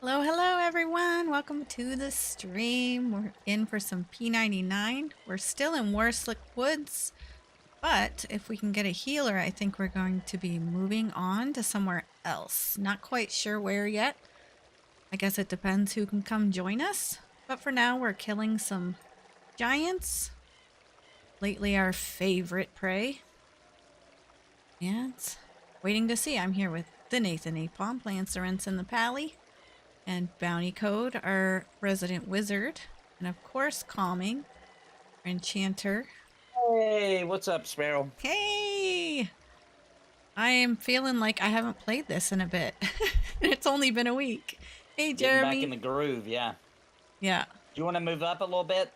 Hello, hello everyone. Welcome to the stream. We're in for some P99. We're still in Warslick Woods, but if we can get a healer, I think we're going to be moving on to somewhere else. Not quite sure where yet. I guess it depends who can come join us. But for now, we're killing some giants. Lately our favorite prey. And waiting to see. I'm here with the Nathan Napalm playing Sorens in the Pally. And Bounty Code, our resident wizard. And of course, Calming, our enchanter. Hey, what's up, Sparrow? Hey! I am feeling like I haven't played this in a bit. It's only been a week. Hey, Jeremy. Getting back in the groove, yeah. Yeah. Do you want to move up a little bit?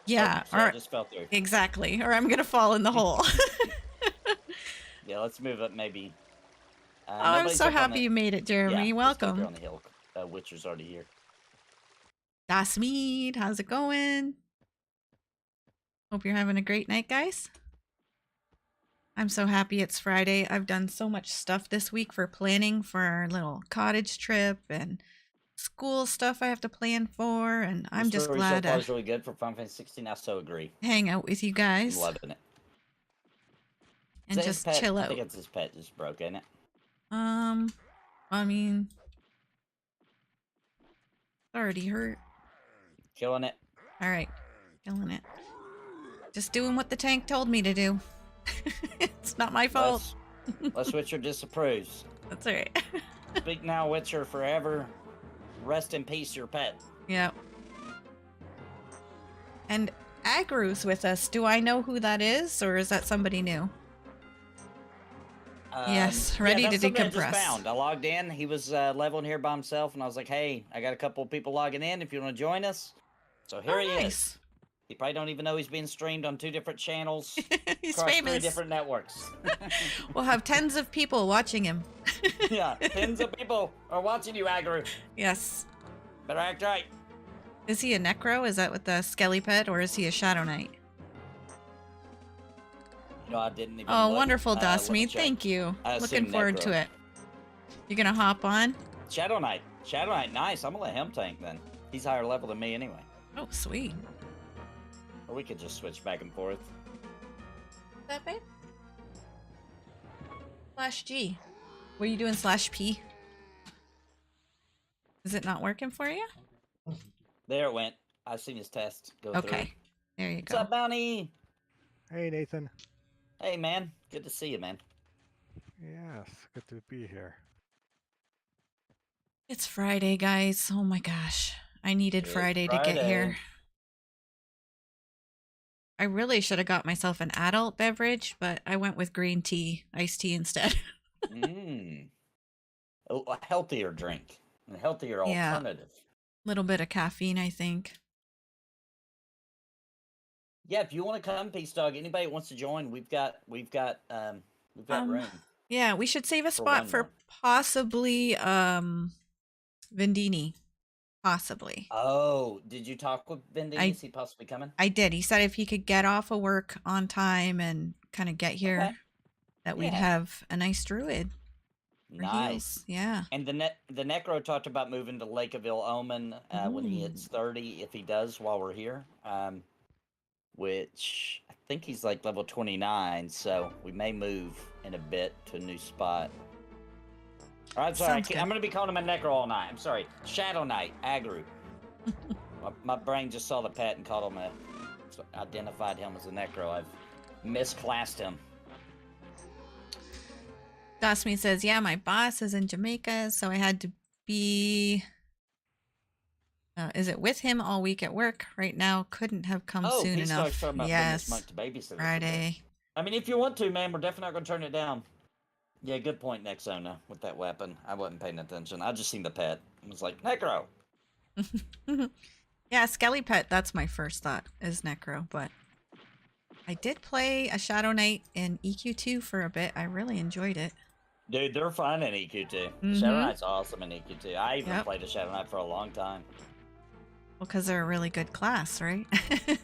Yeah. Oh, sorry, I just fell through. Exactly. Or I'm going to fall in the hole. Yeah, let's move up maybe. I'm so happy you made it, Jeremy. Yeah, welcome. Let's go on the hill. Witcher's already here. Das Mead, how's it going? Hope you're having a great night, guys. I'm so happy it's Friday. I've done so much stuff this week for planning for our little cottage trip and school stuff I have to plan for, and I'm just glad so far is really good for Final Fantasy 16. I so agree. Hang out with you guys. I'm loving it. And just chill out. I think it's his pet just broke, isn't it? I mean, already hurt. Killing it. All right, killing it. Just doing what the tank told me to do. It's not my fault. Unless Witcher disapproves. That's all right. Speak now, Witcher, forever. Rest in peace, your pet. Yep. And Agru's with us. Do I know who that is, or is that somebody new? Yes, ready to decompress. I just found. I logged in. He was leveling here by himself, and I was like, "Hey, I got a couple of people logging in. If you want to join us." So here he is. He probably don't even know he's being streamed on 2 different channels. He's across famous. 3 different networks. We'll have tens of people watching him. Yeah, tens of people are watching you, Agru. Yes. Better act right. Is he a Necro? Is that with the Skelly Pet, or is he a Shadow Knight? No, I didn't even Oh, look. wonderful, Dustmead. Thank you. Looking forward to it. You gonna hop on? Shadow Knight. Shadow Knight, nice. I'm gonna let him tank then. He's higher level than me anyway. Oh, sweet. Or we could just switch back and forth. That babe? /G. What are you doing /P? Is it not working for you? There it went. I've seen his test go through. Okay. There you go. What's up, Bounty? Hey, Nathan. Hey, man. Good to see you, man. Yes, good to be here. It's Friday, guys. Oh my gosh. I needed Friday to get here. I really should have got myself an adult beverage, but I went with green tea, iced tea instead. A healthier drink. A healthier alternative. A little bit of caffeine, I think. Yeah, if you want to come, Peace Dog, anybody wants to join, we've got room. Yeah, we should save a spot for possibly Vendini. Possibly. Oh, did you talk with Vendini? Is he possibly coming? I did. He said if he could get off of work on time and kind of get here, that we'd have a nice druid. Nice. Yeah. And the Necro talked about moving to Lakeaville Omen when he hits 30, if he does while we're here. Which I think he's like level 29, so we may move in a bit to a new spot. I'm sorry, I'm going to be calling him a Necro all night. I'm sorry. Shadow Knight, Agru. my brain just saw the pet and called him identified him as a Necro. I've misclassed him. Dasmi says, yeah, my boss is in Jamaica, so I had to be... is it with him all week at work? Right now, couldn't have come soon enough. Yes, Friday. I mean, if you want to, man, we're definitely not going to turn it down. Yeah, good point, Nexona, with that weapon. I wasn't paying attention. I just seen the pet. I was like, Necro! Yeah, Skelly Pet, that's my first thought, is Necro, but... I did play a Shadow Knight in EQ2 for a bit. I really enjoyed it. Dude, they're fun in EQ2. Shadow Knight's awesome in EQ2. I even played a Shadow Knight for a long time. Well, because they're a really good class, right?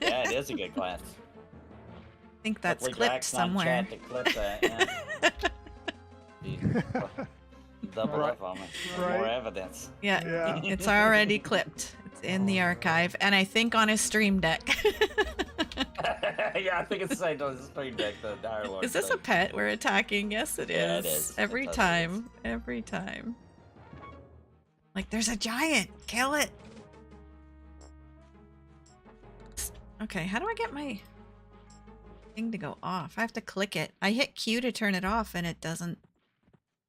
Yeah, it is a good class. I think that's clipped somewhere. Chat to clip that, yeah. Double Right. F on me. Right. More evidence. Yeah, Yeah. it's already clipped. It's in the Oh, no. archive, and I think on his stream deck. Yeah, I think it's saved on the stream deck, the Dire Lord Is this a thing. pet we're attacking? Yes, it is. Yeah, it is. It Every totally time. Every time. Like, there's a giant. Kill it. Okay, how do I get my thing to go off? I have to click it. I hit Q to turn it off, and it doesn't.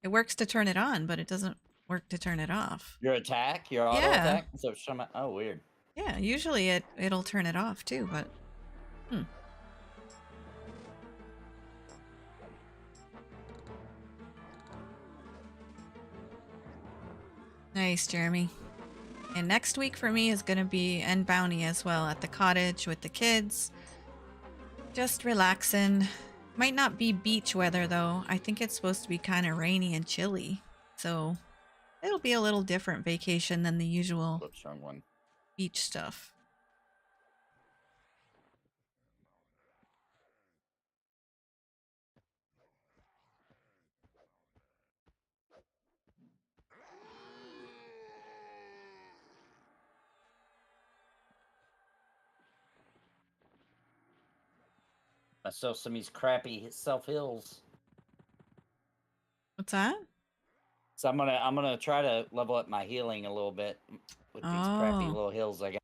It works to turn it on, but it doesn't work to turn it off. Your attack? Your auto Yeah. attack? So oh, weird. Yeah, usually it'll turn it off too, but Nice, Jeremy. And next week for me is gonna be end bounty as well at the cottage with the kids. Just relaxing. Might not be beach weather though. I think it's supposed to be kind of rainy and chilly. So it'll be a little different vacation than the usual Whoops, wrong one. beach stuff. Myself some of these crappy self hills. What's that? So I'm gonna try to level up my healing a little bit with these crappy Oh. little hills I got.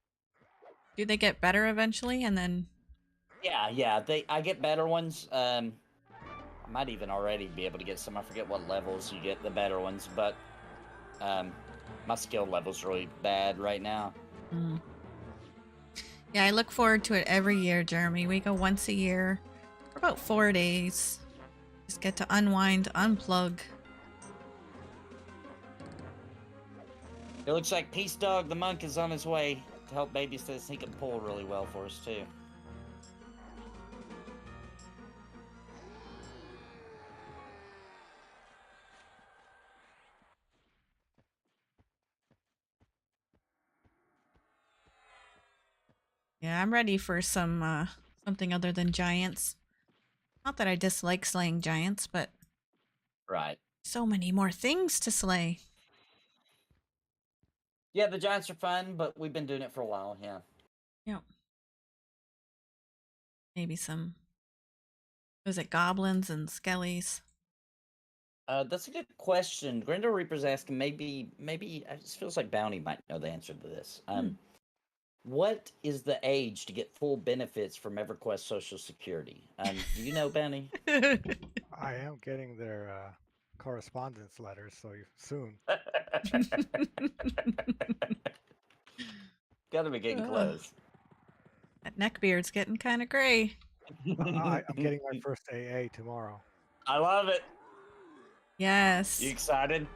Do they get better eventually and then Yeah, I get better ones. I might even already be able to get some. I forget what levels you get the better ones, but my skill level's really bad right now. Yeah, I look forward to it every year, Jeremy. We go once a year for about 4 days. Just get to unwind, unplug. It looks like Peace Dog the monk is on his way to help babysit us. He can pull really well for us too. Yeah, I'm ready for some something other than giants. Not that I dislike slaying giants, but Right. so many more things to slay. Yeah, the giants are fun, but we've been doing it for a while. Yeah. Yep. Maybe some. Was it goblins and skellies? That's a good question. Grindel Reaper's asking. Maybe. It just feels like Bounty might know the answer to this. What is the age to get full benefits from EverQuest Social Security? Do you know, Bounty? I am getting their correspondence letters, so soon. Gotta be getting close. That neckbeard's getting kind of gray. I'm getting my first AA tomorrow. I love it. Yes. You excited?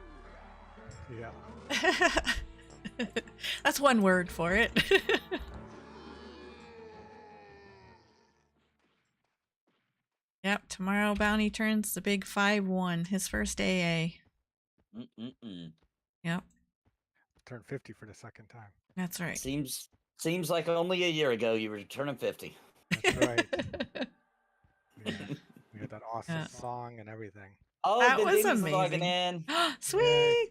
Yeah. That's one word for it. Yep, tomorrow Bounty turns the big 5-1, his first AA. Yep. Turned 50 for the second time. That's right. Seems like only a year ago you were turning 50. That's right. Yeah. We had that awesome song and everything. Oh, That the was Diddy's logging amazing. in. Sweet!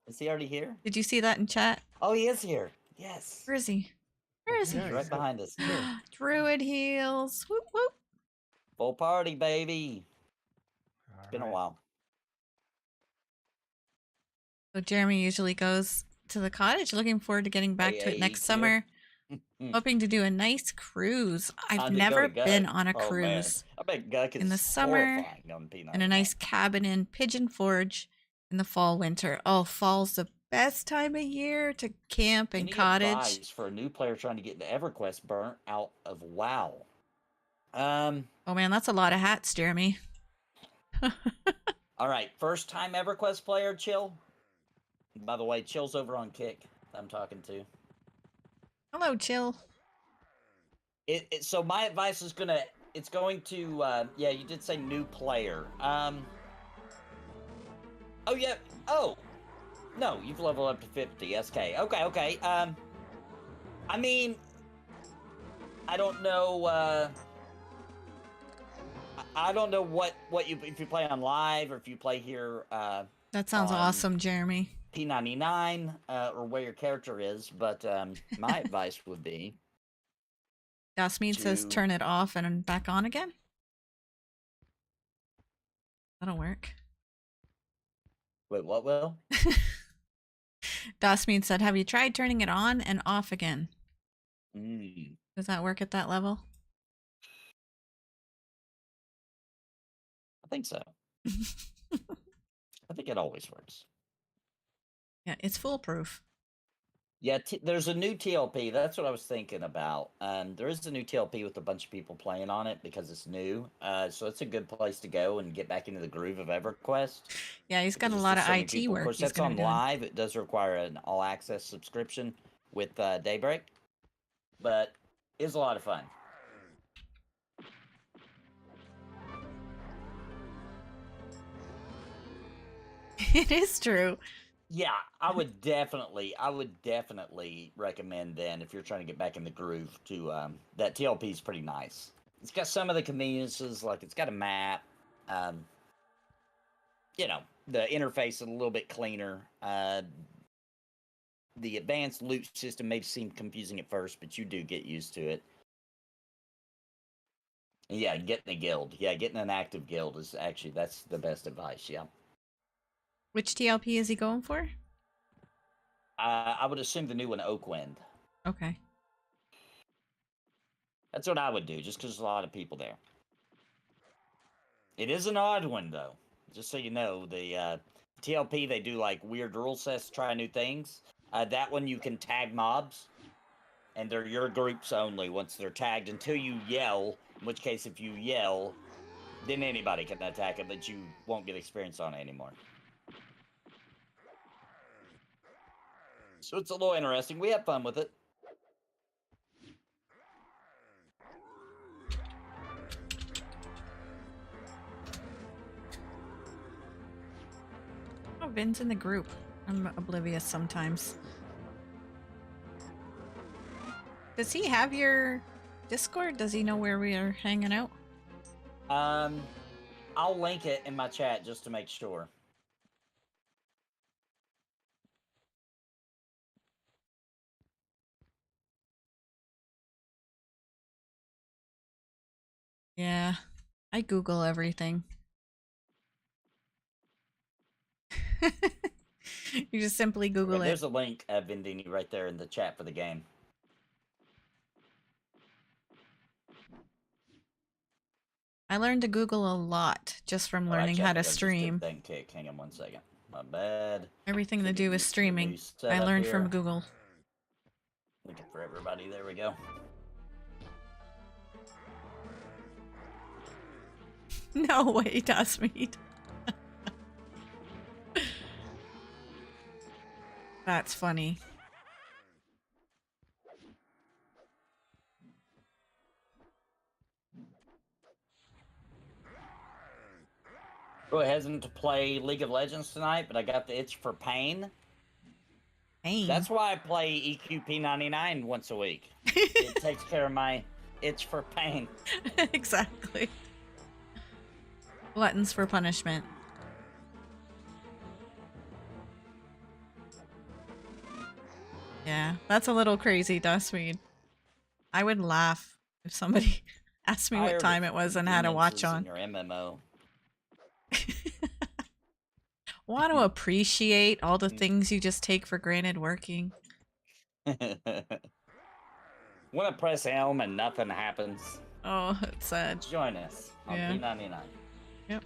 Is he already here? Did you see that in chat? Oh, he is here. Yes. Where is he? Where is he? Yeah, He's right behind us. Druid heals. Whoop whoop. Full party, baby. All It's been a right. while. So Jeremy usually goes to the cottage. Looking forward to getting back to it next too. summer. Hoping to do a nice cruise. I've Time to go never to Guck. been on a Oh, man. cruise. I bet Guck is In the summer, horrifying on P99. And a nice cabin in Pigeon Forge in the fall, winter. Oh, fall's the best time of year to camp and Any cottage. advice for a new player trying to get into EverQuest burnt out of WoW? Oh man, that's a lot of hats, Jeremy. All right, first time EverQuest player, Chill. By the way, Chill's over on Kick. I'm talking to. Hello, Chill. So my advice is it's going to yeah, you did say new player. Oh yeah. Oh no, you've leveled up to 50 SK. Okay. I mean, I don't know. I don't know what you if you play on live or if you play here. That sounds on awesome, Jeremy. P99 or where your character is, but my advice would be. Dasmead says turn it off and back on again. That'll work. Wait, what will? Dasmead said, have you tried turning it on and off again? Mm. Does that work at that level? I think so. I think it always works. Yeah, it's foolproof. Yeah, there's a new TLP. That's what I was thinking about. There is a new TLP with a bunch of people playing on it because it's new. So it's a good place to go and get back into the groove of EverQuest. Yeah, he's got a lot of IT work. Of course, that's on live. It does require an all-access subscription with Daybreak, but it's a lot of fun. It is true. Yeah, I would definitely recommend then if you're trying to get back in the groove to that TLP is pretty nice. It's got some of the conveniences, like it's got a map. You know, the interface is a little bit cleaner. The advanced loot system may seem confusing at first, but you do get used to it. Yeah, getting a guild. Yeah, getting an active guild is actually, that's the best advice, yeah. Which TLP is he going for? I would assume the new one, Oakwind. Okay. That's what I would do, just because there's a lot of people there. It is an odd one, though. Just so you know, the TLP, they do like weird rule sets to try new things. That one you can tag mobs, and they're your groups only once they're tagged until you yell, in which case if you yell, then anybody can attack it, but you won't get experience on it anymore. So it's a little interesting. We have fun with it. Oh, Vin's in the group. I'm oblivious sometimes. Does he have your Discord? Does he know where we are hanging out? I'll link it in my chat just to make sure. Yeah, I Google everything. You just simply Google it. There's a link, Vindini, right there in the chat for the game. I learned to Google a lot just from learning how to stream. Hang on 1 second. My bad. Everything to do with streaming, I learned from Google. Looking for everybody. There we go. No way, Dasmead. That's funny. Bro, hesitant to play League of Legends tonight, but I got the itch for pain. Pain? That's why I play EQP99 once a week. It takes care of my itch for pain. Exactly. Gluttons for punishment. Yeah, that's a little crazy, Dustweed. I would laugh if somebody asked me what time it was and had a watch on. Your MMO. Want to appreciate all the things you just take for granted working. Want to press Elm and nothing happens. Oh, it's sad. Join us on P99. Yep.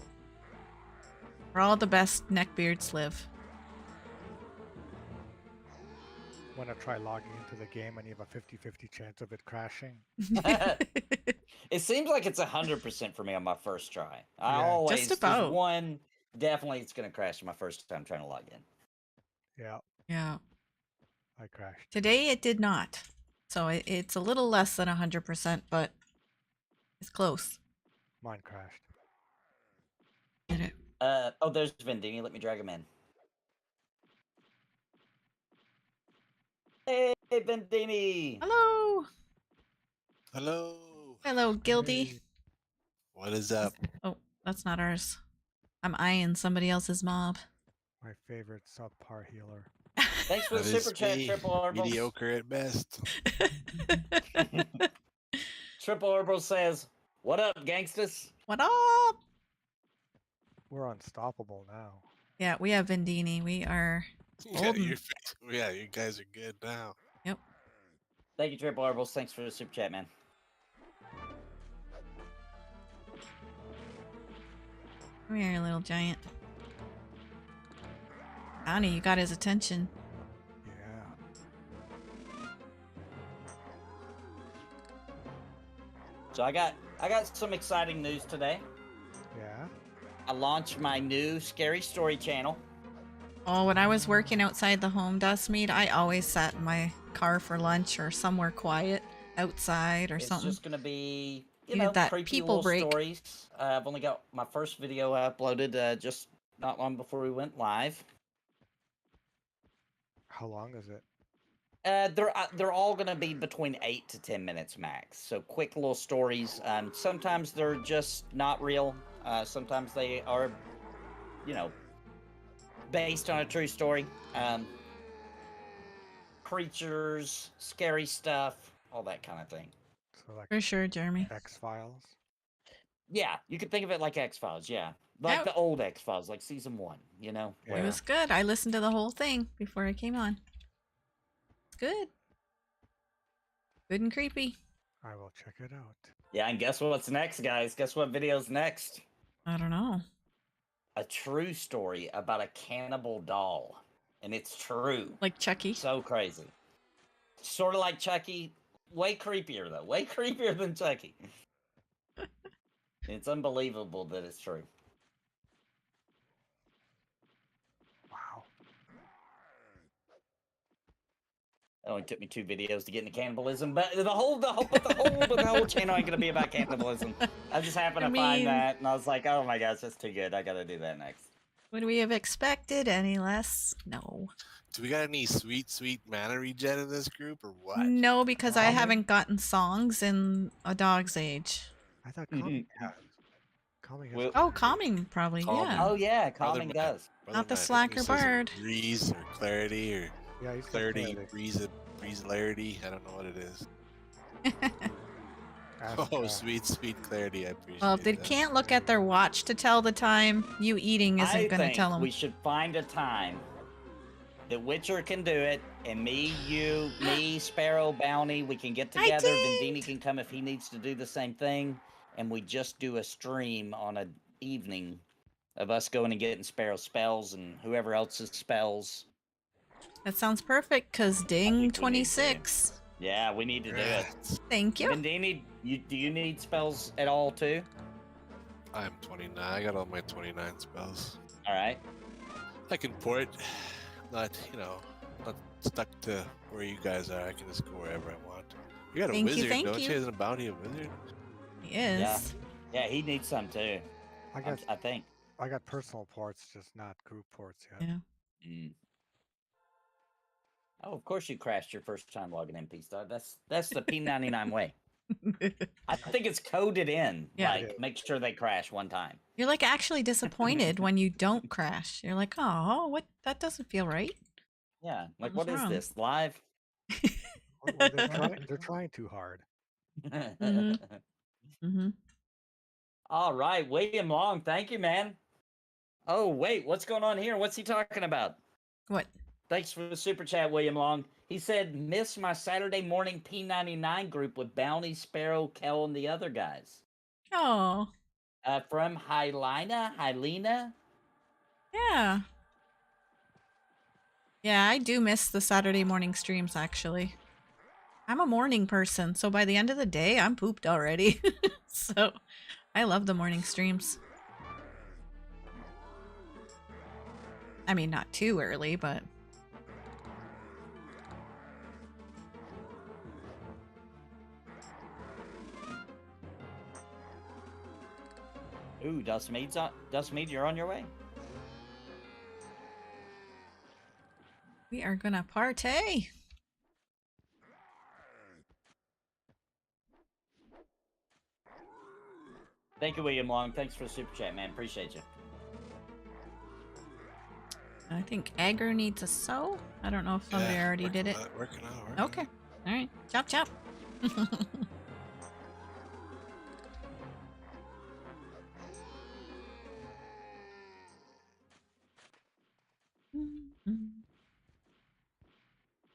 Where all the best neckbeards live. Want to try logging into the game and you have a 50-50 chance of it crashing? It seems like it's 100% for me on my first try. I always just about one. Definitely, it's gonna crash my first time trying to log in. Yeah. Yeah. I crashed. Today it did not, so it's a little less than 100%, but it's close. Mine crashed. Did it? Oh, there's Vendini. Let me drag him in. Hey, Vendini. Hello. Hello. Hello, Gildy. Hey. What is up? Oh, that's not ours. I'm eyeing somebody else's mob. My favorite subpar healer. Thanks for the That super is chat, me. Triple Orbital. Mediocre at best. Triple Orbital says, "What up, gangsters?" What up? We're unstoppable now. Yeah, we have Vendini. We are Yeah, golden. you guys are good now. Yep. Thank you, Triple Orbitals. Thanks for the super chat, man. Come here, little giant. Bounty, you got his attention. Yeah. So I got some exciting news today. Yeah. I launched my new scary story channel. Oh, when I was working outside the home dust meet, I always sat in my car for lunch or somewhere quiet outside or It's something. just gonna be, you Needed know, that creepy people little break. stories. I've only got my first video uploaded just not long before we went live. How long is it? They're all gonna be between 8 to 10 minutes max. So quick little stories. Sometimes they're just not real. Sometimes they are, you know, based on a true story. Creatures, scary stuff, all that kind of thing. So like For sure, Jeremy. X-Files? Yeah, you could think of it like X-Files, yeah. Like Yeah. the old X-Files, like season 1, you know? Yeah. It was good. I listened to the whole thing before I came on. It's good. Good and creepy. I will check it out. Yeah, and guess what's next, guys? Guess what video's next? I don't know. A true story about a cannibal doll. And it's true. Like Chucky. So crazy. Sort of like Chucky. Way creepier, though. Way creepier than Chucky. It's unbelievable that it's true. Wow. It only took me 2 videos to get into cannibalism, but the whole channel ain't gonna be about cannibalism. I just happened to find that, and I was like, oh my gosh, that's too good. I gotta do that next. Would we have expected any less? No. Do we got any sweet mana regen in this group or what? No, because I Calming? haven't gotten songs in a dog's age. I thought Calming has. Calming has. Well- Oh, calming probably, Calming. yeah. Oh yeah, Brother calming man. does. Brother Not the man, I think slacker he says bird. Breeze or clarity or Yeah, he's got clarity, clarity. breeze-larity. I don't know what it is. Ask, Oh, sweet clarity. I appreciate Well, if they that. can't look at their watch to tell the time, you eating isn't I going to think tell them. we should find a time that Witcher can do it, and me, you, me, Sparrow, Bounty, we can get I together. did! Vendini can come if he needs to do the same thing, and we just do a stream on an evening of us going and getting Sparrow spells and whoever else's spells. That sounds perfect, because think ding we need 26. Yeah, we need to do it. Rats. Thank you. Vendini, do you need spells at all too? I'm 29. I got all my 29 spells. All right. I can port. Not, not stuck to where you guys are. I can just go wherever I want. You got a Thank you, wizard, thank don't you? you. Isn't a bounty a wizard? He is. Yeah. Yeah, he needs some too. I think. I got personal ports, just not group ports yet. Yeah. Mm. Oh, of course you crashed your first time logging in, P-Star. That's the P99 way. I think it's coded in. Yeah. Like, make sure they crash one time. You're like actually disappointed when you don't crash. You're like, oh, what? That doesn't feel right. Yeah. Like, What's what is wrong? this? Live? Or they're trying too hard. Mm-hmm. All right, William Long. Thank you, man. Oh, wait. What's going on here? What's he talking about? What? Thanks for the super chat, William Long. He said, miss my Saturday morning P99 group with Bounty, Sparrow, Kel, and the other guys. Oh, From Hylena? yeah. Yeah, I do miss the Saturday morning streams, actually. I'm a morning person, so by the end of the day, I'm pooped already. So, I love the morning streams. I mean, not too early, but... Ooh, Dustmead, you're on your way. We are gonna partay. Thank you, William Long. Thanks for the super chat, man. Appreciate you. I think aggro needs a sew. I don't know if somebody already did it. Working out. Okay. All right. Chop, chop.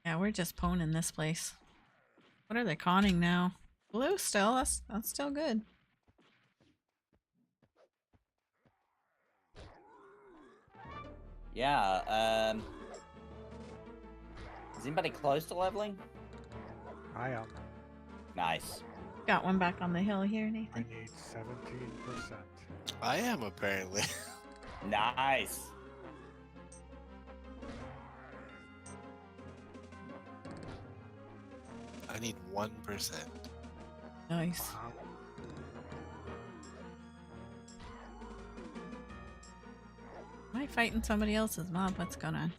Yeah, we're just poning this place. What are they conning now? Blue still. That's still good. Yeah. Is anybody close to leveling? I am. Nice. Got one back on the hill here, I Nathan. need 17%. I am apparently. Nice. I need 1%. Nice. Wow. Am I fighting somebody else's mob? What's going on?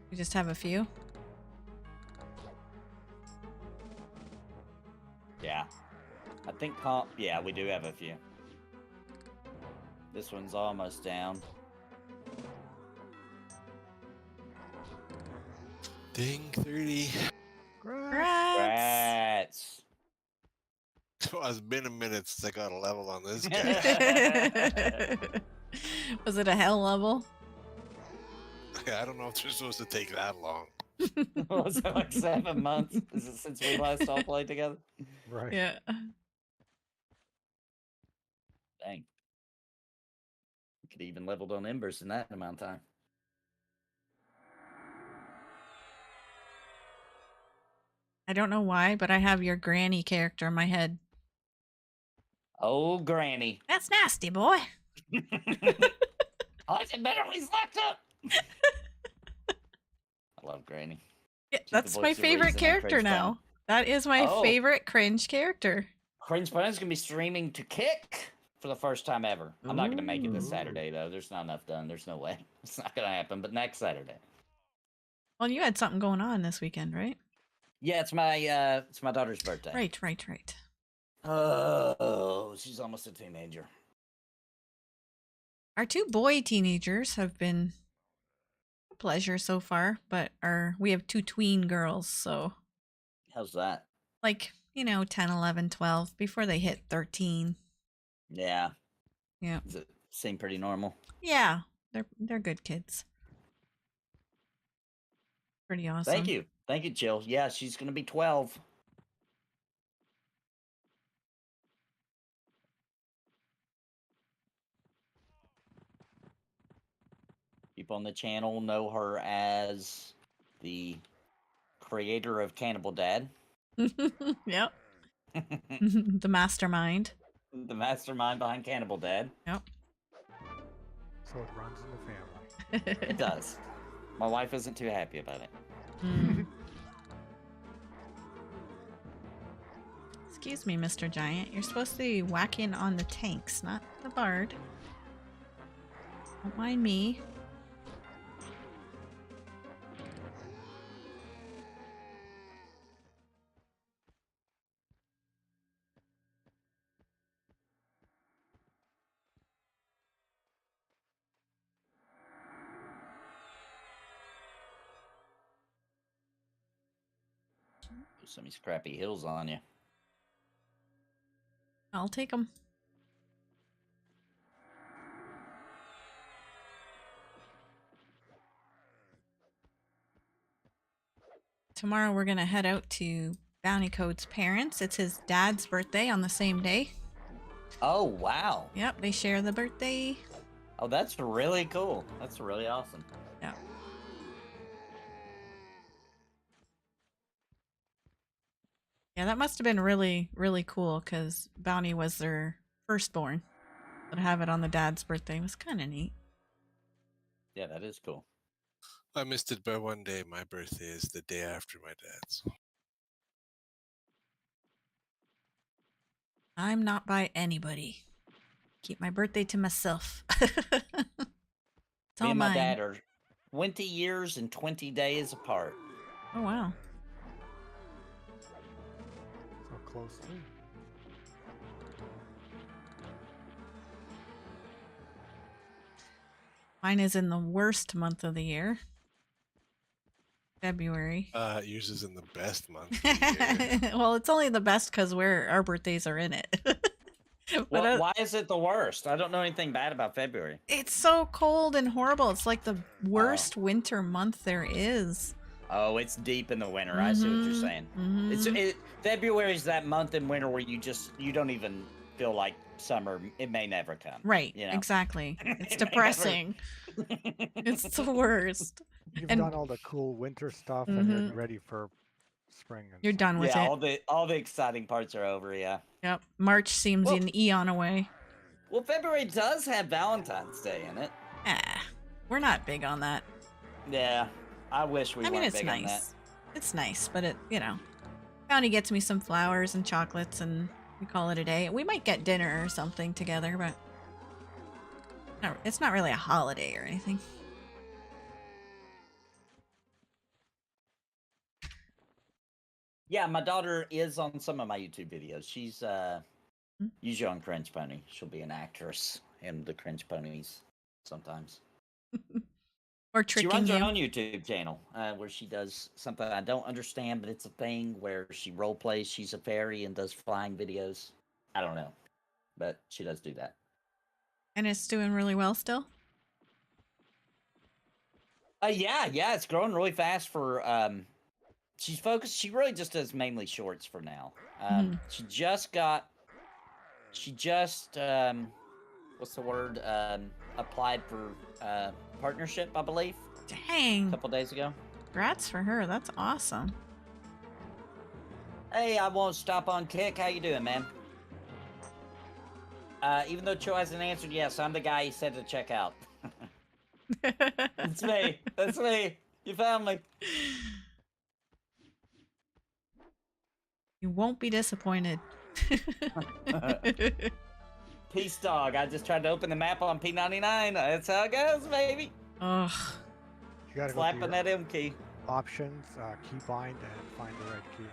We just have a few? Yeah. I think yeah, we do have a few. This one's almost down. Ding 30. Rats! Rats. So it's been a minute since I got a level on this guy. Was it a hell level? I don't know if they're supposed to take that long. Was it like 7 months? Is it since we last all played together? Right. Yeah. Dang. We could even leveled on embers in that amount of time. I don't know why, but I have your granny character in my head. Oh, Granny. That's nasty, boy. I like it better when he's locked up. I love Granny. Yeah, She's the that's voice my of favorite reason on character Cringe now. That is my Oh. favorite cringe character. Cringe Bunny's gonna be streaming to Kick for the first time ever. I'm not gonna make it this Ooh. Saturday though. There's not enough done. There's no way. It's not gonna happen. But next Saturday. Well, you had something going on this weekend, right? Yeah, it's my daughter's birthday. Right. Oh, she's almost a teenager. Our two boy teenagers have been a pleasure so far, but we have two tween girls, so How's that? like, 10, 11, 12 before they hit 13. Yeah. Yeah. Does it seem pretty normal? Yeah, they're good kids. Pretty awesome. Thank you. Thank you, Jill. Yeah, she's gonna be 12. People on the channel know her as the creator of Cannibal Dad. Yep. The mastermind. The mastermind behind Cannibal Dad. Yep. So it runs in the family. It does. My wife isn't too happy about it. Mm. Excuse me, Mr. Giant. You're supposed to be whacking on the tanks, not the bard. Don't mind me. Some of these crappy hills on you. I'll take them. Tomorrow we're going to head out to Bounty Code's parents. It's his dad's birthday on the same day. Oh, wow. Yep, they share the birthday. Oh, that's really cool. That's really awesome. Yeah. Yeah, that must have been really, really cool because Bounty was their firstborn. But to have it on the dad's birthday was kind of neat. Yeah, that is cool. I missed it by one day. My birthday is the day after my dad's. I'm not by anybody. Keep my birthday to myself. It's Me all and my mine. dad are 20 years and 20 days apart. Oh, wow. So close too. Mine is in the worst month of the year, February. Yours is in the best month of the year. Well, it's only the best because our birthdays are in it. But Why is it the worst? I don't know anything bad about February. it's so cold and horrible. It's like the worst winter month there is. Oh, it's deep in the winter. I see what you're saying. Mhm. February is that month in winter where you don't even feel like summer. It may never come. Right, You know? exactly. It's It may never- depressing. It's the worst. You've And- done all the cool winter stuff, and you're Mhm. ready for spring. And You're done with yeah, it. all the exciting parts are over. Yeah. Yep. March seems Well- an eon away. Well, February does have Valentine's Day in it. Ah, we're not big on that. Yeah, I wish we I mean, weren't it's big on that. nice. It's nice, but Bounty gets me some flowers and chocolates, and we call it a day. We might get dinner or something together, but it's not really a holiday or anything. Yeah, my daughter is on some of my YouTube videos. She's usually on Cringe Pony. She'll be an actress in the Cringe Ponies sometimes. Or She tricking runs her you. own YouTube channel where she does something I don't understand, but it's a thing where she role plays. She's a fairy and does flying videos. I don't know, but she does do that. And it's doing really well still. Yeah, it's growing really fast for. She's focused. She really just does mainly shorts for now. She just what's the word? Applied for partnership, I believe, a Dang. couple days ago. Congrats for her. That's awesome. Hey, I won't stop on Kick. How you doing, man? Even though Cho hasn't answered, yes, I'm the guy he said to check out. It's me. That's me. You found me. You won't be disappointed. Peace, dog. I just tried to open the map on P99. That's how it goes, baby. Ugh. you gotta go to Slapping your that M key. options, keybind, and find the right key.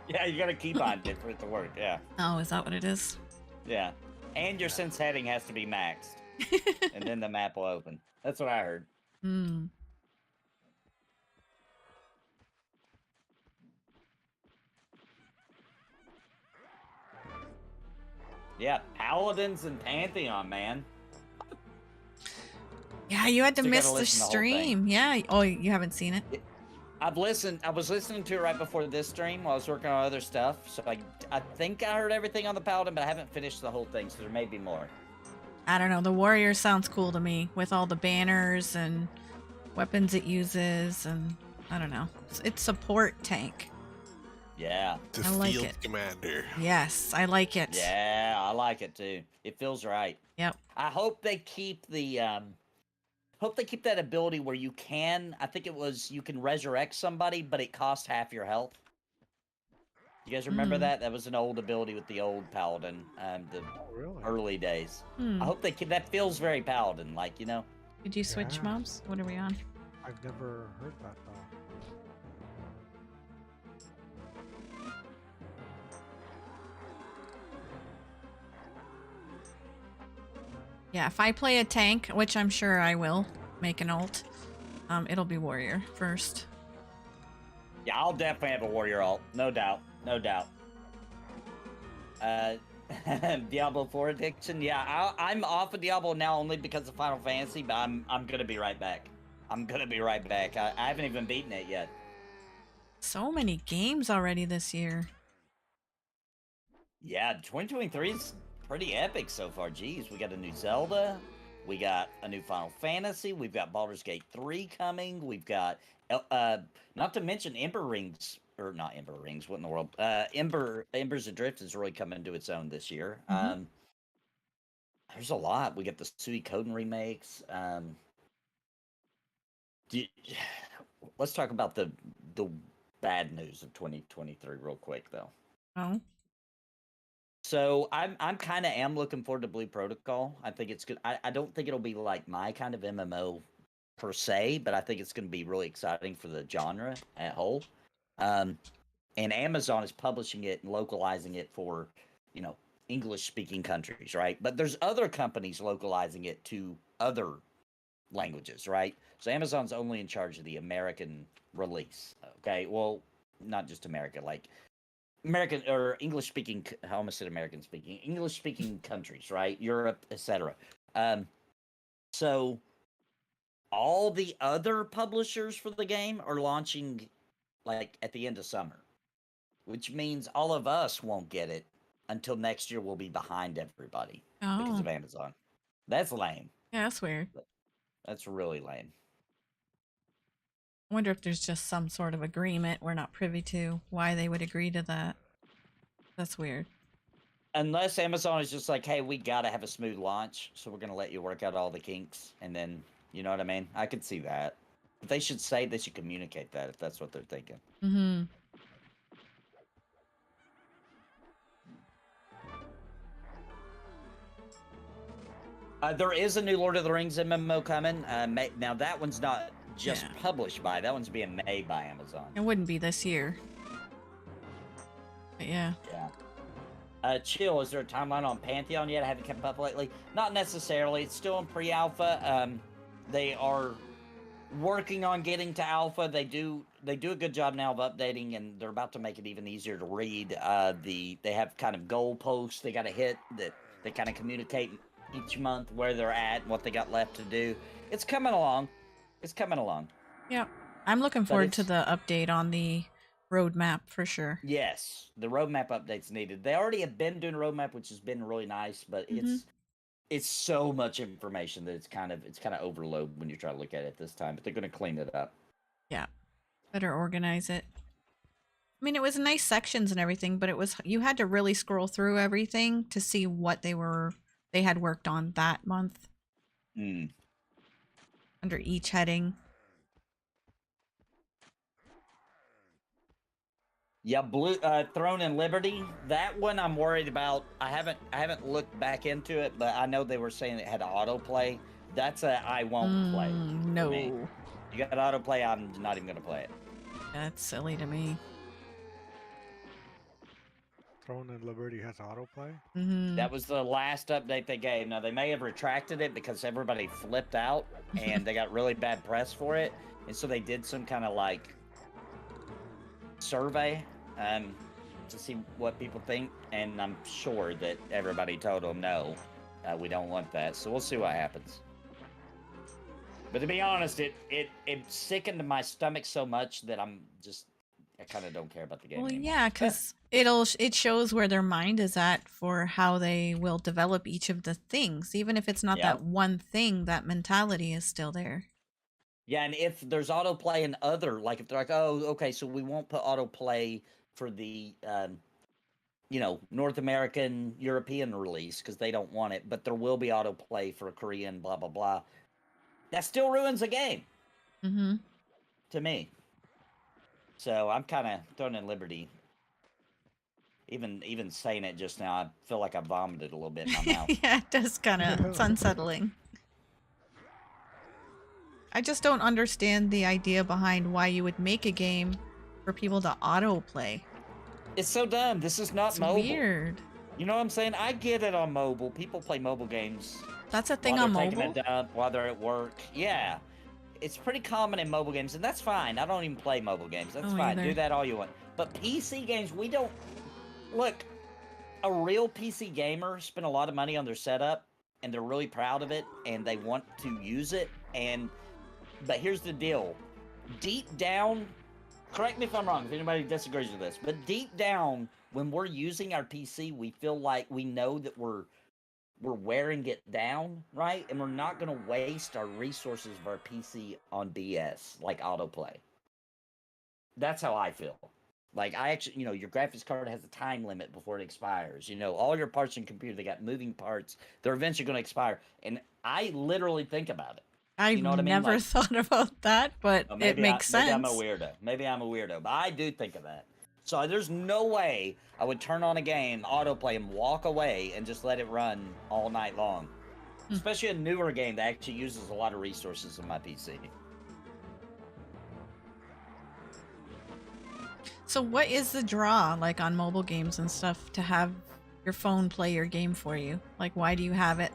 Yeah, you gotta keybind it for it to work. Yeah. Oh, is that what it is? Yeah. And your sense heading has to be maxed. And then the map will open. That's what I heard. Hmm. Yeah, Paladins and Pantheon, man. Yeah, you had to So you gotta miss the listen to the whole thing. stream. Yeah. Oh, you haven't seen it? I was listening to it right before this stream while I was working on other stuff. So I think I heard everything on the Paladin, but I haven't finished the whole thing, so there may be more. I don't know. The warrior sounds cool to me with all the banners and weapons it uses, and I don't know. It's support tank. Yeah. The I like field it. commander. Yes, I like it. Yeah, I like it too. It feels right. Yep. I hope they keep that ability where you can, I think it was, you can resurrect somebody, but it costs half your health. You guys remember that? That was an old ability with the old Paladin, the Oh, really? early days. Hmm. I hope they keep, that feels very Paladin, like, you know? Did you switch Yeah. mobs? What are we on? I've never heard that though. Yeah, if I play a tank, which I'm sure I will make an ult, it'll be warrior first. Yeah, I'll definitely have a warrior ult. No doubt. No doubt. Diablo 4 addiction. Yeah, I'm off of Diablo now only because of Final Fantasy, but I'm gonna be right back. I'm gonna be right back. I haven't even beaten it yet. So many games already this year. Yeah, 2023 is pretty epic so far. Jeez, we got a new Zelda. We got a new Final Fantasy. We've got Baldur's Gate 3 coming. We've got, not to mention Ember Rings, or not Ember Rings, what in the world? Embers Adrift is really coming to its own this year. There's a lot. We got the Suikoden remakes. Let's talk about the bad news of 2023 real quick, though. Oh. So I'm kind of am looking forward to Blue Protocol. I think it's good. I don't think it'll be like my kind of MMO per se, but I think it's going to be really exciting for the genre at whole. and Amazon is publishing it and localizing it for, you know, English-speaking countries, right? But there's other companies localizing it to other languages, right? So Amazon's only in charge of the American release. Okay, well, not just America, like American or English speaking. I almost said American speaking. English speaking countries, right? Europe, etc. So all the other publishers for the game are launching like at the end of summer, which means all of us won't get it until next year. We'll be behind everybody because Oh, of Amazon. That's lame. yeah, that's weird. That's really lame. I wonder if there's just some sort of agreement we're not privy to, why they would agree to that. That's weird. Unless Amazon is just like, hey, we gotta have a smooth launch, so we're gonna let you work out all the kinks, and then, you know what I mean? I could see that. But they should communicate that if that's what they're thinking. Mm-hmm. There is a new Lord of the Rings MMO coming. Now that one's not just published by, that one's being made by Amazon. It wouldn't be this year. But yeah. Yeah. Chill, is there a timeline on Pantheon yet? I haven't kept up lately. Not necessarily. It's still in pre-alpha. They are working on getting to alpha. They do a good job now of updating, and they're about to make it even easier to read. They have kind of goalposts they got to hit that they kind of communicate each month where they're at and what they got left to do. It's coming along. Yeah. I'm looking forward to the update on the roadmap for sure. Yes, the roadmap update's needed. They already have been doing a roadmap, which has been really nice, but it's so much information that it's kind of overload when you try to look at it this time. But they're going to clean it up. Yeah, better organize it. I mean, it was nice sections and everything, but you had to really scroll through everything to see what they had worked on that month. Under each heading. Yeah, Throne and Liberty. That one I'm worried about. I haven't looked back into it, but I know they were saying it had autoplay. That's I won't play. No. You got autoplay, I'm not even gonna play it. That's silly to me. Throne and Liberty has autoplay? That was the last update they gave. Now, they may have retracted it because everybody flipped out and they got really bad press for it. And so they did some kind of like survey to see what people think. And I'm sure that everybody told them, no, we don't want that. So we'll see what happens. But to be honest, it sickened my stomach so much that I kind of don't care about the game anymore. Yeah, because it shows where their mind is at for how they will develop each of the things. Even if it's not that one thing, that mentality is still there. Yeah, and if there's autoplay in other, like if they're like, oh, okay, so we won't put autoplay for the, North American, European release because they don't want it, but there will be autoplay for Korean, blah, blah, blah. That still ruins the game. To me. So I'm kind of thrown in Liberty. Even saying it just now, I feel like I vomited a little bit in my mouth. Yeah, it does kind of, it's unsettling. I just don't understand the idea behind why you would make a game for people to autoplay. It's so dumb. This is not mobile. It's weird. You know what I'm saying? I get it on mobile. People play mobile games. That's a thing on mobile? Taking a dump, while they're at work. Yeah. It's pretty common in mobile games, and that's fine. I don't even play mobile games. That's fine. Do that all you want. But PC games, we don't... Look, a real PC gamer spent a lot of money on their setup, and they're really proud of it, and they want to use it, but here's the deal. Deep down, correct me if I'm wrong, if anybody disagrees with this, but deep down, when we're using our PC, we feel like we know that we're wearing it down, right? And we're not going to waste our resources of our PC on BS, like autoplay. That's how I feel. Like, I actually, your graphics card has a time limit before it expires. All your parts in your computer, they got moving parts. They're eventually going to expire. And I literally think about it. I've never thought about that, but it makes sense. Maybe I'm a weirdo, but I do think of that. So there's no way I would turn on a game, autoplay, and walk away and just let it run all night long. Especially a newer game that actually uses a lot of resources on my PC. So what is the draw like on mobile games and stuff to have your phone play your game for you? Like, why do you have it?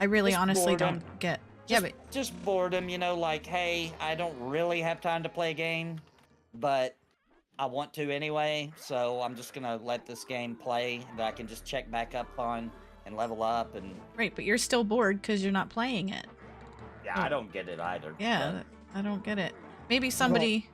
I really Just honestly boredom. don't get. Just, Yeah, but just boredom, you know, like, hey, I don't really have time to play a game, but I want to anyway, so I'm just gonna let this game play that I can just check back up on and level up and right, but you're still bored because you're not playing it. yeah, Oh. I don't get it either. Yeah, but- I don't get it. Maybe somebody.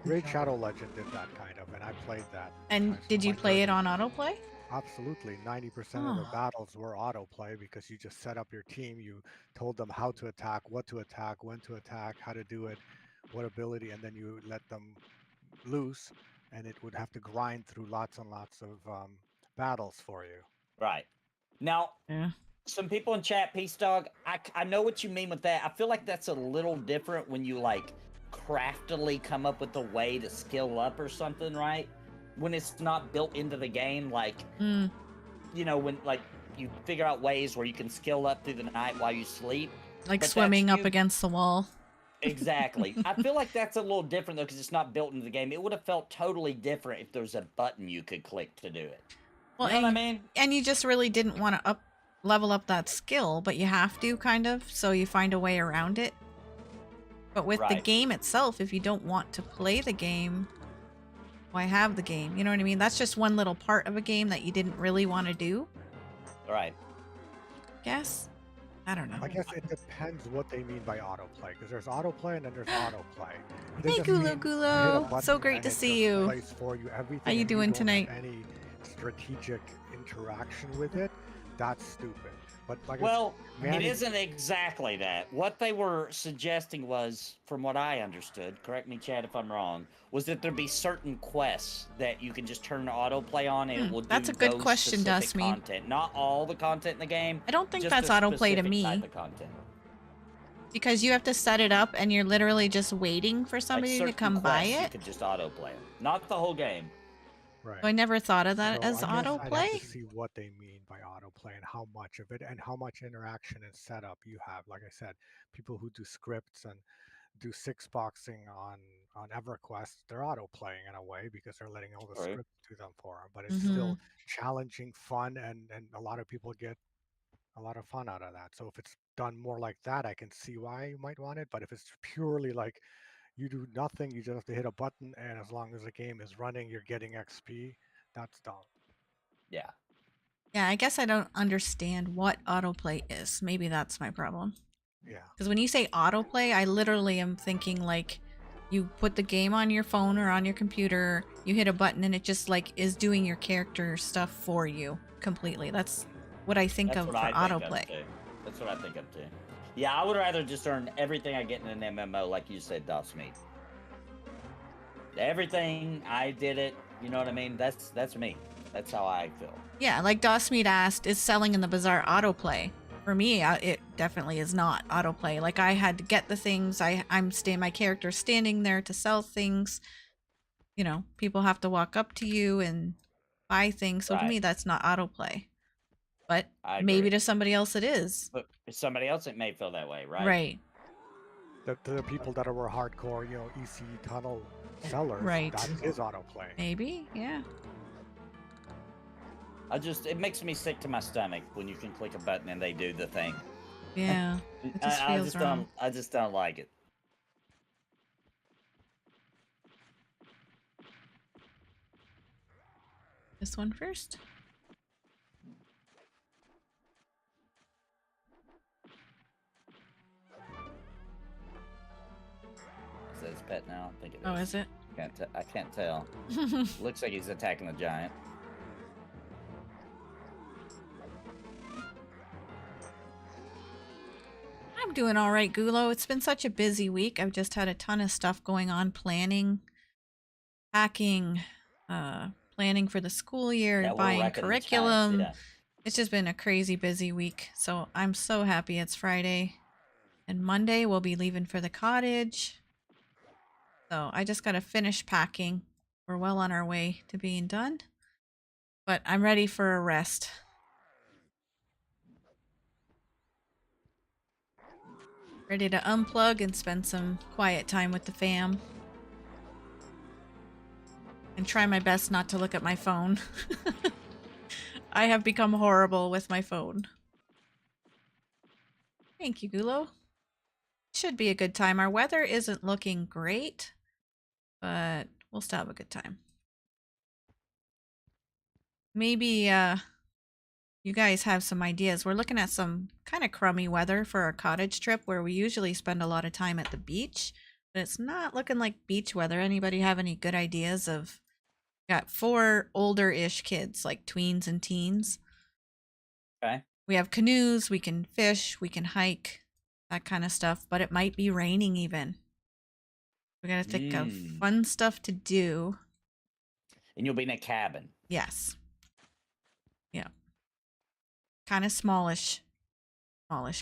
Raid Shadow Legend did that kind of, and I played that. And did you play it on autoplay? Absolutely. 90% of the Oh. battles were autoplay because you just set up your team. You told them how to attack, what to attack, when to attack, how to do it, what ability, and then you let them loose, and it would have to grind through lots and lots of battles for you. Right. Now, Yeah. some people in chat, Peace Dog, I know what you mean with that. I feel like that's a little different when you, like, craftily come up with a way to skill up or something, right? When it's not built into the game, like, you know, when, like, you figure out ways where you can skill up through the night while you sleep. Like but swimming that's up you- against the wall. Exactly. I feel like that's a little different, though, because it's not built into the game. It would have felt totally different if there was a button you could click to do it. Well, You know and, what I mean? and you just really didn't want to level up that skill, but you have to, kind of, so you find a way around it. But with the Right. game itself, if you don't want to play the game, why have the game? You know what I mean? That's just one little part of a game that you didn't really want to do. Right. Guess? I don't know. I guess it depends what they mean by autoplay, because there's autoplay and then there's autoplay. It Hey, doesn't Gulo mean you hit a Gulo. button So great and to it see just you. plays for you everything. How you and doing don't have tonight? Any strategic interaction with it? That's stupid. But like Well, I said, it isn't exactly that. What they were suggesting was, from what I understood, correct me, Chad, if I'm wrong, was that there'd be certain quests that you can just turn the autoplay on and it will do That's a good those question, specific Dustme. content. Not all the content in the game. I don't think just that's a autoplay to specific me. type of content. Because you have to set it up and you're literally just waiting for Like somebody to certain come by quests, You it. could just autoplay them. Not the whole game. right. So I never thought of that So as I guess I'd have autoplay. to see what they mean by autoplay and how much of it and how much interaction and setup you have. Like I said, people who do scripts and do six boxing on EverQuest, they're autoplaying in a way because they're letting all the Right. script do them for them. But it's Mm-hmm. still challenging, fun, and a lot of people get a lot of fun out of that. So if it's done more like that, I can see why you might want it. But if it's purely like you do nothing, you just have to hit a button, and as long as the game is running, you're getting XP. That's dumb. Yeah. Yeah, I guess I don't understand what autoplay is. Maybe that's my problem. Yeah. Because when you say autoplay, I literally am thinking like you put the game on your phone or on your computer, you hit a button, and it just like is doing your character stuff for you completely. That's what I think That's of what for I think autoplay. of too. That's what I think of too. Yeah, I would rather just earn everything I get in an MMO, like you said, Dustmeat. Everything, I did it. You know what I mean? That's me. That's how I feel. Yeah, like Dosmeat asked, is selling in the bazaar autoplay? For me, it definitely is not autoplay. Like I had to get the things. My character standing there to sell things. You know, people have to walk up to you and buy things. So to Right. me, that's not autoplay. But I maybe agree. to somebody else it is. But for somebody else, it may feel that way, right? Right. The people that were hardcore, EC tunnel sellers, Right. that is autoplay. Maybe. Yeah. It makes me sick to my stomach when you can click a button and they do the thing. Yeah. It just I feels just wrong. don't. I just don't like it. This one first. Is that his pet now? I think it is. Oh, is it? I can't tell. Looks like he's attacking the giant. I'm doing all right, Gulo. It's been such a busy week. I've just had a ton of stuff going on, planning, packing, planning for the school year, Yeah, we're buying wrecking the giants, curriculum. yeah. It's just been a crazy busy week. So I'm so happy it's Friday. And Monday we'll be leaving for the cottage. So I just got to finish packing. We're well on our way to being done. But I'm ready for a rest. Ready to unplug and spend some quiet time with the fam. and try my best not to look at my phone. I have become horrible with my phone. Thank you, Gulo. Should be a good time. Our weather isn't looking great, but we'll still have a good time. Maybe you guys have some ideas. We're looking at some kind of crummy weather for our cottage trip where we usually spend a lot of time at the beach, but it's not looking like beach weather. Anybody have any good ideas of... Got 4 older-ish kids, like tweens and teens. Okay. We have canoes, we can fish, we can hike, that kind of stuff, but it might be raining even. We gotta think of fun stuff to do. And you'll be in a cabin. Yes. Yeah. Kind of smallish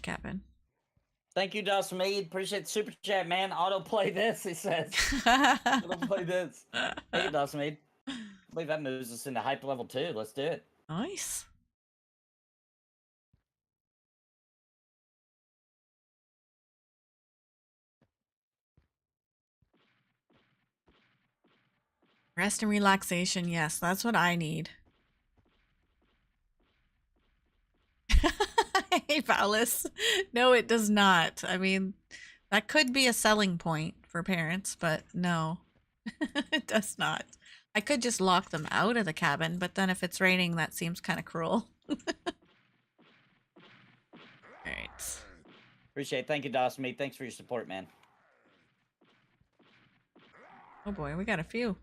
cabin. Thank you, Dust Mead. Appreciate the super chat, man. Autoplay this, he says. Autoplay this. Thank you, Dust Mead. I believe that moves us into hype level 2. Let's do it. Nice. Rest and relaxation. Yes, that's what I need. Hey, Palace. No, it does not. I mean, that could be a selling point for parents, but no, it does not. I could just lock them out of the cabin, but then if it's raining, that seems kind of cruel. All right. Appreciate it. Thank you, Dawson Mead. Thanks for your support, man. Oh boy, we got a few.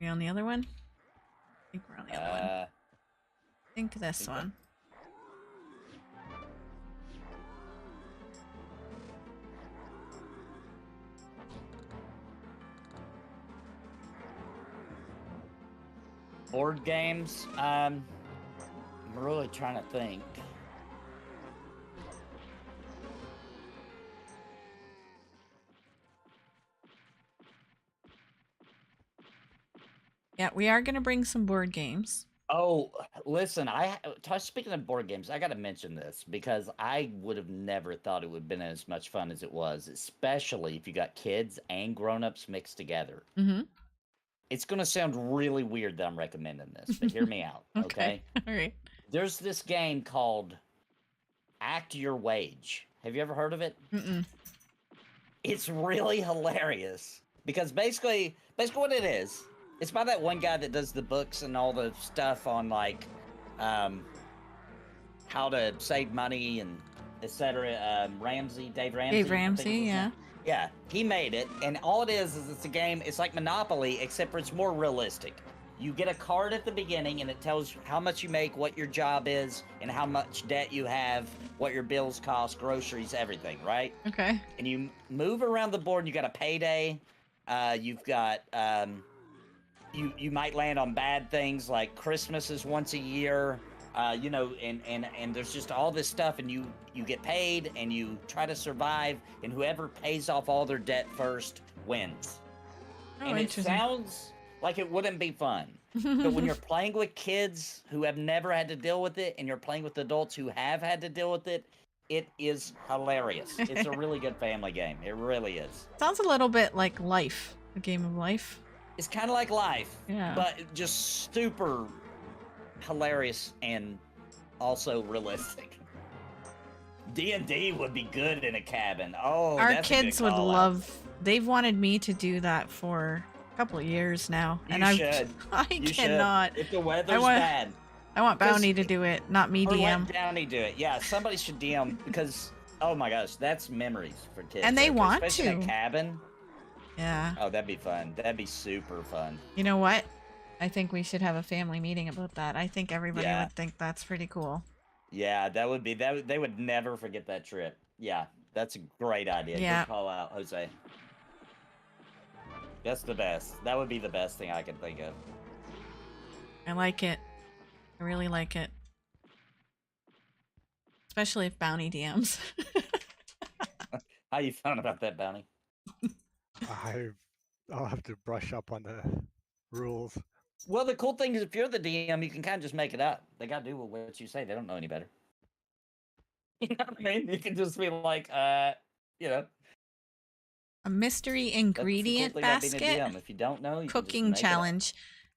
We on the other one? I think we're on the other one. I think this one. Board games. I'm really trying to think. Yeah, we are going to bring some board games. Oh, listen, speaking of board games, I got to mention this because I would have never thought it would have been as much fun as it was, especially if you got kids and grown-ups mixed together. Mm-hmm. It's going to sound really weird that I'm recommending this, but hear me out, okay? All right. There's this game called Act Your Wage. Have you ever heard of it? Mm-mm. It's really hilarious because basically what it is, it's by that one guy that does the books and all the stuff on like how to save money and etc. Dave Ramsey. Dave Ramsey, yeah. Yeah, he made it, and all it is it's a game. It's like Monopoly, except for it's more realistic. You get a card at the beginning, and it tells you how much you make, what your job is, and how much debt you have, what your bills cost, groceries, everything, right? Okay. And you move around the board, and you got a payday. You've got you might land on bad things like Christmas is once a year. You know, and there's just all this stuff, and you get paid, and you try to survive, and whoever pays off all their debt first wins. Oh, and it sounds like it wouldn't be fun, but when you're playing with kids who have never had to deal with it, and you're playing with adults who have had to deal with it, it is hilarious. It's a really good family game. It really is. Sounds a little bit like Life, a game of life. It's kind of like Life, yeah, but just super hilarious and also realistic. D&D would be good in a cabin. Oh, our that's kids a would good call love. out. They've wanted me to do that for a couple of years now, You and should. I You cannot. should. If the weather's bad, I want Bounty to do it, not me or DM. let Downey do it. Yeah, somebody should DM because oh my gosh, that's memories for kids. And they right there, want especially in to. a cabin. Yeah. Oh, that'd be fun. That'd be super fun. You know what? I think we should have a family meeting about that. I think everybody Yeah. would think that's pretty cool. Yeah, that would be that. They would never forget that trip. Yeah, that's a great idea. Yeah. Good call out, Jose. That's the best. That would be the best thing I could think of. I like it. I really like it. Especially if Bounty DMs. How you feeling about that, Bounty? I'll have to brush up on the rules. Well, the cool thing is if you're the DM, you can kind of just make it up. They got to do what you say. They don't know any better. You know what I mean? You can just be like, you know, A mystery That's the cool ingredient thing about being a basket DM. If you don't know, you can just cooking make it up. challenge.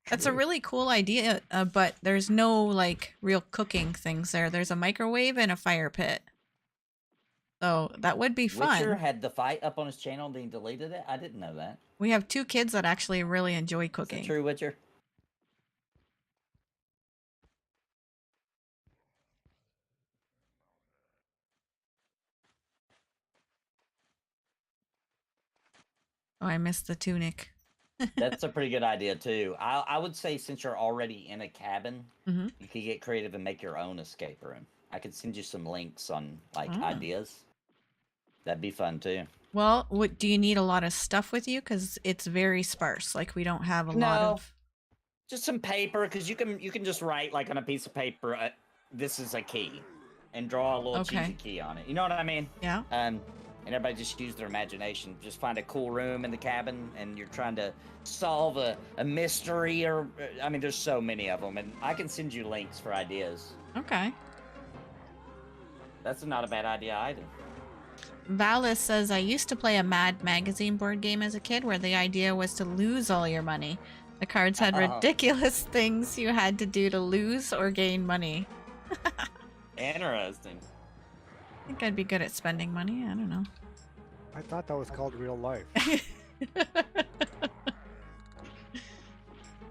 That's a True. really cool idea, but there's no like real cooking things there. There's a microwave and a fire pit. So that would be Witcher fun. had the fight up on his channel and then deleted it. I didn't know that. We have 2 kids that actually really enjoy Is that cooking. true, Witcher? Oh, I missed the tunic. That's a pretty good idea too. I would say since you're already in a cabin, Mhm. you could get creative and make your own escape room. I could send you some links on like Oh. ideas. That'd be fun too. Well, what do you need a lot of stuff with you? Because it's very sparse. Like we don't have a lot No. of. Just some paper, because you can just write like on a piece of paper, this is a key, and draw a little Okay. cheesy key on it. You know what I mean? Yeah. And everybody just use their imagination. Just find a cool room in the cabin, and you're trying to solve a mystery, or I mean, there's so many of them, and I can send you links for ideas. Okay. That's not a bad idea either. Valis says, I used to play a Mad Magazine board game as a kid where the idea was to lose all your money. The cards had ridiculous things you had to do to lose or gain money. Interesting. I think I'd be good at spending money. I don't know. I thought that was called real life.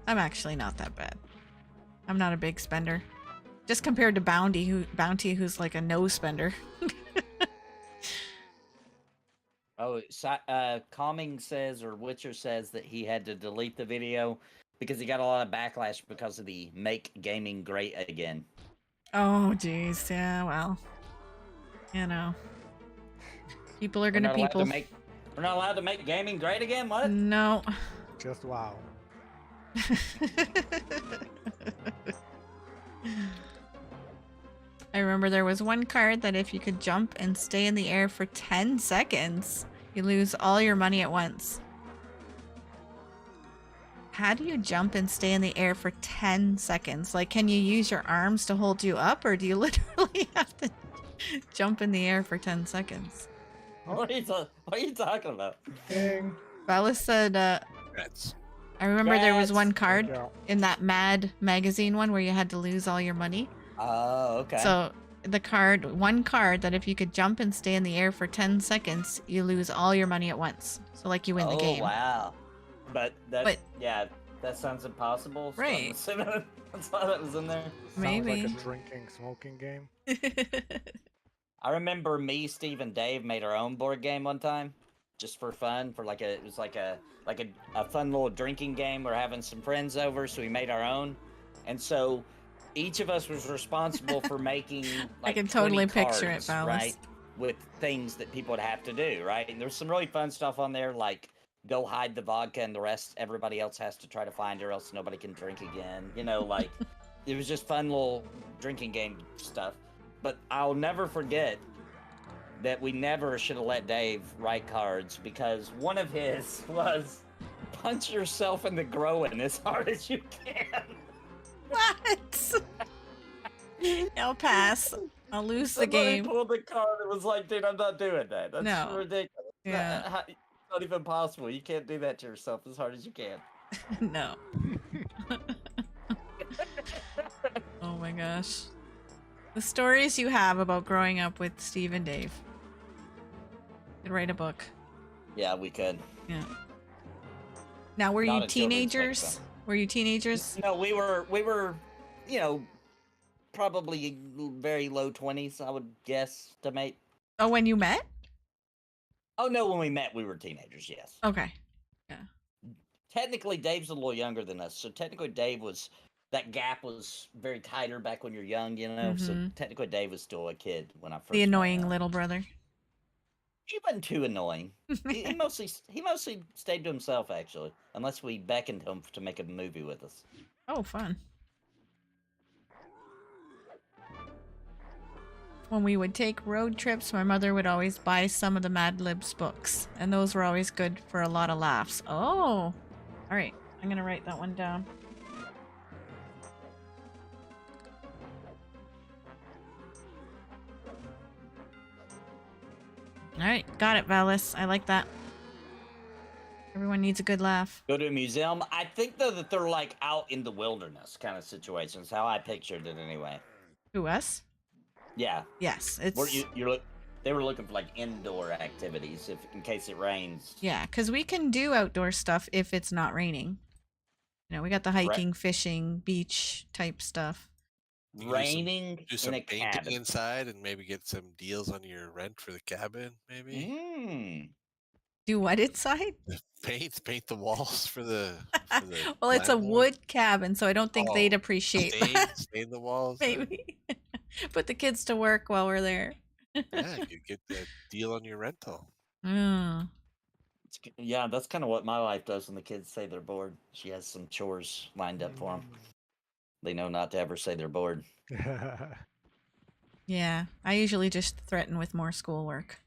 I'm actually not that bad. I'm not a big spender. Just compared to Bounty, who's like a no spender. Oh, Calming says, or Witcher says that he had to delete the video because he got a lot of backlash because of the Make Gaming Great Again. Oh, jeez. Yeah, well. You know. People are gonna people. We're not allowed to make gaming great again? What? No. Just wow. I remember there was one card that if you could jump and stay in the air for 10 seconds, you lose all your money at once. How do you jump and stay in the air for 10 seconds? Like, can you use your arms to hold you up, or do you literally have to jump in the air for 10 seconds? What are you talking about? Ding. Valis said, That's I remember there was one card Yeah. in that Mad Magazine one where you had to lose all your money. Oh, okay. So one card that if you could jump and stay in the air for 10 seconds, you lose all your money at once. So like you win the game. Oh, wow. But yeah, that sounds impossible. So Right. That's why that was in there. Maybe. Sounds like a drinking, smoking game. I remember me, Steve, and Dave made our own board game one time, just for fun. It was like a fun little drinking game. We're having some friends over, so we made our own, and so each of us was responsible for making. Like, I can totally 20 picture it, cards, Valis. right? With things that people would have to do, right? And there's some really fun stuff on there, like go hide the vodka, and the rest everybody else has to try to find her, else nobody can drink again. You know, like it was just fun little drinking game stuff. But I'll never forget that we never should have let Dave write cards, because one of his was punch yourself in the groin as hard as you can. What? I'll pass. I'll lose the Somebody game. pulled the card and was like, dude, I'm not doing that. That's No. ridiculous. Yeah. It's not even possible. You can't do that to yourself as hard as you can. No. Oh my gosh. The stories you have about growing up with Steve and Dave. Could write a book. Yeah, we could. Yeah. Now, were Not you a children's book, teenagers? though. Were you teenagers? No, we were, you know, probably very low 20s, I would guess, to mate. Oh, when you met? Oh, no, when we met, we were teenagers, yes. Okay. Technically, Dave's a little younger than us, so technically Dave was, that gap was very tighter back when you're young, you know? So Mhm. technically Dave was still a kid when I first The met annoying him. little brother. He wasn't too annoying. he mostly stayed to himself, actually, unless we beckoned him to make a movie with us. Oh, fun. When we would take road trips, my mother would always buy some of the Mad Libs books, and those were always good for a lot of laughs. Oh, all right. I'm gonna write that one down. All right, got it, Valis. I like that. Everyone needs a good laugh. Go to a museum. I think though that they're like out in the wilderness kind of situations. How I pictured it anyway. Who, us? Yeah. Yes, Where it's... they were looking for like indoor activities if in case it rains. Yeah, because we can do outdoor stuff if it's not raining. You know, we got the hiking, fishing, beach type stuff. Raining do some in a painting cabin. inside and maybe get some deals on your rent for the cabin, maybe. Do what inside? Paint the walls for the Well, it's a landlord. wood cabin, so I don't think they'd appreciate that. Stain the walls. Maybe. Put the kids to work while we're there. Yeah, you could get that deal on your rental. Mm. Yeah, that's kind of what my wife does when the kids say they're bored. She has some chores lined up for them. They know not to ever say they're bored. Yeah, I usually just threaten with more schoolwork.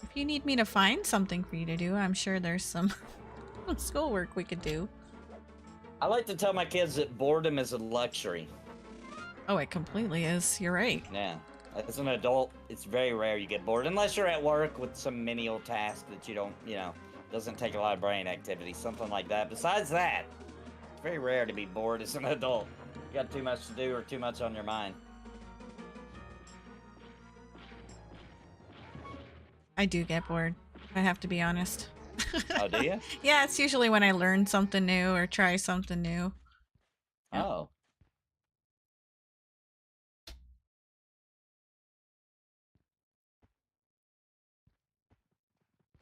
If you need me to find something for you to do, I'm sure there's some schoolwork we could do. I like to tell my kids that boredom is a luxury. Oh, it completely is. You're right. Yeah. As an adult, it's very rare you get bored, unless you're at work with some menial task that you don't, doesn't take a lot of brain activity, something like that. Besides that, it's very rare to be bored as an adult. You got too much to do or too much on your mind. I do get bored. I have to be honest. Oh, do you? Yeah, it's usually when I learn something new or try something new. Yeah. Oh.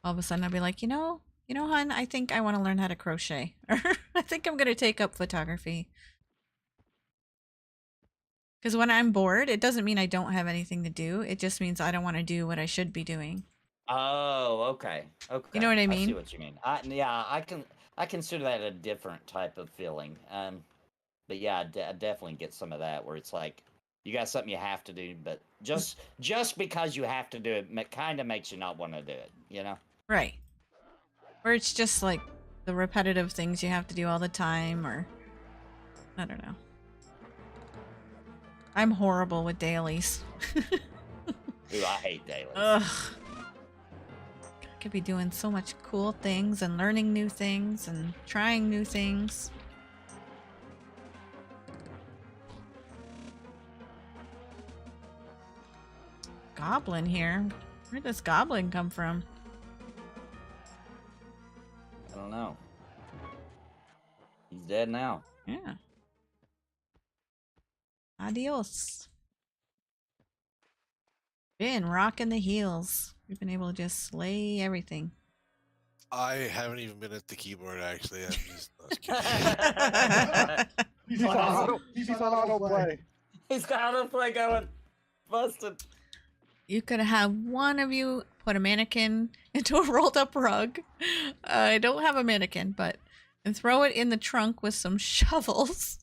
All of a sudden I'll be like, hon, I think I want to learn how to crochet. Or I think I'm going to take up photography. Because when I'm bored, it doesn't mean I don't have anything to do. It just means I don't want to do what I should be doing. Oh, okay. Okay. You know what I mean? I see what you mean. I consider that a different type of feeling. But yeah, I definitely get some of that where it's like you got something you have to do, but just because you have to do it kind of makes you not want to do it, Right. Or it's just like the repetitive things you have to do all the time, or I don't know. I'm horrible with dailies. Ooh, I hate dailies. Ugh. I could be doing so much cool things and learning new things and trying new things. Goblin here. Where'd this goblin come from? I don't know. He's dead now. Yeah. Adios. Been rocking the heels. We've been able to just slay everything. I haven't even been at the keyboard, actually. I'm just kidding. He's on autoplay. He's got autoplay going. Busted. You could have one of you put a mannequin into a rolled up rug. I don't have a mannequin, and throw it in the trunk with some shovels.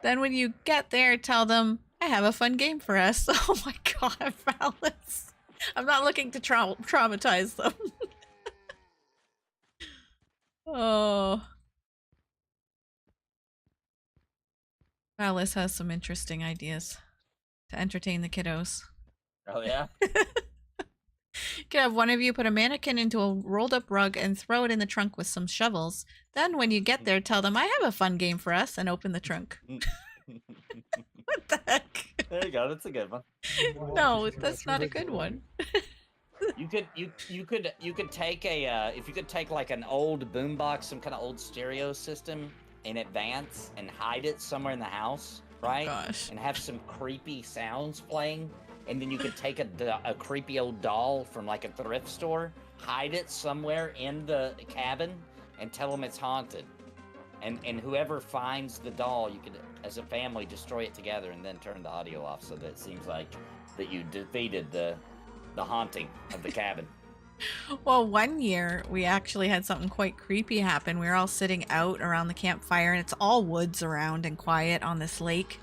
Then when you get there, tell them, I have a fun game for us. Oh my god, Alice. I'm not looking to traumatize them. Oh. Alice has some interesting ideas to entertain the kiddos. Oh, yeah? You could have one of you put a mannequin into a rolled up rug and throw it in the trunk with some shovels. Then when you get there, tell them, I have a fun game for us, and open the trunk. What the heck? There you go. That's a good one. No, that's not a good one. You could take if you could take like an old boombox, some kind of old stereo system in advance and hide it somewhere in the house, right? Oh, gosh. And have some creepy sounds playing. And then you could take a creepy old doll from like a thrift store, hide it somewhere in the cabin, and tell them it's haunted. And whoever finds the doll, you could, as a family, destroy it together and then turn the audio off so that it seems like that you defeated the haunting of the cabin. Well, one year we actually had something quite creepy happen. We were all sitting out around the campfire, and it's all woods around and quiet on this lake.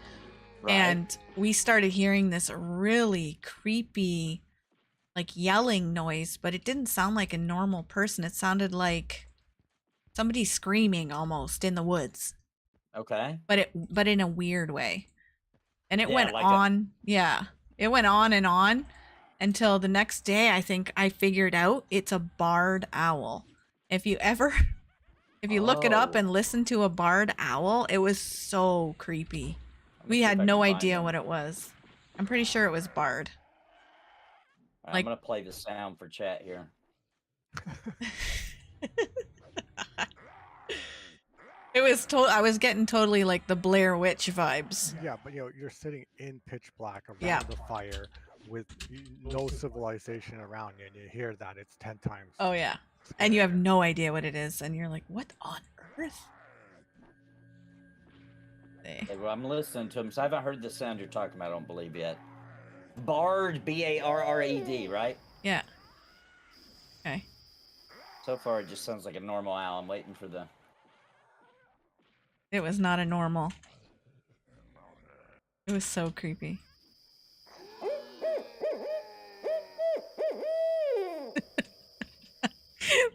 Right. And we started hearing this really creepy, like yelling noise, but it didn't sound like a normal person. It sounded like somebody screaming almost in the woods. Okay. But in a weird way. And it went on. Yeah. It went on and on until the next day. I think I figured out it's a barred owl. If you look it up Oh. and listen to a barred owl, it was so creepy. Let me We see had if I no can find idea them. what it was. I'm pretty sure it was barred. I'm Like- gonna play the sound for chat here. It was I was getting totally like the Blair Witch vibes. Yeah, but you're sitting in pitch black around Yeah. the fire with no civilization around you, and you hear that, it's 10 times. Oh yeah. And you have scarier. no idea what it is, and you're like, what on earth? Okay, well, I'm listening to them, so I haven't heard the sound you're talking about, I don't believe yet. Barred, B-A-R-R-E-D, right? Yeah. Okay. So far, it just sounds like a normal owl. I'm waiting for the... It was not a normal. It was so creepy.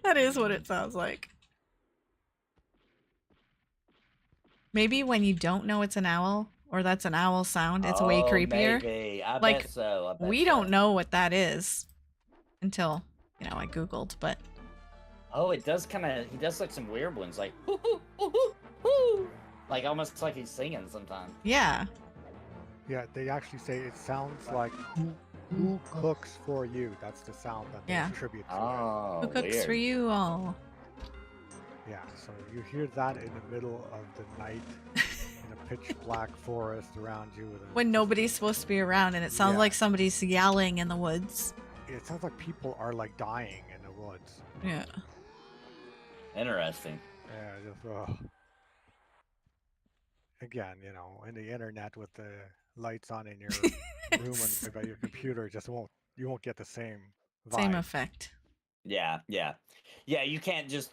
That is what it sounds like. Maybe when you don't know it's an owl, or that's an owl sound, it's way creepier. Maybe. I Like, bet so. I bet We so. don't know what that is until, I Googled, but Oh, it does kind of... He does like some weird ones, like... Hoo, hoo, hoo, hoo, hoo. Like, almost like he's singing sometimes. yeah. Yeah, they actually say it sounds like who cooks for you. That's the sound that they Yeah. attribute to Oh, Who cooks weird. for you all? it. Yeah, so you hear that in the middle of the night in a pitch black forest around you. With When nobody's supposed to be around, and it sounds Yeah. like somebody's yelling in the woods. It sounds like people are like dying in the woods. Yeah. Interesting. Yeah, just again, in the internet with the lights on in your room and by your computer, you won't get the same vibe. Same effect. Yeah, yeah. Yeah, you can't just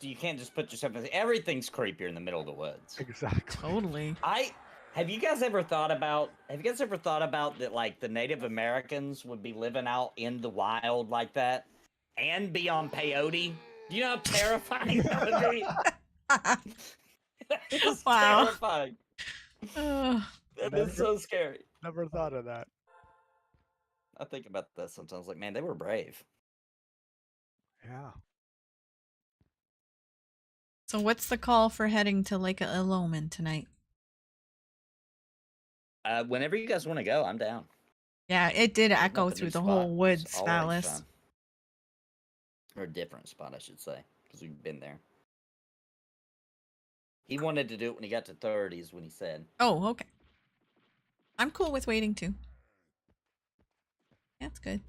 put yourself in... Everything's creepier in the middle of the woods. Exactly. Totally. Have you guys ever thought about that, like, the Native Americans would be living out in the wild like that and be on peyote? Do you know how terrifying that would be? It's Wow. terrifying. Ugh. That is so scary. Never thought of that. I think about that sometimes. Like, man, they were brave. Yeah. So what's the call for heading to Lake Ilomin tonight? Whenever you guys want to go, I'm down. Yeah, it did echo Up a through new the spot. whole It's woods, always Phallus. fun. Or a different spot, I should say, because we've been there. He wanted to do it when he got to 30s, when he said. Oh, okay. I'm cool with waiting too. That's good.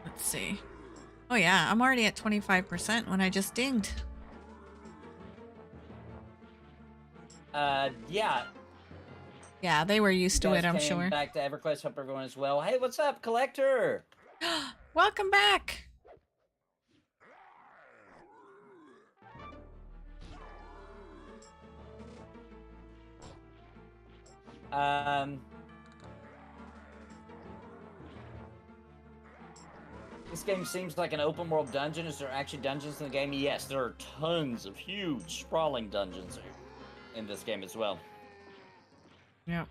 Let's see. Oh yeah, I'm already at 25% when I just dinged. Yeah. Yeah, they were used to You it, guys I'm came sure. Back to EverQuest. Hope everyone is well. Hey, what's up, Collector? Welcome back. This game seems like an open world dungeon. Is there actually dungeons in the game? Yes, there are tons of huge, sprawling dungeons in this game as well. Yep.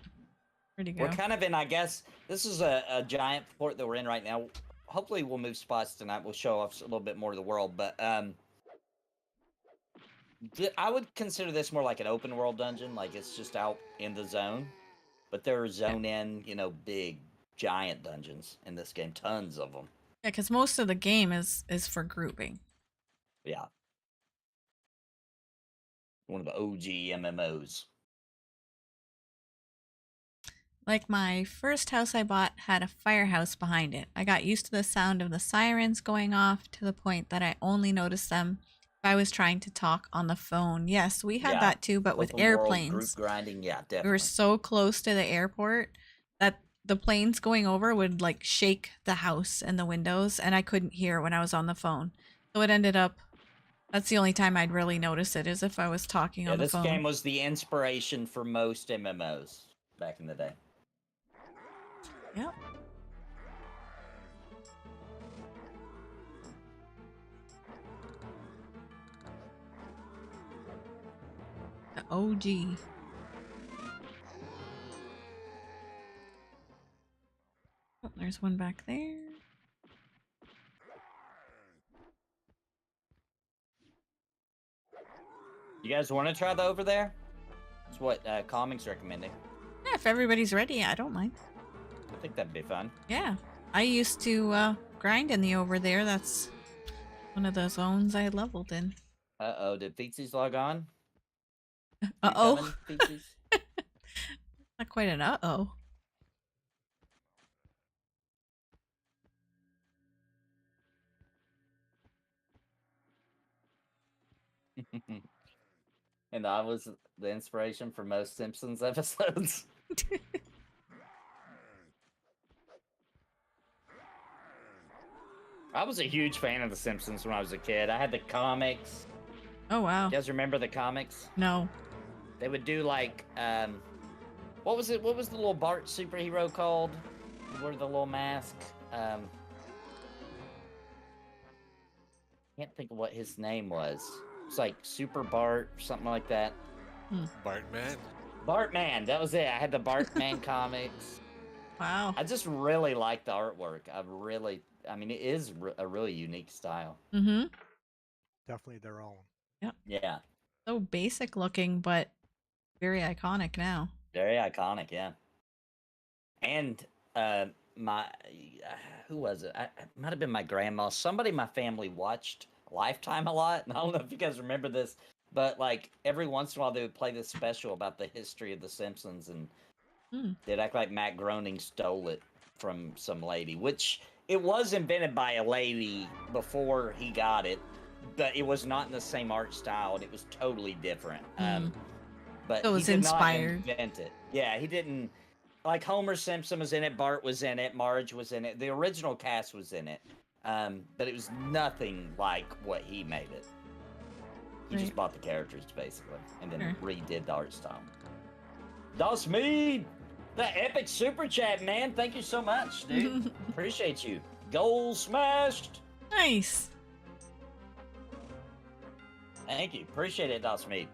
Pretty We're good. kind of in, I guess, this is a giant fort that we're in right now. Hopefully we'll move spots tonight. We'll show off a little bit more of the world, but I would consider this more like an open world dungeon, like it's just out in the zone. But there are zone in, big, giant dungeons in this game. Tons of them. Yeah, because most of the game is for grouping. Yeah. One of the OG MMOs. Like my first house I bought had a firehouse behind it. I got used to the sound of the sirens going off to the point that I only noticed them if I was trying to talk on the phone. Yes, we had Yeah. that too, but with Open world, airplanes. group grinding, yeah, definitely. We were so close to the airport that the planes going over would like shake the house and the windows, and I couldn't hear when I was on the phone. So it ended up, that's the only time I'd really notice it, is if I was talking on the phone. This game was the inspiration for most MMOs back in the day. Yep. OG. Oh, there's one back there. You guys want to try the over there? That's what Calming's recommending. Yeah, if everybody's ready, I don't mind. I think that'd be fun. Yeah. I used to grind in the over there. That's one of the zones I leveled in. Uh-oh, did Feetsies log on? You Uh-oh. coming, Feetsies? Not quite an uh-oh. And I was the inspiration for most Simpsons episodes. I was a huge fan of The Simpsons when I was a kid. I had the comics. Oh, wow. You guys remember the comics? No. They would do like, what was it? What was the little Bart superhero called? He wore the little mask. Can't think of what his name was. It's like Super Bart, something like that. Bartman? Bartman, that was it. I had the Bartman comics. Wow. I just really like the artwork. I mean, it is a really unique style. Mm-hmm. Definitely their own. Yeah, So basic looking, but very iconic now. very iconic, yeah. And who was it? It might have been my grandma. Somebody in my family watched Lifetime a lot. And I don't know if you guys remember this, but like every once in a while they would play this special about the history of The Simpsons, and they'd act like Matt Groening stole it from some lady, which it was invented by a lady before he got it, but it was not in the same art style, and it was totally different. But So it was he did inspired. not invent it. Yeah, he didn't. Like Homer Simpson was in it, Bart was in it, Marge was in it. The original cast was in it, but it was nothing like what he made it. He just bought the characters basically, and then redid the art style. Das me, the epic super chat, man. Thank you so much, dude. Appreciate you. Goal smashed. Nice. Thank you. Appreciate it, Das me.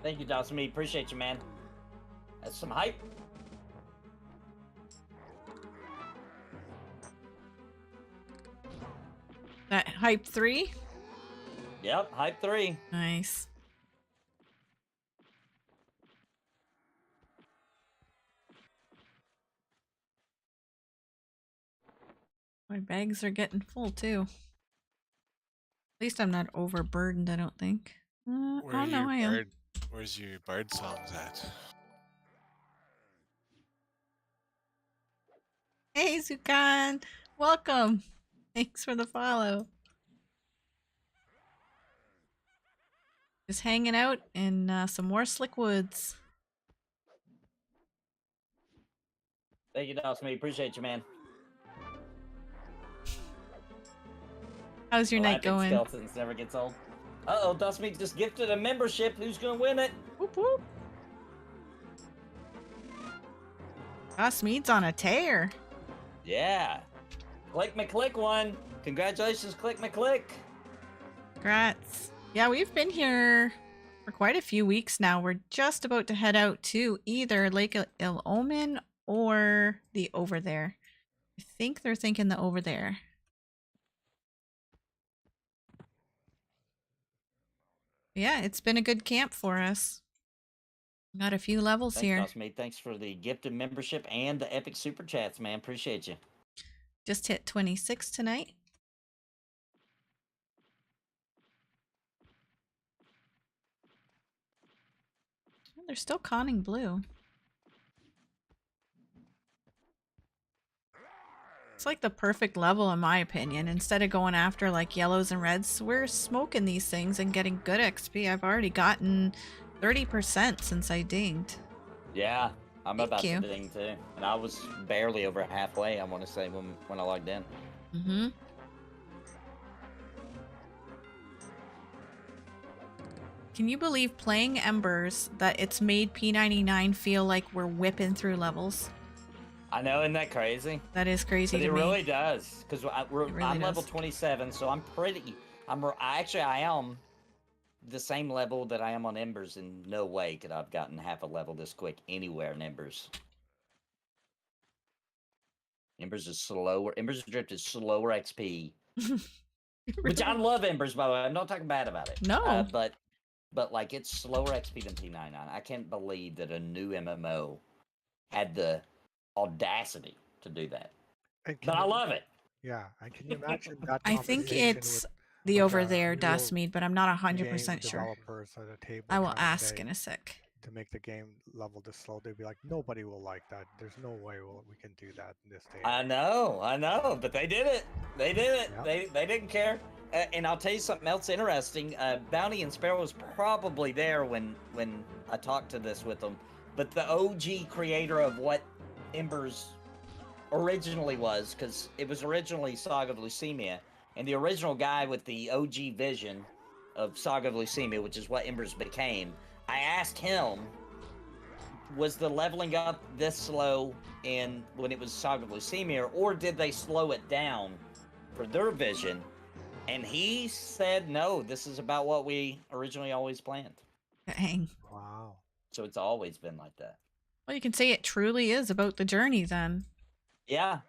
Thank you, Dawson. Appreciate you, man. That's some hype. That hype 3? Yep, hype 3. Nice. My bags are getting full too. At least I'm not overburdened, I don't think. Oh no, I am. Where's your bard songs at? Hey, Zukan! Welcome! Thanks for the follow. Just hanging out in some more slick woods. Thank you, Dawson. Appreciate you, man. How's your night going? Skeletons never gets old. Uh-oh, Dawson just gifted a membership. Who's gonna win it? Whoop whoop. Mead's on a tear. Yeah. Click McClick one. Congratulations, Click McClick. Congrats. Yeah, we've been here for quite a few weeks now. We're just about to head out to either Lake Il Omen or the over there. I think they're thinking the over there. Yeah, it's been a good camp for us. Got a few levels here. Thanks, Thanks for the gifted membership and the epic super chats, man. Appreciate you. Just hit 26 tonight. They're still conning blue. It's like the perfect level in my opinion. Instead of going after like yellows and reds, we're smoking these things and getting good XP. I've already gotten 30% since I dinged. Yeah, I'm Thank about you. to ding too. And I was barely over halfway, I want to say, when I logged in. Can you believe playing Embers that it's made P99 feel like we're whipping through levels? I know, isn't that crazy? That is crazy But to it me. really does, because really I'm level does. 27, so I'm pretty. I am the same level that I am on Embers. In no way could I've gotten half a level this quick anywhere in Embers. Embers is slower. Embers Drift is slower XP. Which I love Embers, by the way. I'm not talking bad about it. No. But like it's slower XP than P99. I can't believe that a new MMO had the audacity to do that. But I love it. Yeah, and can you imagine that I think conversation it's with the over the there real Dustmead, but I'm not game 100% sure. developers at a table I will trying to ask say in a sec. to make the game level this slow? They'd be like, nobody will like that. There's no way we can do that in this day. I know, but they did it. They did it. Yep. They didn't care. And I'll tell you something else interesting. Bounty and Sparrow was probably there when I talked to this with them. But the OG creator of what Embers originally was, because it was originally Saga of Leucemia, and the original guy with the OG vision of Saga of Leucemia, which is what Embers became, I asked him, was the leveling up this slow when it was Saga of Leucemia, or did they slow it down for their vision? And he said, no, this is about what we originally always planned. Dang. Wow. So it's always been like that. Well, you can say it truly is about the journey then. Yeah.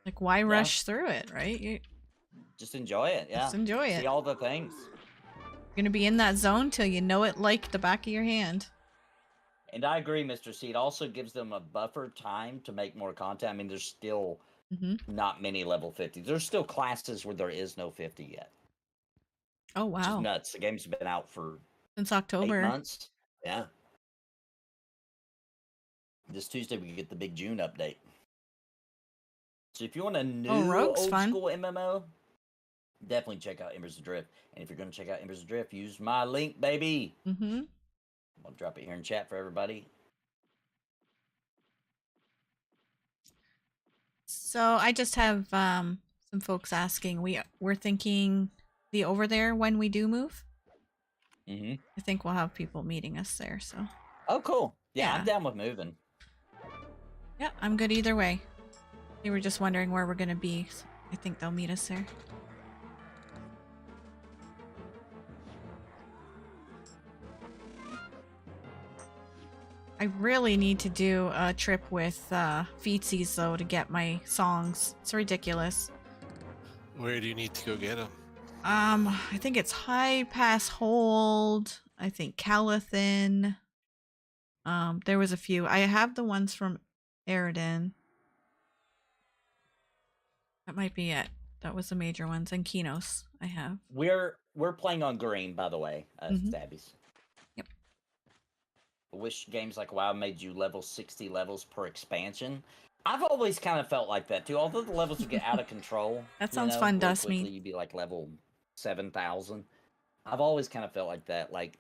Like, why rush through it, right? You just enjoy it. Yeah. Just enjoy it. See all the things. You're going to be in that zone till you know it like the back of your hand. And I agree, Mr. C. It also gives them a buffer time to make more content. I mean, there's still not many level 50s. There's still classes where there is no 50 yet. Oh, wow. Which is nuts. The game's been out for since October. 8 months. Yeah. This Tuesday we get the big June update. So if you want a new old school MMO, definitely check out Embers Adrift. And if you're going to check out Embers Adrift, use my link, baby. I'll drop it here in chat for everybody. So I just have some folks asking. We're thinking the over there when we do move. I think we'll have people meeting us there. So. Oh, cool. Yeah, I'm down with moving. Yeah, I'm good either way. They were just wondering where we're gonna be. So I think they'll meet us there. I really need to do a trip with Feetsies though to get my songs. It's ridiculous. Where do you need to go get them? I think it's High Pass Hold. I think Calathin. There was a few. I have the ones from Eridan. That might be it. That was the major ones. And Kinos I have. We're playing on green, by the way, Stabbies. Yep. I wish games like WoW made you level 60 levels per expansion. I've always kind of felt like that too. Although the levels would get out of control. That sounds fun, Dustmead. You'd be like level 7,000. I've always kind of felt like that. Like,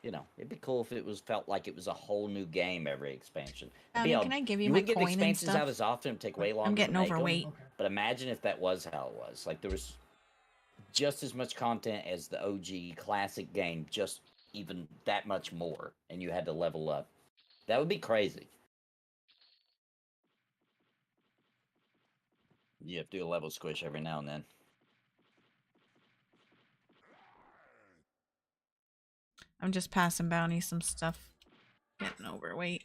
you know, it'd be cool if it felt like it was a whole new game every expansion. Can I give you my get coin expansions and stuff? out as often. It'd take way longer. I'm getting to make overweight. them, but imagine if that was how it was. Like there was just as much content as the OG classic game, just even that much more, and you had to level up. That would be crazy. You have to do a level squish every now and then. I'm just passing Bounty some stuff. Getting overweight.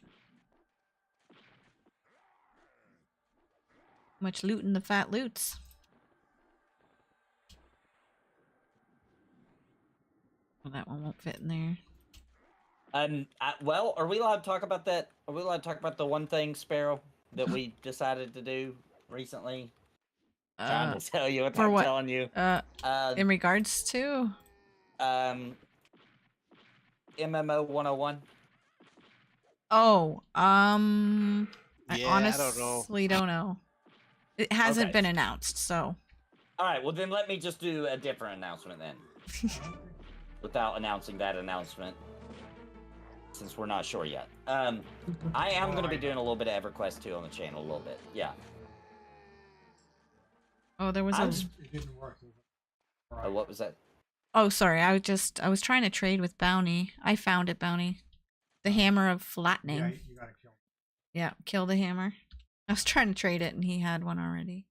Much looting the fat loots. Well, that one won't fit in there. Well, are we allowed to talk about that? Are we allowed to talk about the one thing, Sparrow, that we decided to do recently? Trying to tell you what I'm telling you. In regards to? MMO 101. Oh, I honestly don't know. It hasn't been announced, so. All right, well then let me just do a different announcement then. Without announcing that announcement, since we're not sure yet. I am going to be doing a little bit of EverQuest too on the channel, a little bit. Yeah. Oh, there was It didn't work. Oh, what was that? Oh, sorry. I was trying to trade with Bounty. I found it, Bounty. The hammer of flattening. Yeah, you gotta kill. Yeah, kill the hammer. I was trying to trade it and he had one already.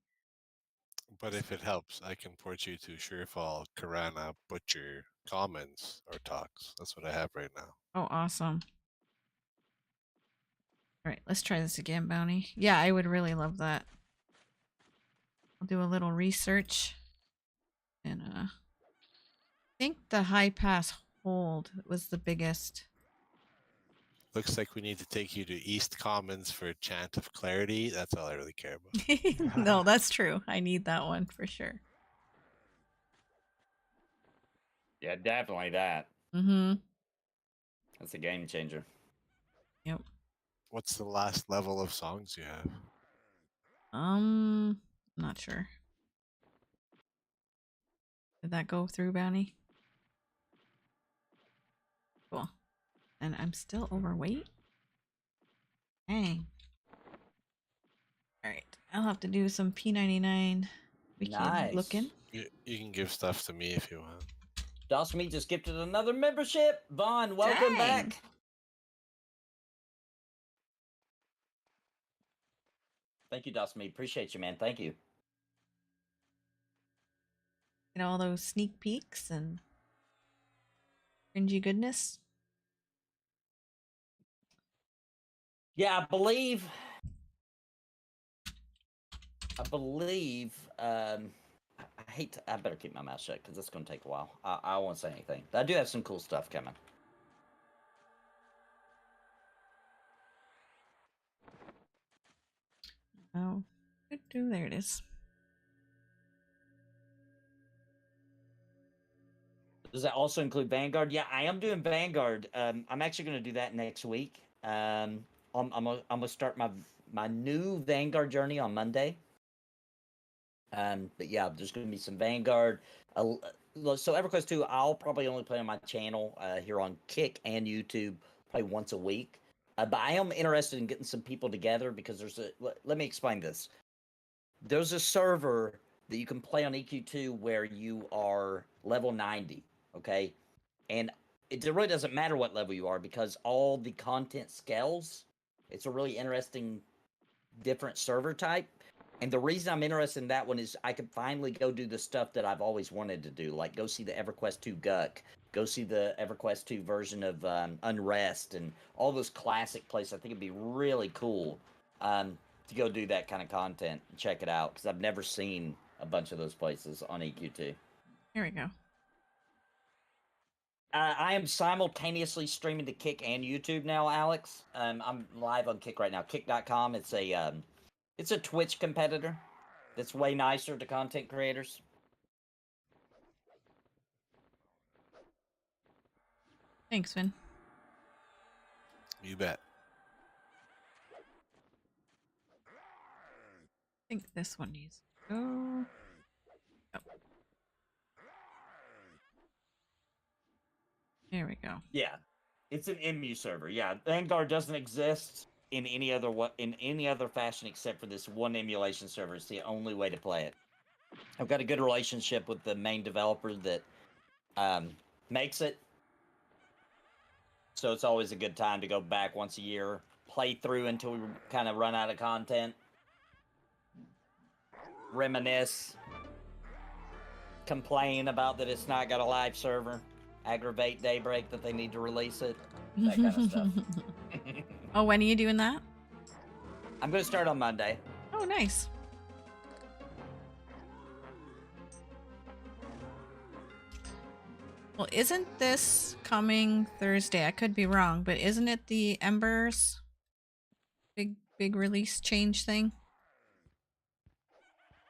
But if it helps, I can port you to Surefall, Karana, Butcher, Commons, or Talks. That's what I have right now. Oh, awesome. All right, let's try this again, Bounty. Yeah, I would really love that. I'll do a little research. And I think the high pass hold was the biggest. Looks like we need to take you to East Commons for Chant of Clarity. That's all I really care about. No, that's true. I need that one for sure. Yeah, definitely that. Mm-hmm. That's a game changer. Yep. What's the last level of songs you have? Not sure. Did that go through, Bounty? Cool. And I'm still overweight? Dang. Alright. I'll have to do some P99 wiki Nice. looking. You can give stuff to me if you want. Dosme just gifted another membership. Vaughn, welcome Dang. back. Thank you, Dosme. Appreciate you, man. Thank you. Get all those sneak peeks and cringy goodness. Yeah, I believe. I hate to, I better keep my mouth shut because it's going to take a while. I won't say anything. But I do have some cool stuff coming. Oh, there it is. Does that also include Vanguard? Yeah, I am doing Vanguard. I'm actually going to do that next week. I'm gonna start my new Vanguard journey on Monday. But yeah, there's going to be some Vanguard. So EverQuest 2, I'll probably only play on my channel here on Kick and YouTube, probably once a week. But I am interested in getting some people together because let me explain this. There's a server that you can play on EQ2 where you are level 90, okay? And it really doesn't matter what level you are because all the content scales. It's a really interesting, different server type. And the reason I'm interested in that one is I could finally go do the stuff that I've always wanted to do, like go see the EverQuest 2 Guck, go see the EverQuest 2 version of Unrest, and all those classic places. I think it'd be really cool to go do that kind of content and check it out because I've never seen a bunch of those places on EQ2. Here we go. I am simultaneously streaming to Kick and YouTube now, Alex. I'm live on Kick right now. Kick.com. It's a Twitch competitor that's way nicer to content creators. Thanks, Vin. You bet. I think this one needs to go. Oh. There we go. Yeah, it's an MU server. Yeah, Vanguard doesn't exist in any other fashion except for this one emulation server. It's the only way to play it. I've got a good relationship with the main developer that makes it, so it's always a good time to go back once a year, play through until we kind of run out of content, reminisce, complain about that it's not got a live server, aggravate Daybreak that they need to release it, that kind of stuff. Oh, when are you doing that? I'm going to start on Monday. Oh, nice. Well, isn't this coming Thursday? I could be wrong, but isn't it the Embers big release change thing?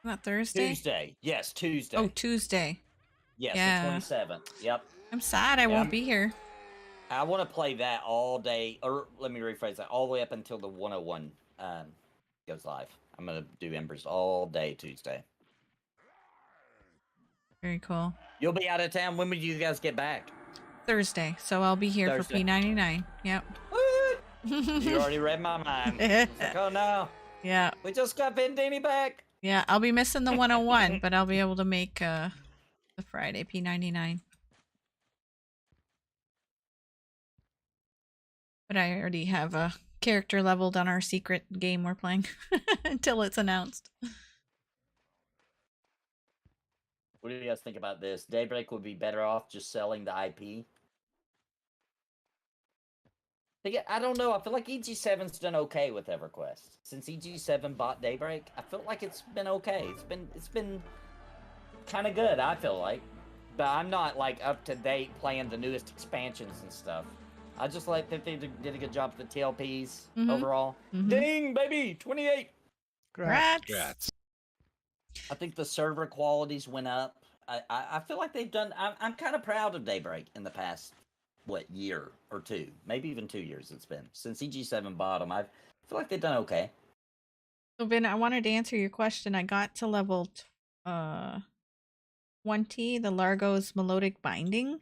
Not Thursday? Tuesday. Yes, Tuesday. Oh, Tuesday. Yes, yeah. the 27th. Yep. I'm sad I won't be here. I want to play that all day, or let me rephrase that, all the way up until the 101 goes live. I'm going to do Embers all day Tuesday. Very cool. You'll be out of town. When would you guys get back? Thursday, so I'll be here Thursday. for P99. Yep. You already read my mind. It's like, oh no. Yeah. We just got Vendini back. Yeah, I'll be missing the 101, but I'll be able to make the Friday P99. But I already have a character leveled on our secret game we're playing until it's announced. What do you guys think about this? Daybreak would be better off just selling the IP. I don't know. I feel like EG7's done okay with EverQuest. Since EG7 bought Daybreak, I feel like it's been okay. It's been kind of good, I feel like. But I'm not like up to date playing the newest expansions and stuff. I just like that they did a good job with the TLPs overall. Ding, baby! 28! Congrats! I think the server qualities went up. I feel like they've done... I'm kind of proud of Daybreak in the past, year or two. Maybe even 2 years it's been. Since EG7 bought them, I feel like they've done okay. So, Vin, I wanted to answer your question. I got to level 20, the Largo's Melodic Binding,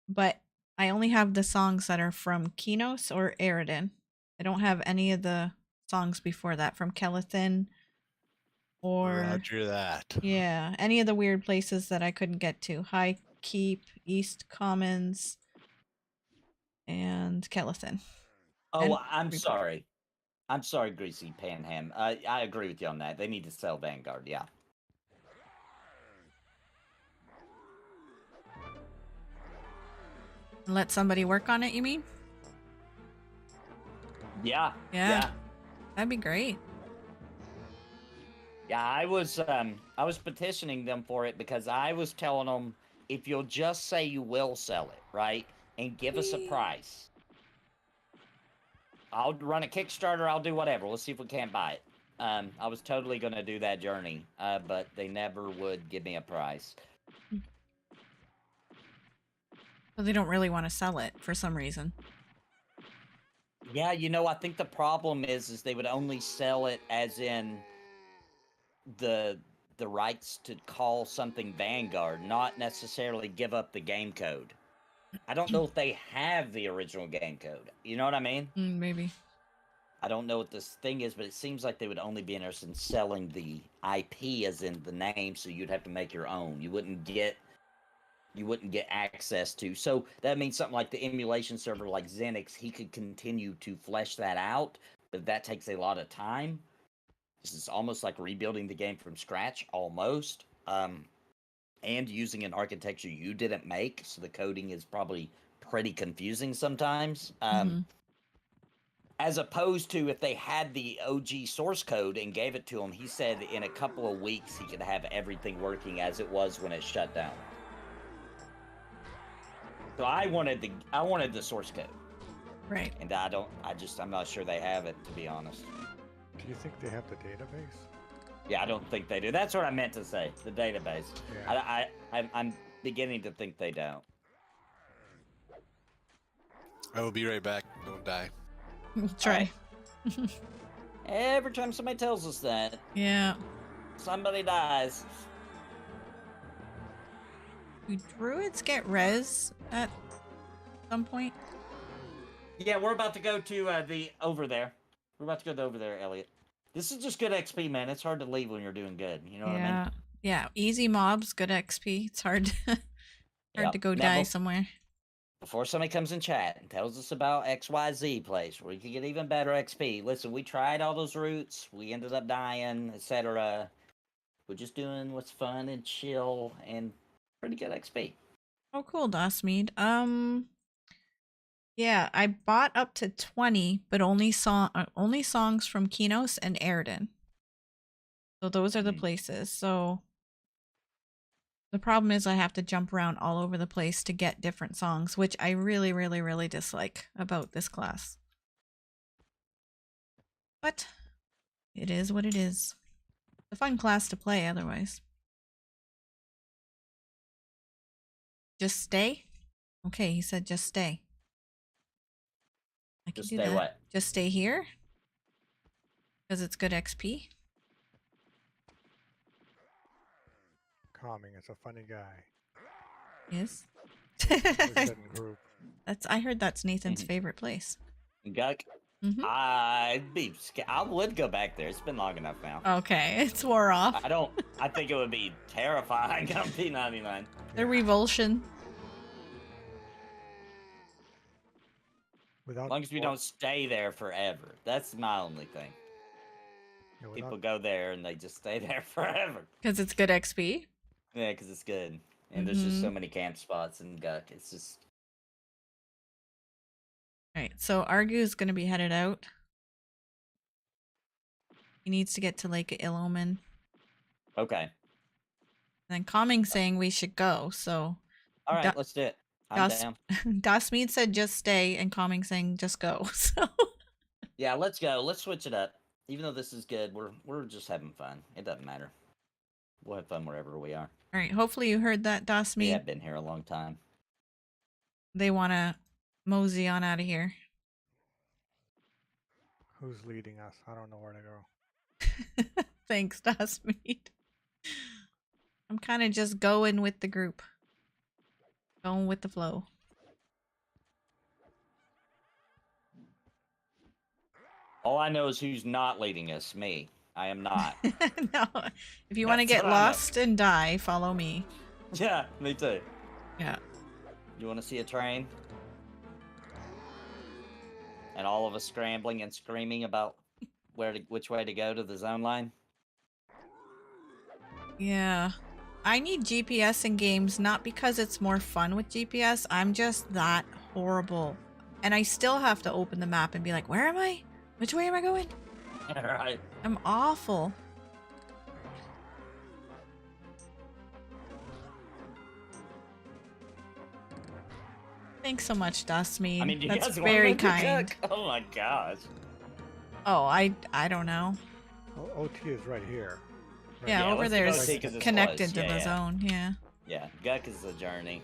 but I only have the songs that are from Kinos or Eridan. I don't have any of the songs before that from Kelethin or... Roger that. Yeah, any of the weird places that I couldn't get to. High Keep, East Commons, and Kelethin. Oh, I'm sorry. I'm sorry, Greasy Panham. I agree with you on that. They need to sell Vanguard, yeah. Let somebody work on it, you mean? Yeah. That'd be great. Yeah, I was petitioning them for it because I was telling them, if you'll just say you will sell it, right, and give us a price, I'll run a Kickstarter, I'll do whatever. Let's see if we can't buy it. I was totally going to do that journey, but they never would give me a price. So they don't really want to sell it for some reason. Yeah, I think the problem is they would only sell it as in the rights to call something Vanguard, not necessarily give up the game code. I don't know if they have the original game code. You know what I mean? Maybe. I don't know what this thing is, but it seems like they would only be interested in selling the IP as in the name, so you'd have to make your own. You wouldn't get access to. So that means something like the emulation server like Xenix, he could continue to flesh that out, but that takes a lot of time. This is almost like rebuilding the game from scratch, almost. And using an architecture you didn't make, so the coding is probably pretty confusing sometimes. As opposed to if they had the OG source code and gave it to him, he said in a couple of weeks he could have everything working as it was when it shut down. So I wanted the source code. Right. And I'm not sure they have it, to be honest. Do you think they have the database? Yeah, I don't think they do. That's what I meant to say, the database. Yeah. I'm beginning to think they don't. I will be right back. Don't die. We'll try. Every time somebody tells us that, Yeah. somebody dies. Do druids get res at some point? Yeah, we're about to go to over there. We're about to go to over there, Elliot. This is just good XP, man. It's hard to leave when you're doing good. You know what I mean? Yeah. Easy mobs, good XP. It's hard to go die somewhere. Before somebody comes in chat and tells us about XYZ place where you can get even better XP. Listen, we tried all those routes. We ended up dying, etc. We're just doing what's fun and chill and pretty good XP. Oh, cool, Dosmead. Yeah, I bought up to 20, but only songs from Kinos and Eridan. So those are the places. So the problem is I have to jump around all over the place to get different songs, which I really, really, really dislike about this class. But it is what it is. It's a fun class to play otherwise. Just stay? Okay, he said just stay. I can Just do stay that. what? Just stay here? Because it's good XP? Calming, it's a funny guy. Yes. Forbidden group. I heard that's Nathan's favorite place. Guck. I would go back there. It's been long enough now. Okay, it's wore off. I think it would be terrifying on P99. The revulsion. As long as we don't stay there forever. That's my only thing. Yeah, People go there and they just stay there forever. Because it's good XP. Yeah, because it's good. And there's just so many camp spots in Guck. It's just... Alright, so Argu's going to be headed out. He needs to get to Lake Illumin. Okay. And then Calming's saying we should go, so... Alright, let's do it. I'm down. Dasmead said just stay, and Calming saying just go, so... Yeah, let's go. Let's switch it up. Even though this is good, we're just having fun. It doesn't matter. We'll have fun wherever we are. Alright, hopefully you heard that, Dasmead. Yeah, I've been here a long time. They want to mosey on out of here. Who's leading us? I don't know where to go. Thanks, Dasmead. I'm kind of just going with the group. Going with the flow. All I know is who's not leading us. Me. I am not. No. If you want to get lost and die, follow me. Yeah, me too. Yeah. You want to see a train? And all of us scrambling and screaming about which way to go to the zone line? Yeah. I need GPS in games, not because it's more fun with GPS. I'm just that horrible. And I still have to open the map and be like, where am I? Which way am I going? Right. I'm awful. Thanks so much, Dustmead. I mean, do you That's guys very want to kind. cook? Oh my gosh. Oh, I don't know. OT is right here. Right Yeah, Yeah, over let's there go is see 'cause it's connected close. to the zone. Yeah. Yeah, Guck is a journey.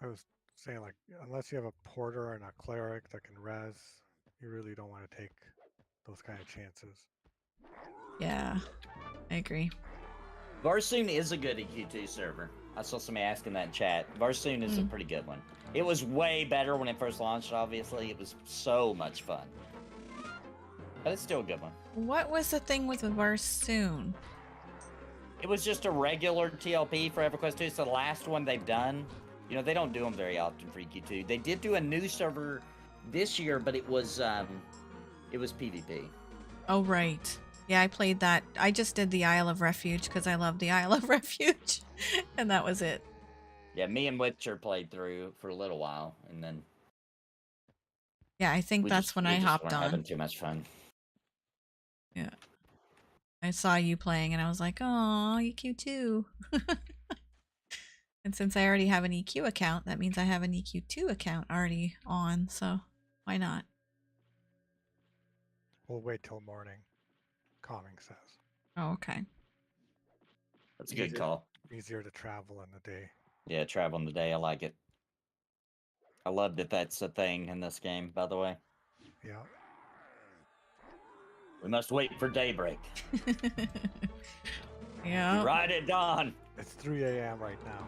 I was saying, like, unless you have a porter and a cleric that can res, you really don't want to take those kind of chances. Yeah. I agree. Varsoon is a good EQ2 server. I saw somebody asking that in chat. Varsoon is a pretty good one. It was way better when it first launched, obviously. It was so much fun. But it's still a good one. What was the thing with Varsoon? It was just a regular TLP for EverQuest 2. It's the last one they've done. You know, they don't do them very often for EQ2. They did do a new server this year, but it was PvP. Oh, right. Yeah, I played that. I just did the Isle of Refuge because I love the Isle of Refuge. And that was it. Yeah, me and Witcher played through for a little while, and then... Yeah, I think that's when I hopped on. Having too much fun. Yeah. I saw you playing and I was like, oh, EQ too. And since I already have an EQ account, that means I have an EQ2 account already on, so why not? We'll wait till morning, Calming says. Oh, okay. That's a good call. Easier to travel in the day. Yeah, travel in the day, I like it. I love that that's a thing in this game, by the way. Yeah. We must wait for daybreak. Yeah. Right at dawn. It's 3 a.m. right now.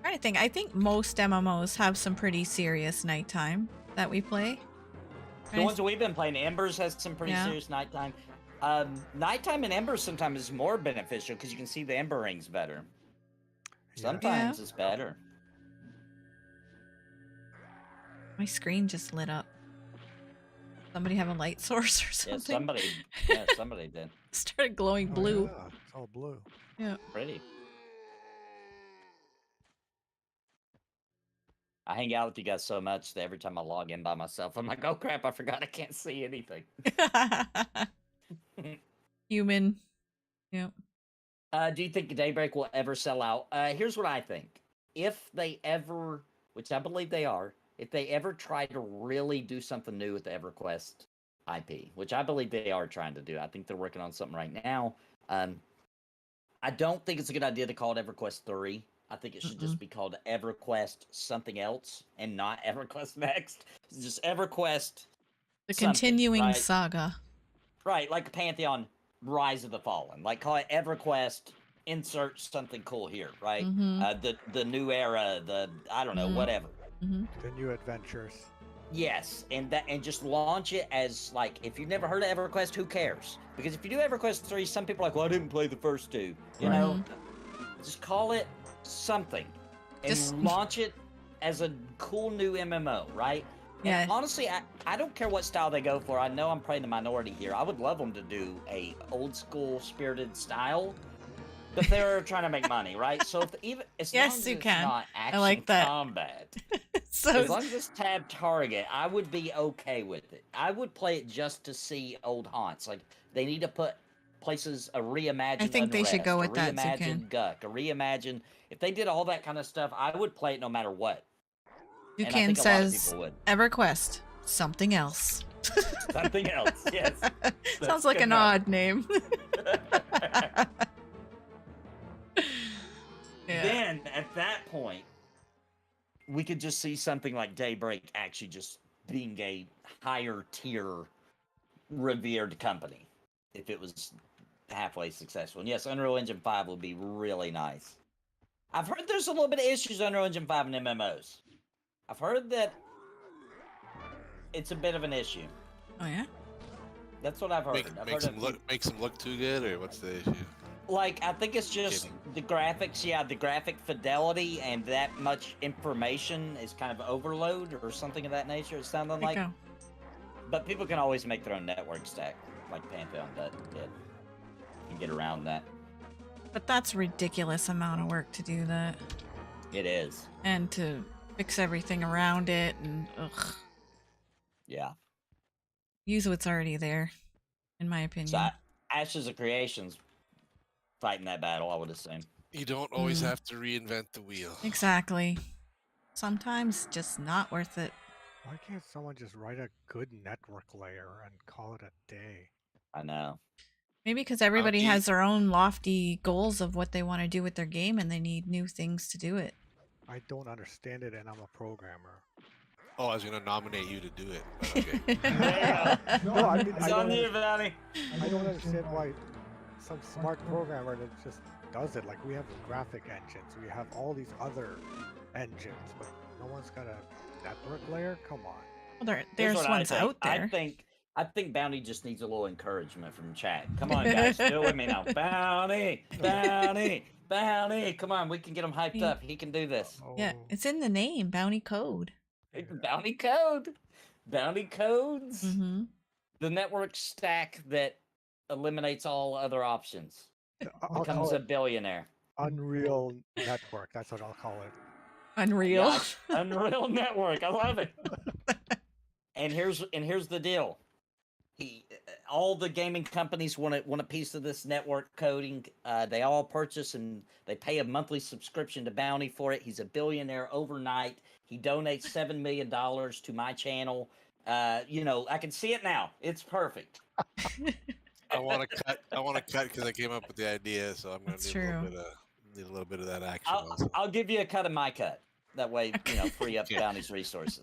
I think most MMOs have some pretty serious nighttime that we play. The ones that we've been playing, Embers has some pretty Yeah. serious nighttime. Nighttime in Embers sometimes is more beneficial because you can see the Ember rings better. Sometimes it's better. My screen just lit up. Somebody have a light source or something? Somebody did. Started glowing blue. Oh, yeah. It's all blue. Yeah. Pretty. I hang out with you guys so much that every time I log in by myself, I'm like, oh crap, I forgot I can't see anything. Human. Yep. Do you think Daybreak will ever sell out? Here's what I think. If they ever, which I believe they are, if they ever try to really do something new with the EverQuest IP, which I believe they are trying to do. I think they're working on something right now. I don't think it's a good idea to call it EverQuest 3. I think it should just be called EverQuest something else and not EverQuest Next. It's just EverQuest. The continuing right? saga. Right, like Pantheon Rise of the Fallen. Like call it EverQuest, insert something cool here, right? The new era, I don't know, whatever. The new adventures. Yes, and just launch it as like, if you've never heard of EverQuest, who cares? Because if you do EverQuest 3, some people are like, well, I didn't play the first two. You know, just call it something and launch it as a cool new MMO, right? Yeah. And honestly, I don't care what style they go for. I know I'm playing the minority here. I would love them to do a old school spirited style, but they're trying to make money, right? So if even as Yes, long as you it's can. not I action like that. combat, So as long as it's tab target, I would be okay with it. I would play it just to see old haunts. Like they need to put places a reimagined I think they should Unrest, go a with that, Zukan. reimagined Guck, a reimagined. If they did all that kind of stuff, I would play it no matter what. And I Zukan think a lot of says people would. EverQuest, something else. Something else, yes. Sounds like an odd name. Yeah. Then at that point, we could just see something like Daybreak actually just being a higher tier revered company if it was halfway successful. And yes, Unreal Engine 5 would be really nice. I've heard there's a little bit of issues with Unreal Engine 5 and MMOs. I've heard that it's a bit of an issue. Oh yeah? That's what I've heard. Makes them look too good, or what's the issue? Like, I think it's just the graphics, the graphic fidelity and that much information is kind of overload or something of that nature, it sounded like. Go. But people can always make their own network stack, like Pantheon did. You can get around that. But that's a ridiculous amount of work to do that. It is. And to fix everything around it and ugh. Yeah. Use what's already there, in my opinion. So Ashes of Creation's fighting that battle, I would assume. You don't always have to reinvent the wheel. Exactly. Sometimes just not worth it. Why can't someone just write a good network layer and call it a day? I know. Maybe because everybody has their own lofty goals of what they want to do with their game and they need new things to do it. I don't understand it, and I'm a programmer. Oh, I was going to nominate you to do it. But okay. No, I mean, It's on you, Valley. I don't understand why some smart programmer that just does it. Like, we have graphic engines, we have all these other engines, but no one's got a network layer? Come on. Well, there's ones out there. I think Bounty just needs a little encouragement from chat. Come on, guys, do it with me now. Bounty, Bounty, Bounty. Come on, we can get him hyped up. He can do this. Yeah, it's in the name, Bounty Code. Bounty Code. Bounty Codes. Mm-hmm. The network stack that eliminates all other options. Becomes a billionaire. Unreal Network. That's what I'll call it. Unreal. Yeah, Unreal Network. I love it. And here's the deal. All the gaming companies want a piece of this network coding. They all purchase and they pay a monthly subscription to Bounty for it. He's a billionaire overnight. He donates $7 million to my channel. I can see it now. It's perfect. I want to cut because I came up with the idea, so I'm going to need a little bit of that action. I'll give you a cut of my cut. That way, free up Bounty's resources.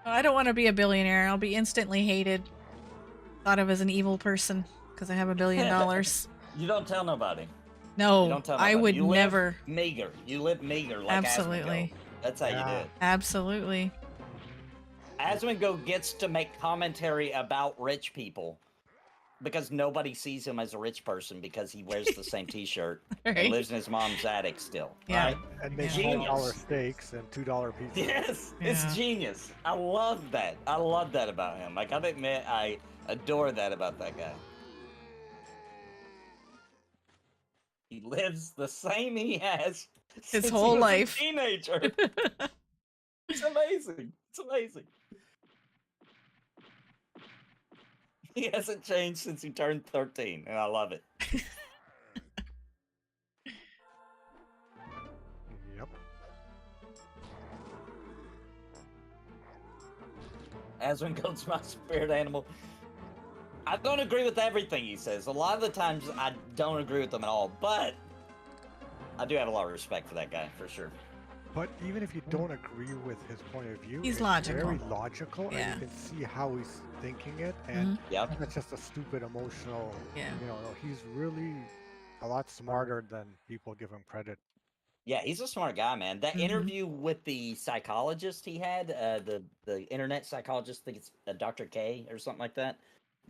I don't want to be a billionaire. I'll be instantly hated. Thought of as an evil person because I have $1 billion. You don't tell nobody. No, You don't tell nobody. I would You live never. Meager. You live meager like Absolutely. Asmongo. That's how you do it. Absolutely. Asmongo gets to make commentary about rich people because nobody sees him as a rich person because he wears the same T-shirt Right. and lives in his mom's attic still. Yeah. Right? And make Genius. $4 steaks and $2 pizzas. Yes, Yeah. it's genius. I love that. I love that about him. Like, I admit, I adore that about that guy. He lives the same he has since he whole was life. a teenager. It's amazing. It's amazing. He hasn't changed since he turned 13, and I love it. Yep. Asmongo's my spirit animal. I don't agree with everything he says. A lot of the times, I don't agree with him at all, but I do have a lot of respect for that guy, for sure. But even if you don't agree with his point of view, He's it's logical. very logical, Yeah. and you can see how he's thinking it, and Yep. it's not just a stupid emotional. Yeah. He's really a lot smarter than people give him credit. Yeah, he's a smart guy, man. That interview with the psychologist he had, the internet psychologist, I think it's Dr. K or something like that.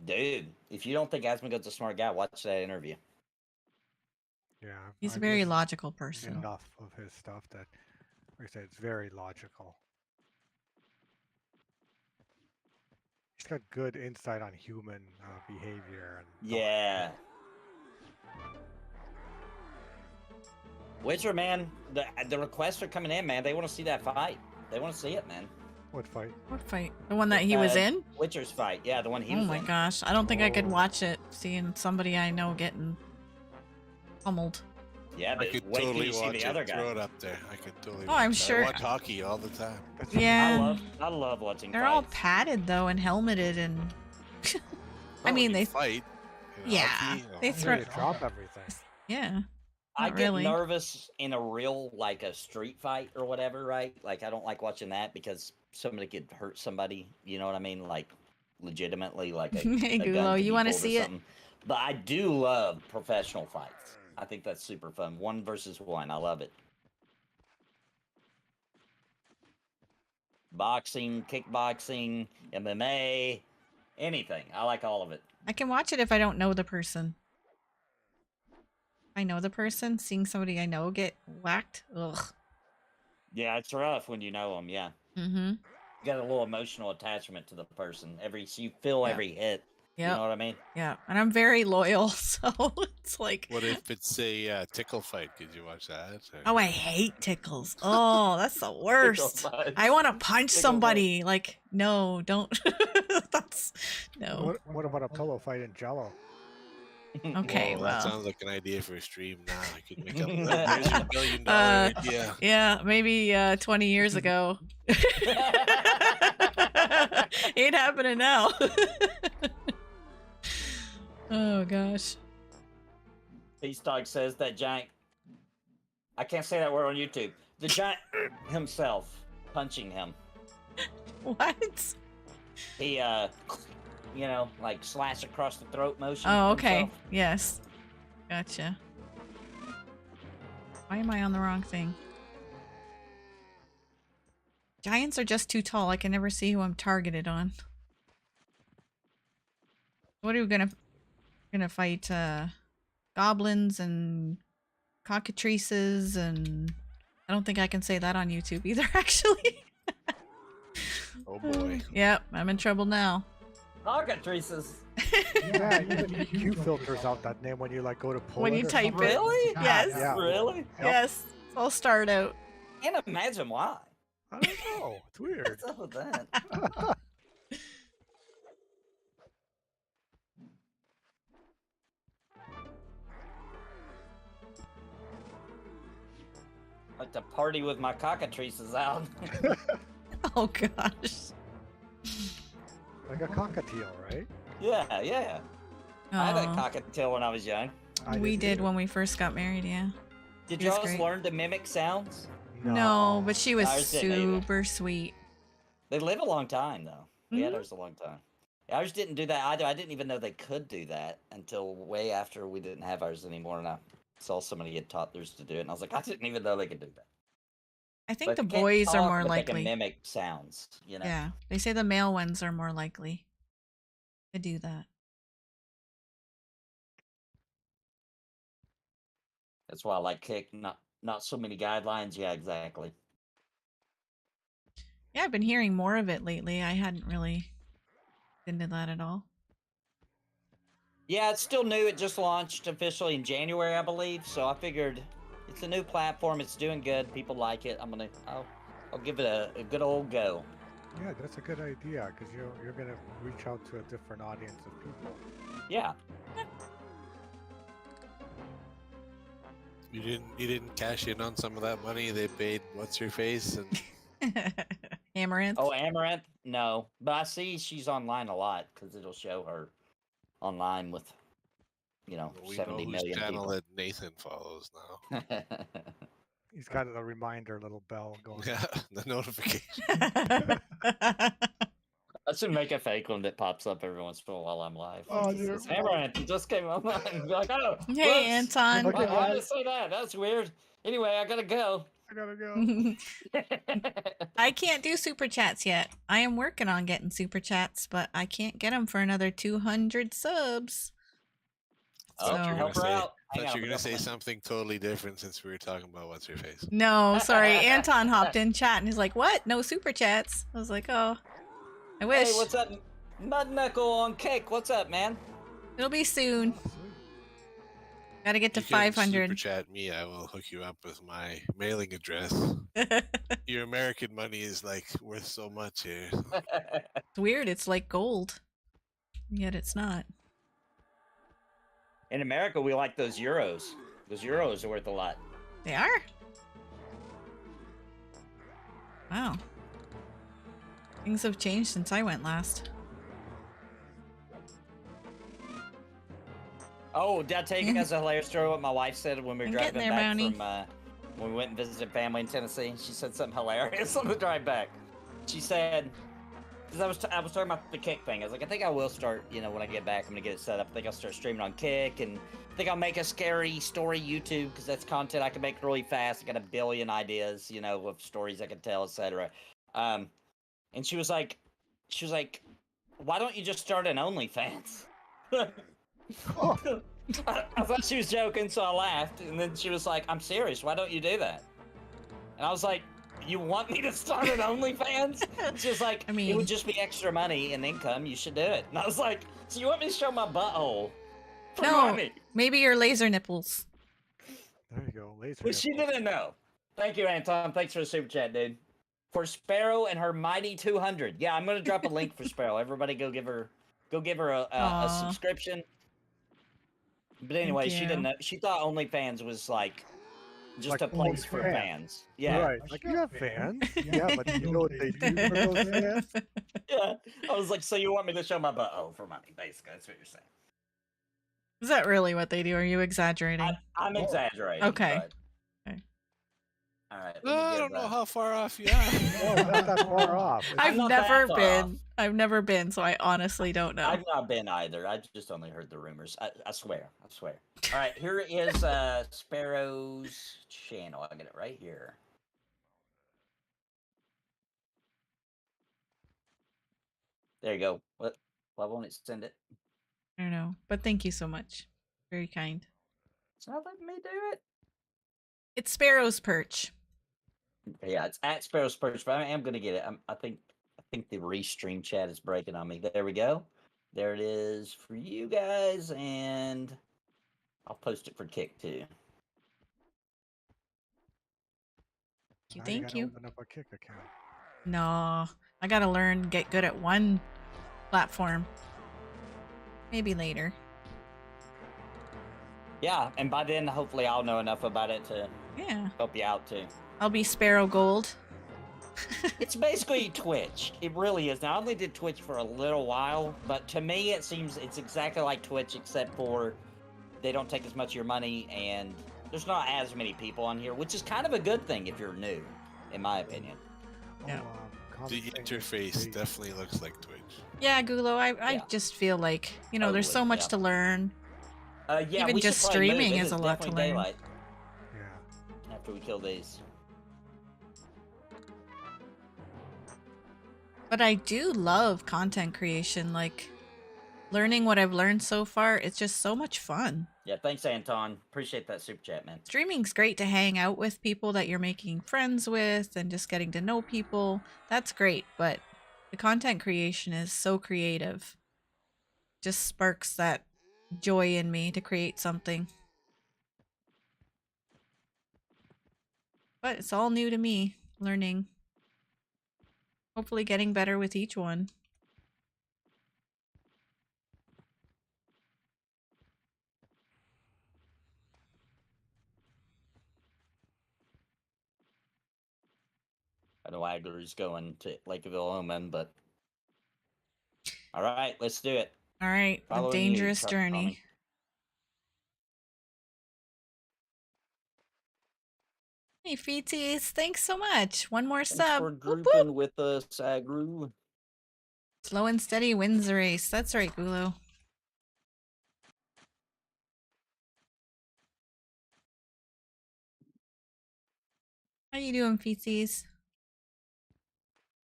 Dude, if you don't think Asmongo's a smart guy, watch that interview. Yeah, He's a I've very listened logical person. enough of his stuff that, like I said, it's very logical. He's got good insight on human behavior and thought. Yeah. Witcher, man, the requests are coming in, man. They want to see that fight. They want to see it, man. What fight? What fight? The one that he was in? Witcher's fight. Yeah, the one he Oh was my in. gosh. I don't think I could Oh. watch it seeing somebody I know getting pummeled. Yeah, I but could wait till totally you see watch the it. other Throw guy. it up there. I could totally. Oh, I'm watch it. sure- I watch hockey all the time. Yeah. I love watching They're all fights. padded though and helmeted and I Oh, mean you they fight. in Yeah, hockey? they Yeah, throw- you drop everything. yeah. I Not get really. nervous in a real, like a street fight or whatever, right? Like, I don't like watching that because somebody could hurt somebody, you know what I mean? Like, legitimately, like a, Hey, a gun Gulo, could you be wanna pulled or see it? something. But I do love professional fights. I think that's super fun. 1 versus 1. I love it. Boxing, kickboxing, MMA, anything. I like all of it. I can watch it if I don't know the person. If I know the person, seeing somebody I know get whacked. Ugh. Yeah, it's rough when you know them, yeah. Mm-hmm. You got a little emotional attachment to the person. So you feel Yeah. every hit. You Yep. know what I mean? Yeah. And I'm very loyal, so it's like What if it's a tickle fight? Could you watch that? Or- oh, I hate tickles. Oh, that's the worst. fights. I want to punch Tickle somebody. Like, no, don't. That's no. What about a pillow fight in Jello? Okay, Whoa, well. that sounds like an idea for a stream now. I could make up a $1 million idea. Yeah, maybe 20 years ago. Ain't happening now. Oh gosh. Peace Dog says that giant. I can't say that word on YouTube. The giant himself punching him. What? He, you know, like slash across the throat motion. Oh, okay. himself. Yes. Gotcha. Why am I on the wrong thing? Giants are just too tall. I can never see who I'm targeted on. What are we gonna fight? Goblins and cockatrices and I don't think I can say that on YouTube either. Actually. Oh boy. Yep, I'm in trouble now. Cockatrices. Yeah, even EQ filters out that name when you like go to pull When it you or type something. it. Really? Yes. Yeah. Really? Yep. Yes. I'll start out. Can't imagine why. I don't know. It's weird. What's up with that? Like to party with my cockatrices out. Oh gosh. Like a cockatiel, right? Yeah, yeah. I had a Oh, cockatiel when I was young. we did too. when we first got married, yeah. Did It was y'all great. learn to mimic sounds? No, but she was Ours didn't either. super sweet. They live a long time, though. We had Mhm. ours a long time. Ours didn't do that either. I didn't even know they could do that until way after we didn't have ours anymore, and I saw somebody had taught theirs to do it, and I was like, I didn't even know they could do that. I think Like, the they can't boys are talk, more but They can likely. mimic sounds, you know. Yeah, they say the male ones are more likely to do that. That's why I like kick. Not so many guidelines. Yeah, exactly. Yeah, I've been hearing more of it lately. I hadn't really been to that at all. Yeah, it's still new. It just launched officially in January, I believe. So I figured it's a new platform. It's doing good. People like it. I'll give it a good old go. Yeah, that's a good idea because you're gonna reach out to a different audience of people. Yeah. You didn't cash in on some of that money they paid. What's her face? And Amaranth. Oh, Amaranth? No, but I see she's online a lot because it'll show her online with, we 70 know whose million channel people. that Nathan follows now. He's got a reminder little bell going. Yeah, the notification. I should make a fake one that pops up every once in a while while I'm live. Oh, It just dude. says, Amaranth, you just came online. Be like, oh, Hey, whoops. Anton. Look Why at why that. did I say that? That's weird. Anyway, I gotta go. I gotta go. I can't do super chats yet. I am working on getting super chats, but I can't get them for another 200 subs. Oh, So- help her say. out. Hang thought on, you were I'm gonna say gonna- something totally different since we were talking about what's your face. No, sorry. Anton hopped in chat and he's like, "What? No super chats." I was like, "Oh, I wish." Hey, what's up, Mud Knuckle on Cake? What's up, man? It'll be soon. Oh, sweet. Gotta get to You can super 500. chat me. I will hook you up with my mailing address. Your American money is like worth so much here. It's weird. It's like gold, yet it's not. In America, we like those euros. Those euros are worth a lot. They are? Wow. Things have changed since I went last. Oh, did I tell you guys a hilarious story what my wife said when we were I'm driving getting there, back Brownie. from when we went and visited family in Tennessee? She said something hilarious on the drive back. She said, because I was talking about the Kick thing. I was like, I think I will start, you know, when I get back, I'm gonna get it set up. I think I'll start streaming on Kick, and I think I'll make a scary story YouTube because that's content I can make really fast. I got a billion ideas, you know, of stories I can tell, etc. And she was like, why don't you just start an OnlyFans? I thought she was joking, so I laughed, and then she was like, I'm serious, why don't you do that? And I was like, you want me to start an OnlyFans? She's like, I mean- it would just be extra money and income, you should do it. And I was like, so you want me to show my butthole for No, money? maybe your laser nipples. There you go. Laser. Well, she nipples. didn't know. Thank you, Anton. Thanks for the super chat, dude. For Sparrow and her mighty 200. Yeah, I'm gonna drop a link for Sparrow. Everybody go give her a Aw. subscription. But anyway, she you. didn't know. She thought OnlyFans was like just Like a place for OnlyFans. fans. Yeah, Right. Like you have fans. Yeah, but you know what they do for those fans? yeah. I was like, so you want me to show my butthole for money? Basically, that's what you're saying. Is that really what they do? Are you exaggerating? I'm Oh. exaggerating. Okay. But... Okay. All right. Let No, me I give, don't know how far off you are. No, it's not that far off. It's- I've not that never far been. off. I've never been, so I honestly don't know. I've not been either. I just only heard the rumors. I swear. I swear. All right, here is Sparrow's channel. I got it right here. There you go. Why won't it send it? I don't know, but thank you so much. Very kind. It's not letting me do it. It's Sparrow's Perch. Yeah, it's at Sparrow's Perch, but I am gonna get it. I think the restream chat is breaking on me. There we go. There it is for you guys, and I'll post it for Kick too. now Thank gotta you. Open up a Kick account. No, I gotta learn, get good at one platform. Maybe later. Yeah, and by then hopefully I'll know enough about it to Yeah, help you out too. I'll be Sparrow Gold. It's basically Twitch. It really is. Now, I only did Twitch for a little while, but to me, it seems it's exactly like Twitch, except for they don't take as much of your money, and there's not as many people on here, which is kind of a good thing if you're new, in my opinion. Yeah. The Comment interface saying definitely looks like Twitch. Yeah, Gulo, I Yeah. just feel like, you know, there's so Totally, much yeah. to learn. Yeah, Even we just should probably move. streaming It is a lot to definitely learn. daylight Yeah. after we kill these. But I do love content creation, like learning what I've learned so far. It's just so much fun. Yeah, thanks, Anton. Appreciate that super chat, man. Streaming's great to hang out with people that you're making friends with and just getting to know people. That's great, but the content creation is so creative. Just sparks that joy in me to create something. But it's all new to me, learning. Hopefully getting better with each one. I know Agler's going to Lakeville Omen, but all right, let's do it. All right, the Following you, dangerous journey. Tommy. Hey, Feeties, thanks so much. One more Thanks sub. for Whoop, whoop. grouping with us, Agru. Slow and steady wins the race. That's right, Gulo. How you doing, Feeties?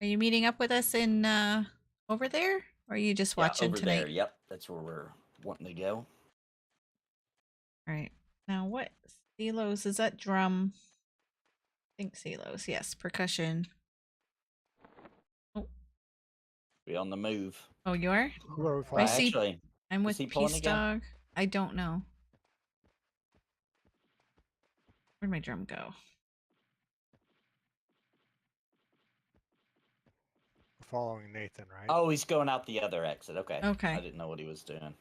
Are you meeting up with us in over there? Or are you just watching over tonight? there. Yep, that's where we're wanting to go. All right. Now what? Silos, is that drum? I think silos, yes. Percussion. Oh, We on the move. oh you are? Who are we I following? see. Actually, I'm is with he pulling Peace again? Dog. I don't know. Where'd my drum go? We're following Nathan, right? Oh, he's going out the other exit. Okay. Okay. I didn't know what he was doing.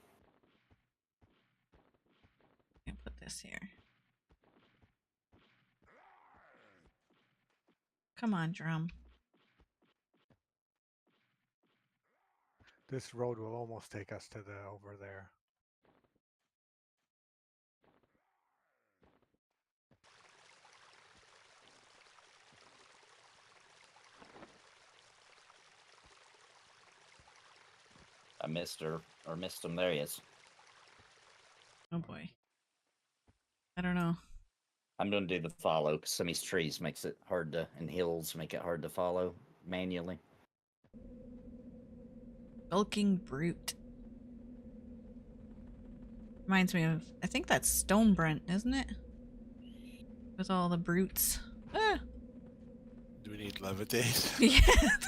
I'll put this here. Come on, drum. This road will almost take us to the over there. I missed her or missed him. There he is. Oh boy. I don't know. I'm going to do the follow because some of these trees makes it hard to, and hills make it hard to follow manually. Bulking brute. Reminds me of, I think that's Stone Brent, isn't it? With all the brutes. Ah! Do we need levitate? Yeah,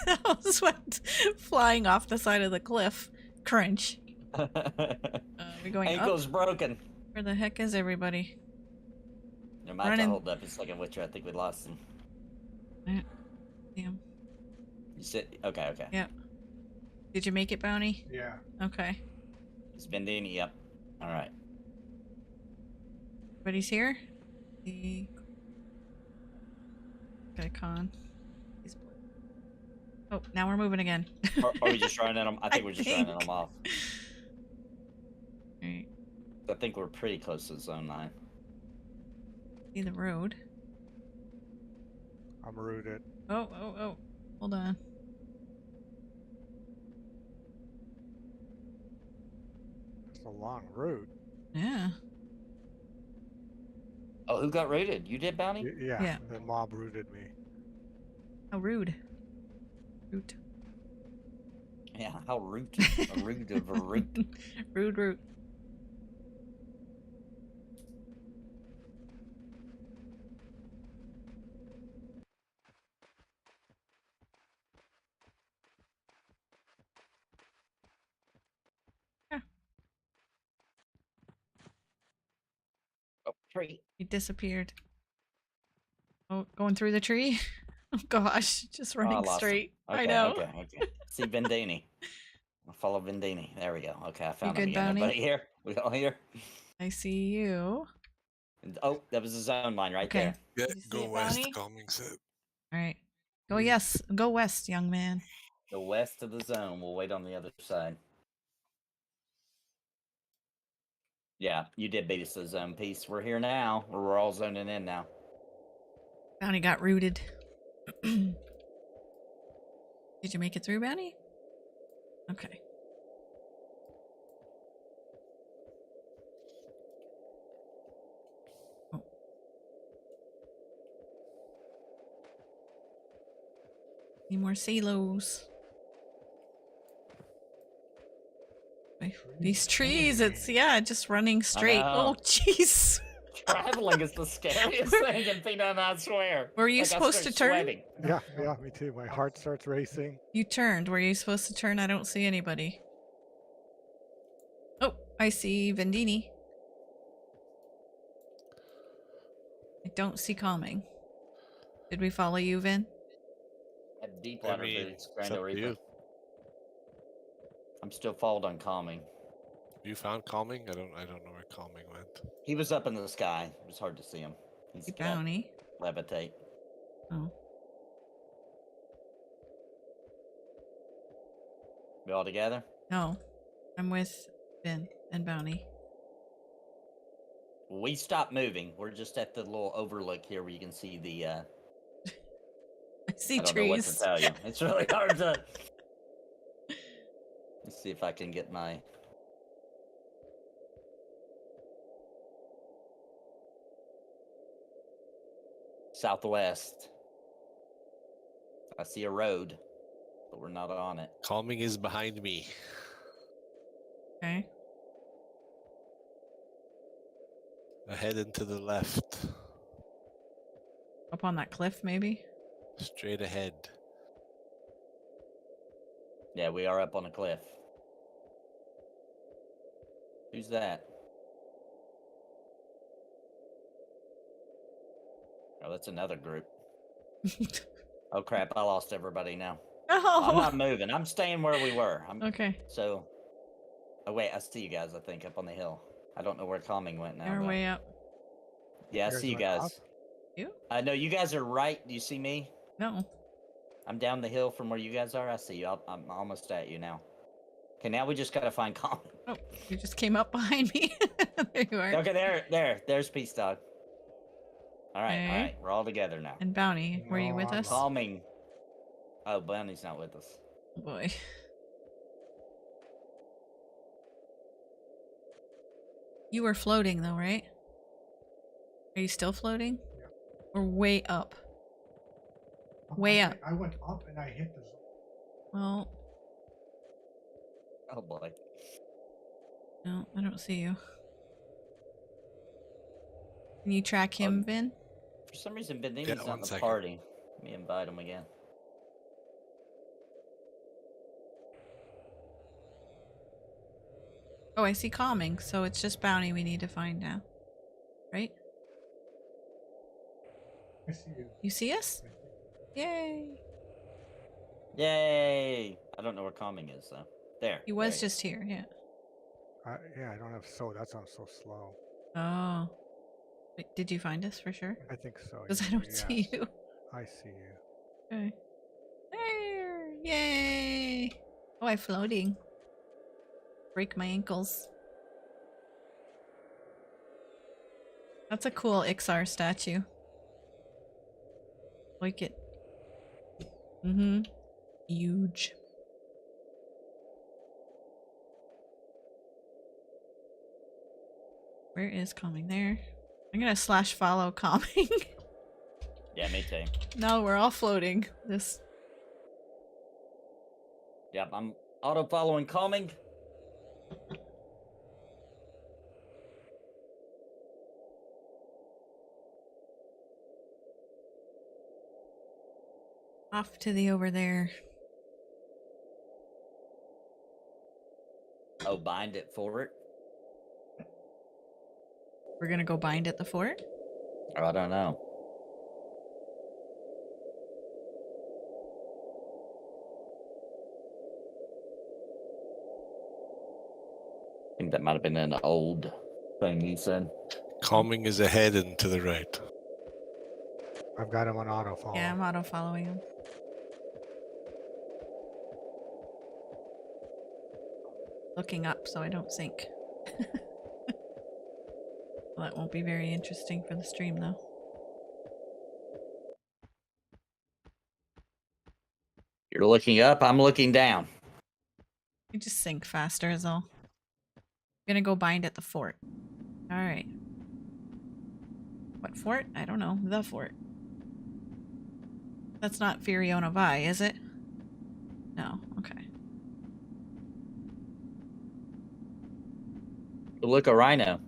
that was what flying off the side of the cliff. Crunch. We're going Ankle's up. broken. Where the heck is everybody? I might have Running. to hold up a second with you. I think we lost him. Damn. You said, okay. Yep. Did you make it, Bounty? Yeah. Okay. He's been in. Yep. All right. Everybody's here? The con. He's blue. Oh, now we're moving again. Are we just running them? I think we're just running them off. Alright. I think we're pretty close to zone 9. See the road. I'm rooted. Oh. Hold on. It's a long route. Yeah. Oh, who got raided? You did, Bounty? Yeah. Yeah. The mob rooted me. How rude. Root. Yeah, how rude. A rude of a root. Rude. Oh, tree. He disappeared. Oh, going through the tree? Oh gosh, just Oh, I running lost him. straight. Okay, I know. Okay. See Vendini. I'll follow Vendini. There we go. Okay, I found him good, again. Bounty? Everybody here? We all here? I see you. Oh, that was a zone line right Okay. there. Yeah, Did you see go it, west, Bounty? calming set. Alright. Go west, young man. Go west of the zone. We'll wait on the other side. Yeah, you did beat us to the zone piece. We're here now. We're all zoning in now. Bounty got rooted. Did you make it through, Bounty? Okay. Oh. Need more silos. These trees, it's, yeah, just running straight. know. Oh, jeez. Traveling is the scariest thing in Phenom, I swear. Were you I supposed start to turn? sweating. Yeah, me too. My heart starts racing. You turned. Were you supposed to turn? I don't see anybody. Oh, I see Vendini. I don't see calming. Did we follow you, Vin? Have deep I water mean, boots, it's Grando up to Reaper. you. I'm still followed on calming. You found calming? I don't know where calming went. He was up in the sky. It was hard to see him. He's got Bounty. levitate. Oh. We all together? No. I'm with Vin and Bounty. We stopped moving. We're just at the little overlook here where you can see the I see I don't know what to trees. tell you. It's really hard to Let's see if I can get my southwest. I see a road, but we're not on it. Calming is behind me. Okay. Ahead and to the left. Up on that cliff, maybe? Straight ahead. Yeah, we are up on a cliff. Who's that? Oh, that's another group. Oh crap! I lost everybody now. Oh. I'm not moving. I'm staying where we were. Okay. So. Oh wait, I see you guys. I think up on the hill. I don't know where calming went now. They're Though. way up. Yeah, I see you guys. Up? You? No, you guys are right. Do you see me? No. I'm down the hill from where you guys are. I see you. I'm almost at you now. Okay, now we just gotta find calming. Oh, you just came up behind me. There you are. Okay, there's Peace Dog. All right, Okay. all right, we're all together now. And Bounty, were you No, with I'm us? not. Calming. Oh, Bounty's not with us. Oh boy. You were floating though, right? Are you still floating? Yeah. Or way up? Way up. I went up and I hit the zone. Well, Oh boy. no, I don't see you. Can you track him, Vin? For some reason, Benini's Yeah, not one in the second. party. Let me invite him again. Oh, I see calming, so it's just Bounty we need to find now. Right? I see you. You see us? Yay! Yay! I don't know where calming is though. There. He was there just here, yeah. Yeah, I don't have that sounds so slow. Oh. Wait, did you find us for sure? I think so. Because I don't see you. I see you. Okay. There! Yay! Oh, I'm floating. Break my ankles. That's a cool Ixar statue. Like it. Mm-hmm. Huge. Where is calming? There. I'm gonna slash follow calming. Yeah, me too. No, we're all floating. This. Yep, I'm auto following calming. Off to the over there. Oh, bind it forward. We're gonna go bind at the fort. Oh, I don't know. I think that might have been an old thing he said. Calming is ahead and to the right. I've got him on auto follow. Yeah, I'm auto following him. Looking up so I don't sink. Well, that won't be very interesting for the stream though. You're looking up, I'm looking down. You just sink faster is all. I'm gonna go bind at the fort. Alright. What fort? I don't know. The fort. That's not Firiona Vi, is it? No. Okay. Look, a rhino.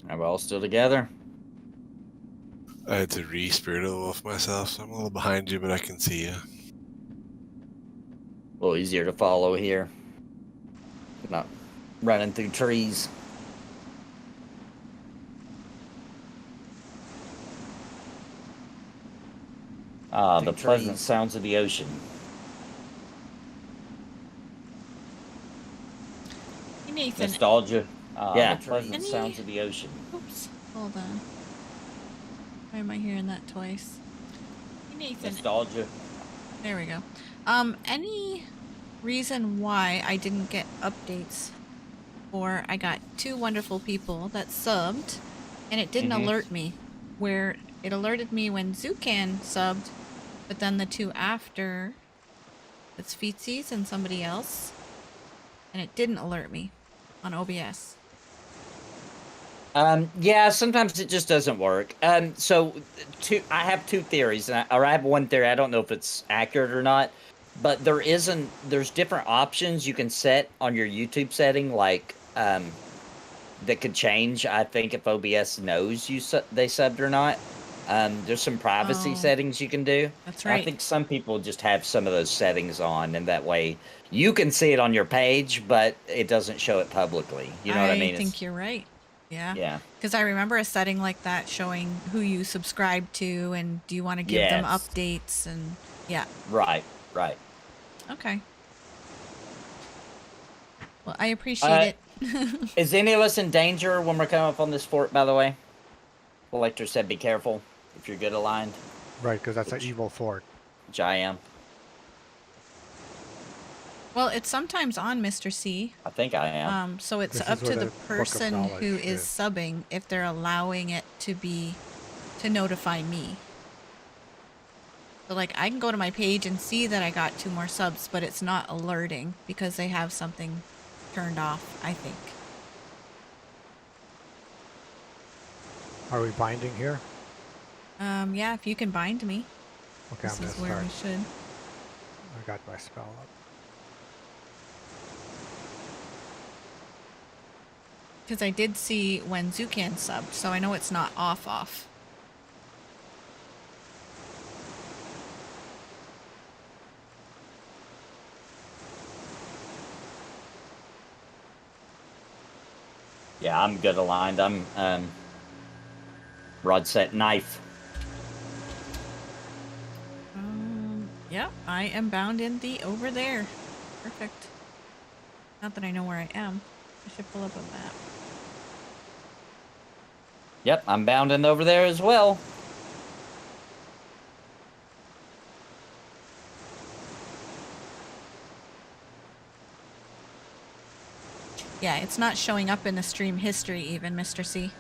Are we all still together? I had to re-spirit a little of myself, so I'm a little behind you, but I can see you. A little easier to follow here. Not running through trees. Ah, the pleasant sounds of the ocean. Hey, Nathan. Nostalgia. Yeah, the pleasant trees. sounds of the ocean. Oops. Hold on. Why am I hearing that twice? Hey, Nathan. Nostalgia. There we go. Any reason why I didn't get updates? Or I got 2 wonderful people that subbed, and it didn't alert me. Where it alerted me when Zucan subbed, but then the 2 after, it's Feetsies and somebody else, and it didn't alert me on OBS. Yeah, sometimes it just doesn't work. So I have two theories, or I have one theory. I don't know if it's accurate or not, but there's different options you can set on your YouTube setting, like that could change. I think if OBS knows they subbed or not. There's some privacy Oh, settings you can do. that's And I right. think some people just have some of those settings on, and that way you can see it on your page, but it doesn't show it publicly. You know what I mean? think you're right. Yeah. Yeah. Because I remember a setting like that showing who you subscribe to and do you want to give them Yes. updates and yeah. Right. Right. Okay. Well, I appreciate it. Is any of us in danger when we're coming up on this fort, by the way? Collector said be careful if you're good aligned. Right, because that's an evil fort. Which I am. Well, it's sometimes on Mr. C. I think I am. So it's This up is where to the the Book of person who Knowledge is is. subbing if they're allowing it to notify me. So like I can go to my page and see that I got 2 more subs, but it's not alerting because they have something turned off, I think. Are we binding here? Yeah, if you can bind me. Okay, This I'm is gonna where we start. should. I got my spell up. Because I did see when Zucan subbed, so I know it's not off. Yeah, I'm good aligned. I'm rod set knife. Yeah, I am bound in the over there. Perfect. Not that I know where I am. I should pull up a map. Yep, I'm bounding over there as well. Yeah, it's not showing up in the stream history even, Mr. C.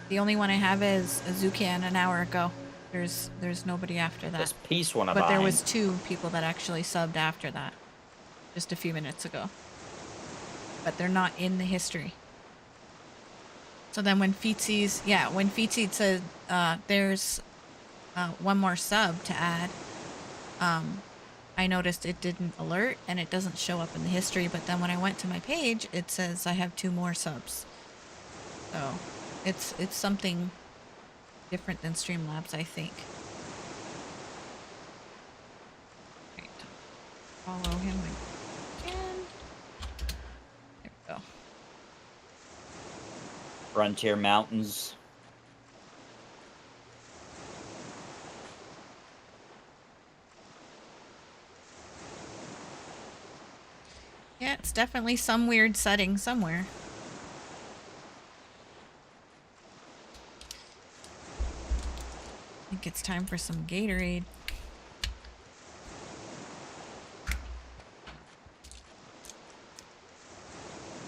The only one I have is a Zucan an hour ago. There's nobody after that. This piece one of But there was 2 people that actually subbed after that. Just a few minutes ago. But they're not in the history. So then when Feetsies, when Feetsies said there's 1 more sub to add, I noticed it didn't alert and it doesn't show up in the history, but then when I went to my page, it says I have 2 more subs. So it's something different than Streamlabs, I think. Right. Follow him again. There we go. Frontier Mountains. Yeah, it's definitely some weird setting somewhere. I think it's time for some Gatorade.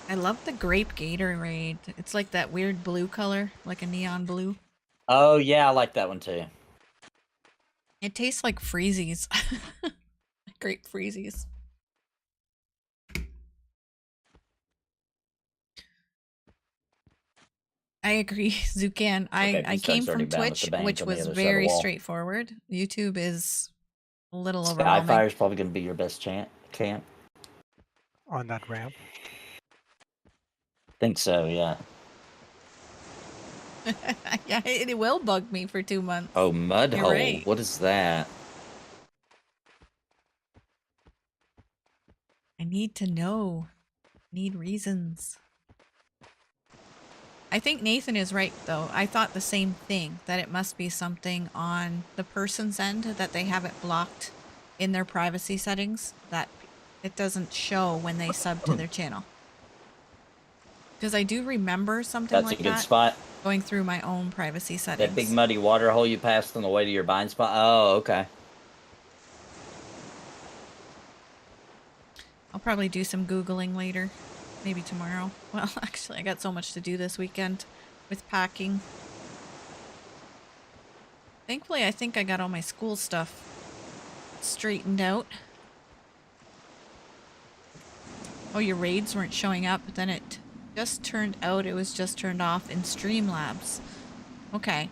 I love the grape Gatorade. It's like that weird blue color, like a neon blue. Oh yeah, I like that one too. It tastes like Freezies. Grape Freezies. I agree, Zucan. I came from Twitch, which was very straightforward. YouTube is a little overwhelming. Skyfire's probably going to be your best camp. On that ramp? Think so, yeah. Yeah, it will bug me for 2 months. Oh, mud You're hole. right. What is that? I need to know. Need reasons. I think Nathan is right, though. I thought the same thing, that it must be something on the person's end, that they have it blocked in their privacy settings, that it doesn't show when they sub to their channel. Because I do remember something like that. That's a good spot. Going through my own privacy settings. That big muddy water hole you passed on the way to your bind spot? Oh, okay. I'll probably do some Googling later. Maybe tomorrow. Well, actually, I got so much to do this weekend with packing. Thankfully, I think I got all my school stuff straightened out. Oh, your raids weren't showing up, but then it just turned out. It was just turned off in Streamlabs. Okay.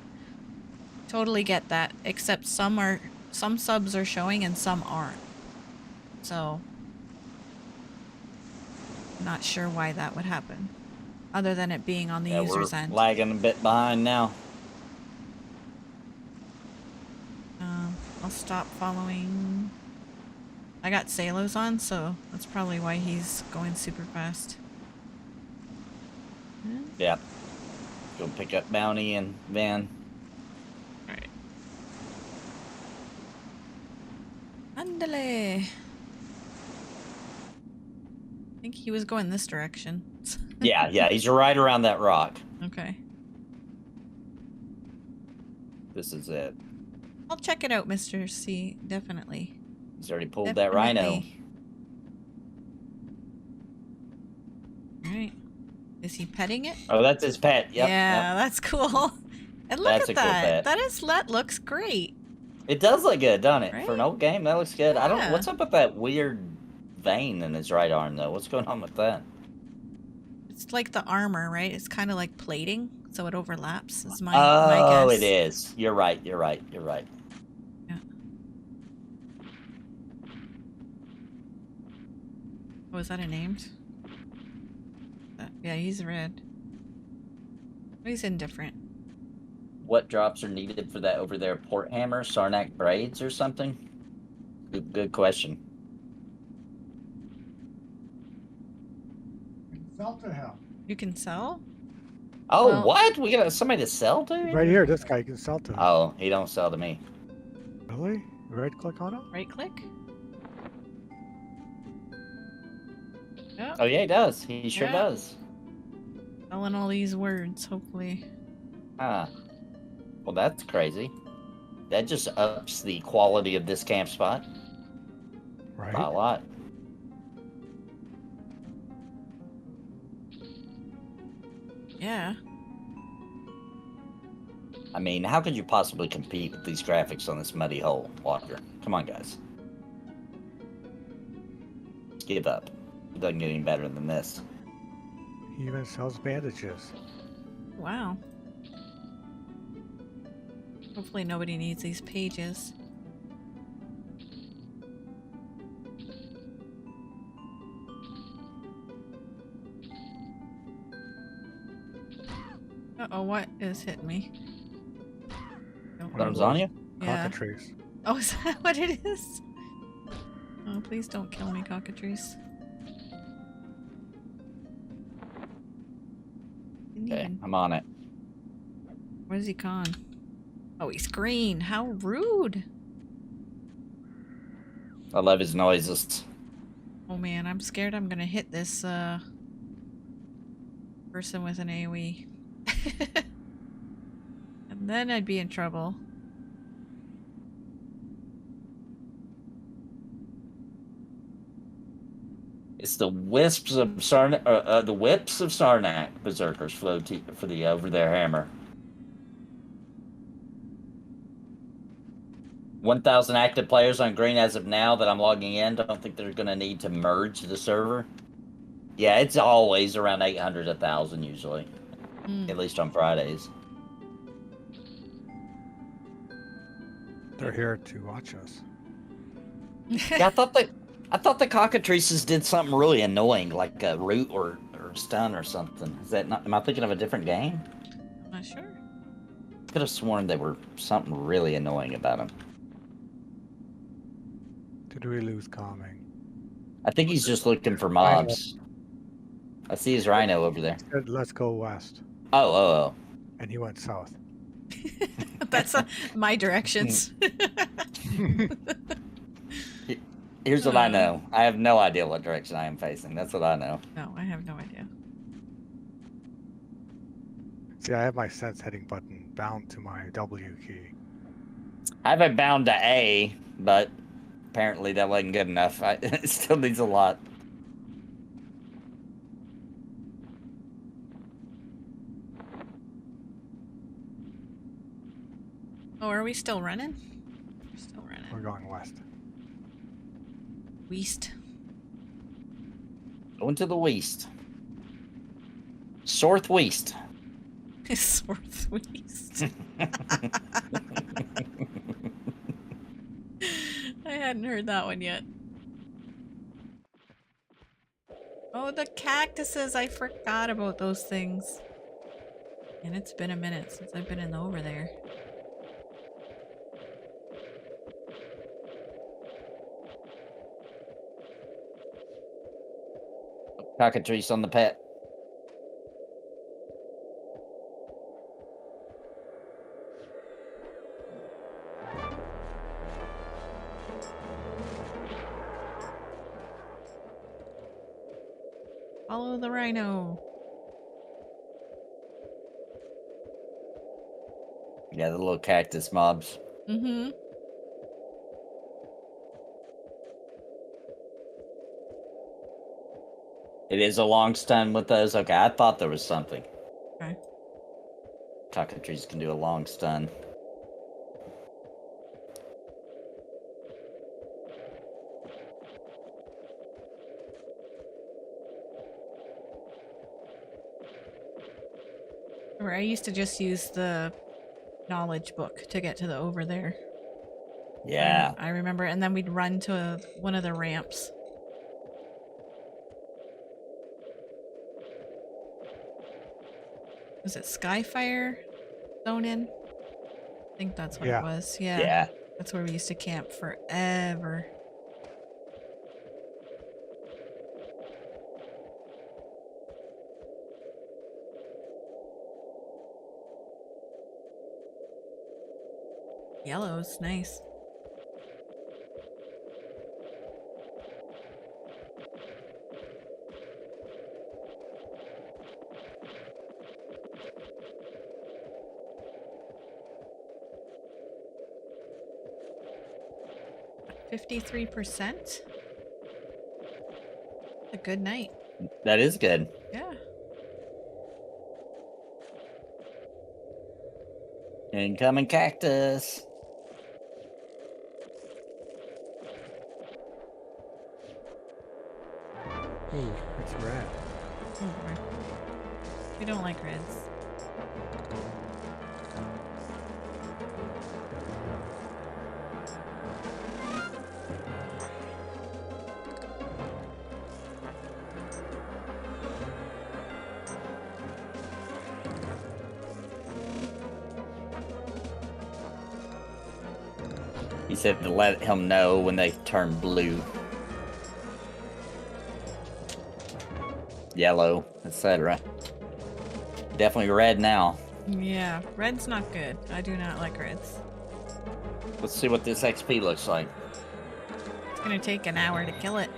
Totally get that. Except some subs are showing and some aren't. So not sure why that would happen. Other than it being on the user's we're end. lagging a bit behind now. I'll stop following. I got Salos on, so that's probably why he's going super fast. Yeah. Go pick up Bounty and Van. Alright. Andale. I think he was going this direction. Yeah, he's right around that rock. Okay. This is it. I'll check it out, Mr. C. Definitely. He's already pulled that rhino. Alright. Is he petting it? Oh, that's his pet. Yep. Yeah, that's cool. And look That's at a cool that. pet. That looks great. It does look good, doesn't it? Right? For an old game, that looks good. I don't. Yeah. What's up with that weird vein in his right arm, though? What's going on with that? It's like the armor, right? It's kind of like plating, so it overlaps. Is my Oh, guess. it is. You're right. You're right. Yeah. Oh, is that a named? Yeah, he's red. Oh, he's indifferent. What drops are needed for that over there? Port hammer, Sarnak braids, or something? Good question. Sell to him. You can sell? Oh, Well- what? We got somebody to sell to? Right here, this guy, you can sell to him. Oh, he don't sell to me. Really? Right click on him? Right click? Oh yeah, he does. He sure Yeah. does. Selling all these words, hopefully. Huh. Well, that's crazy. That just ups the quality of this camp spot Right. by a lot. Yeah. I mean, how could you possibly compete with these graphics on this muddy hole, Walker? Come on, guys. Give up. It doesn't get any better than this. He even sells bandages. Wow. Hopefully nobody needs these pages. Uh-oh, what is hitting me? Don't know. Comes on you? Yeah. Cockatrice. Oh, is that what it is? Oh, please don't kill me, cockatrice. Didn't Okay, even- I'm on it. Where's he gone? Oh, he's green. How rude. I love his noises. Oh man, I'm scared I'm gonna hit this person with an AoE. And then I'd be in trouble. It's the wisps of Sarnak, the whips of Sarnak berserkers flow for the over their hammer. 1,000 active players on green as of now that I'm logging in. Don't think they're going to need to merge the server. Yeah, it's always around 800, 1,000 usually, at least on Fridays. They're here to watch us. Yeah, I thought the cockatrices did something really annoying, like a root or stun or something. Is that not? Am I thinking of a different game? I'm not sure. Could have sworn they were something really annoying about them. Did we lose calming? I think he's just looking for mobs. I see his rhino over there. He said, let's go west. Oh. And he went south. That's my directions. Here's what I know. I have no idea what direction I am facing. That's what I know. No, I have no idea. See, I have my sense heading button bound to my W key. I have it bound to A, but apparently that wasn't good enough. It still needs a lot. Oh, are we still running? We're still running. We're going west. West. Going to the west. Southwest. Southwest. I hadn't heard that one yet. Oh, the cactuses! I forgot about those things. And it's been a minute since I've been in over there. Cockatrice on the pet. Follow the rhino. Yeah, the little cactus mobs. Mm-hmm. It is a long stun with those. Okay, I thought there was something. Okay. Cockatrice can do a long stun. I used to just use the knowledge book to get to the over there. Yeah. I remember, and then we'd run to one of the ramps. Was it Skyfire Zone in? I think that's what it was. Yeah. Yeah. That's where we used to camp forever. Yellow's nice. $53%. A good night. That is good. Yeah. Incoming cactus. Ooh, it's red. Oh, red. We don't like reds. He said to let him know when they turn blue, yellow, etc. Definitely red now. Yeah, red's not good. I do not like reds. Let's see what this XP looks like. It's gonna take an hour to kill it.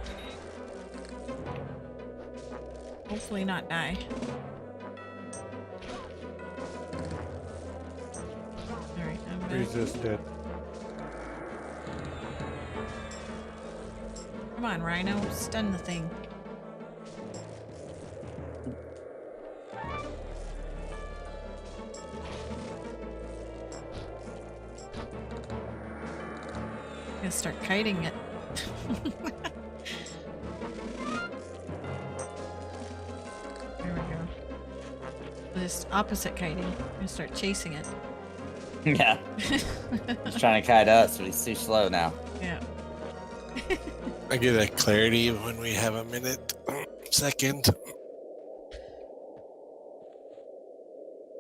Hopefully not die. Alright, I'm back. Resisted. Come on, Rhino. Stun the thing. I'm gonna start kiting it. There we go. Just opposite kiting. I'm gonna start chasing it. Yeah. He's trying to kite us, but he's too slow now. Yeah. I get that clarity when we have a minute, second.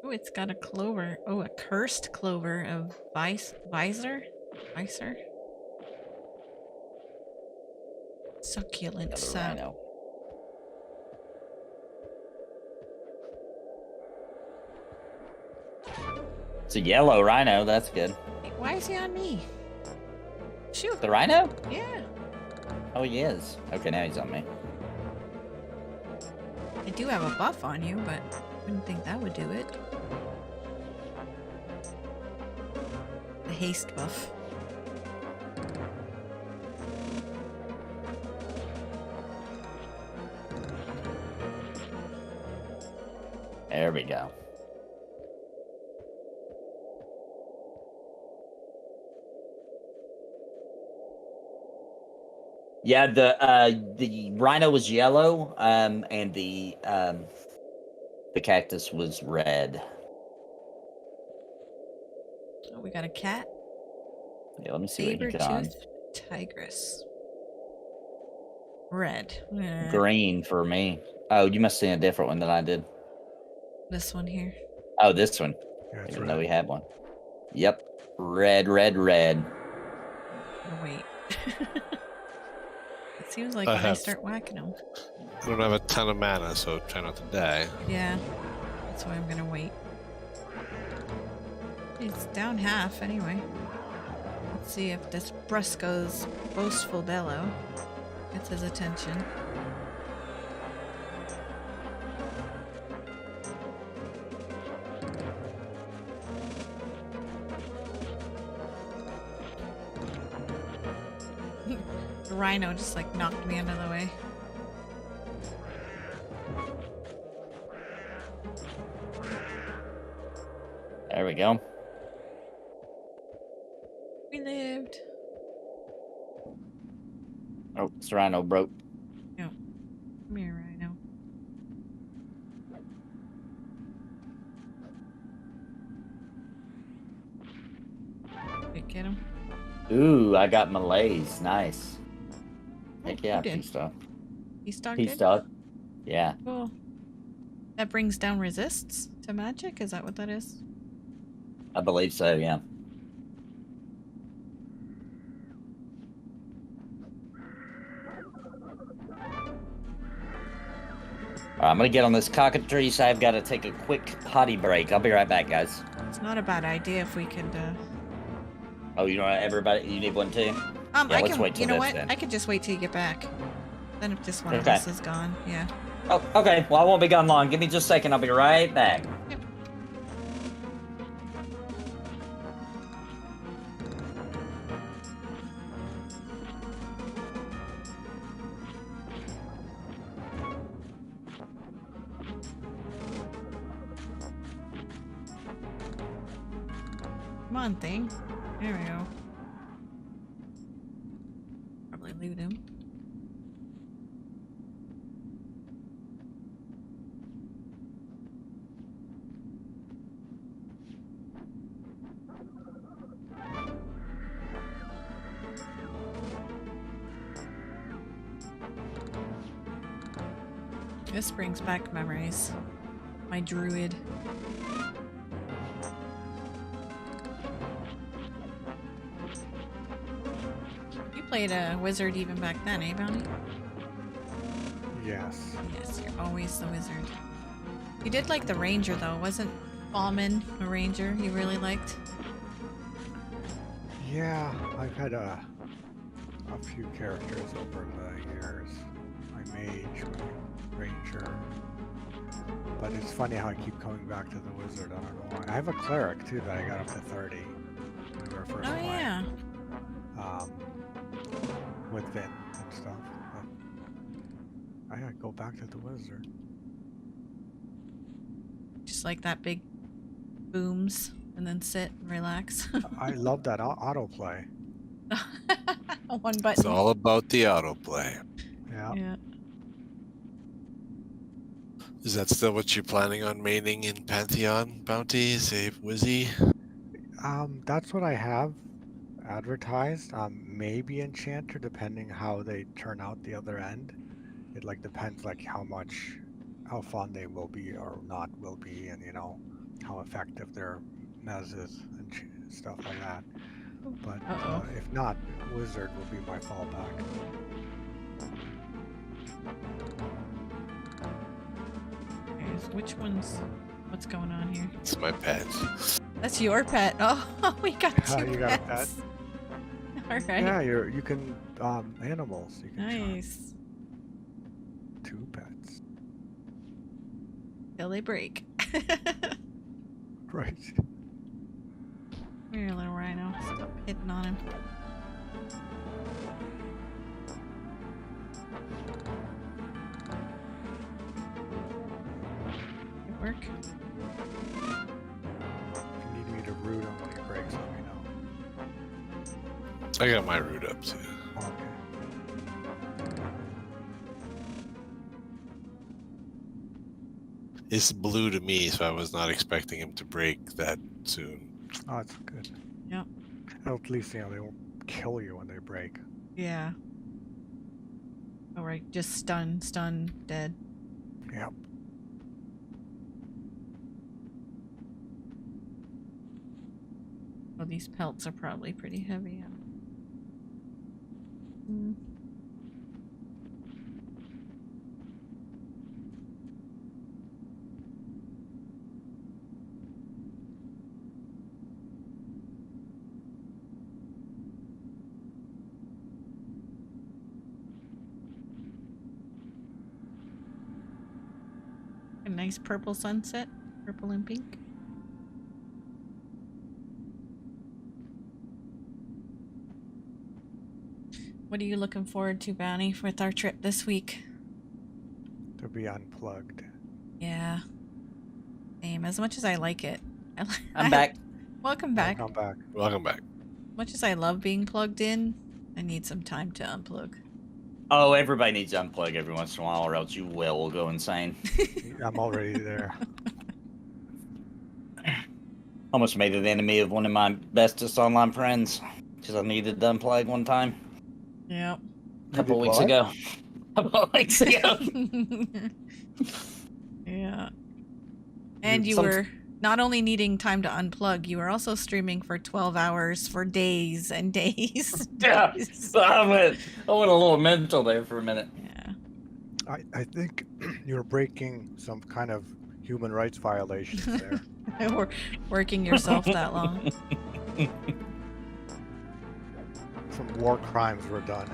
Oh, it's got a clover. Oh, a cursed clover of visor? Succulent. Another So rhino. It's a yellow rhino. That's good. why is he on me? Shoot. The rhino? Yeah. Oh, he is. Okay, now he's on me. I do have a buff on you, but I wouldn't think that would do it. The haste buff. There we go. Yeah, the rhino was yellow, and the The cactus was red. Oh, we got a cat. Yeah, let me see what you got. Saber-toothed tigress. Red. Green for me. Oh, you must have seen a different one than I did. This one here. Oh, this one. Yeah, I it's didn't know red. we had one. Yep. Red, red, red. Oh, wait. It seems like I when I have- start whacking them. I don't have a ton of mana, so try not to die. Yeah. That's why I'm gonna wait. It's down half anyway. Let's see if this Brusco's boastful bellow gets his attention. The rhino just like knocked me out of the way. There we go. We lived. Oh, Serrano broke. No. Come here, rhino. Wait, get him. Ooh, I got Malays. Nice. Heck Oh, yeah, you did. peace dog. Peace dog Peace did? dog. Yeah. Cool. That brings down resists to magic? Is that what that is? I believe so, yeah. Alright, I'm gonna get on this cockatrice. So I've got to take a quick potty break. I'll be right back, guys. It's not a bad idea if we could, Oh, you know, everybody, you need one too? Yeah, I let's can, wait till you know this what? then. I could just wait till you get back. Then if just one of Okay. us is gone, yeah. Oh, okay. Well, I won't be gone long. Give me just a second. I'll be right back. Yep. Come on, thing. There we go. Probably loot him. This brings back memories. My druid. You played a wizard even back then, eh, Bounty? Yes. Yes, you're always the wizard. You did like the ranger though, wasn't Fallman a ranger you really liked? Yeah, I've had a few characters over the years. My mage, my ranger. But it's funny how I keep coming back to the wizard. I don't know why. I have a cleric too that I got up to 30 when we were first Oh playing. yeah. With Vin and stuff. But I gotta go back to the wizard. Just like that big booms and then sit and relax. I love that autoplay. One It's button. all about the autoplay. Yeah. Yeah. Is that still what you're planning on maining in Pantheon, Bounty? Save Wizzy? That's what I have advertised. Maybe Enchanter, depending how they turn out the other end. It like depends like how fun they will be or not will be, and you know how effective their mez is and stuff like that. But if not, Wizard will be my fallback. Okay, so which one's what's going on here? It's my pet. That's your pet. Oh, we got two You got a pets. All right. Yeah, you can animals. You can charm Nice. 2 pets. Till they break. Right. Come here, little rhino. Stop hitting on him. Good work. If you need me to root him when he breaks, let me know. I got my root up too. Okay. It's blue to me, so I was not expecting him to break that soon. Oh, it's good. Yep. At least, they won't kill you when they break. Yeah. All right, just stun, dead. Yep. Oh, these pelts are probably pretty heavy. Mm. A nice purple sunset, purple and pink. What are you looking forward to, Bounty, with our trip this week? To be unplugged. Yeah. Same. As much as I like it. I'm back. Welcome back. Welcome back. Welcome back. As much as I love being plugged in, I need some time to unplug. Oh, everybody needs to unplug every once in a while, or else you will go insane. I'm already there. Almost made an enemy of one of my bestest online friends because I needed to unplug one time. Yep. A couple did weeks what? ago. A couple of weeks ago. Yeah. And you were not only needing time to unplug, you were also streaming for 12 hours for days and days. Yeah. days. So I went a little mental there for a minute. Yeah. I think you're breaking some kind of human rights violations there. We're working yourself that long. Some war crimes were done.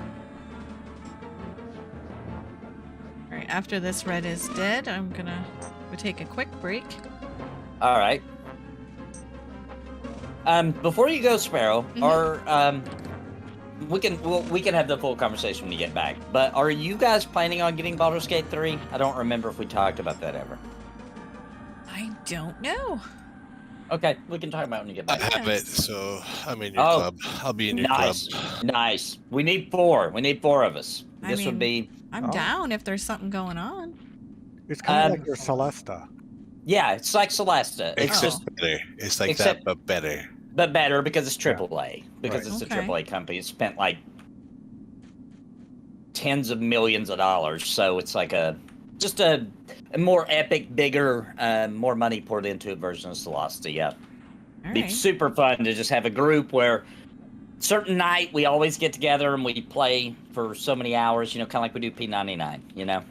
All right, after this red is dead, I'm gonna go take a quick break. All right. Before you go, Sparrow, we can have the full conversation when you get back. But are you guys planning on getting Baldur's Gate 3? I don't remember if we talked about that ever. I don't know. Okay, we can talk about it when you get back. I have it, so I'm in your club. I'll be in your club. Nice. We need 4. We need 4 of us. This would be. I'm down if there's something going on. It's kind of like your Celesta. Yeah, it's like Celesta. It's just better. It's like that, but better. But better because it's AAA. Because Right. it's a AAA company. It spent like tens of millions of dollars. So it's like a more epic, bigger, more money poured into it version of Celesta. Yeah. All Be right. super fun to just have a group where certain night we always get together and we play for so many hours, kind of like we do P99,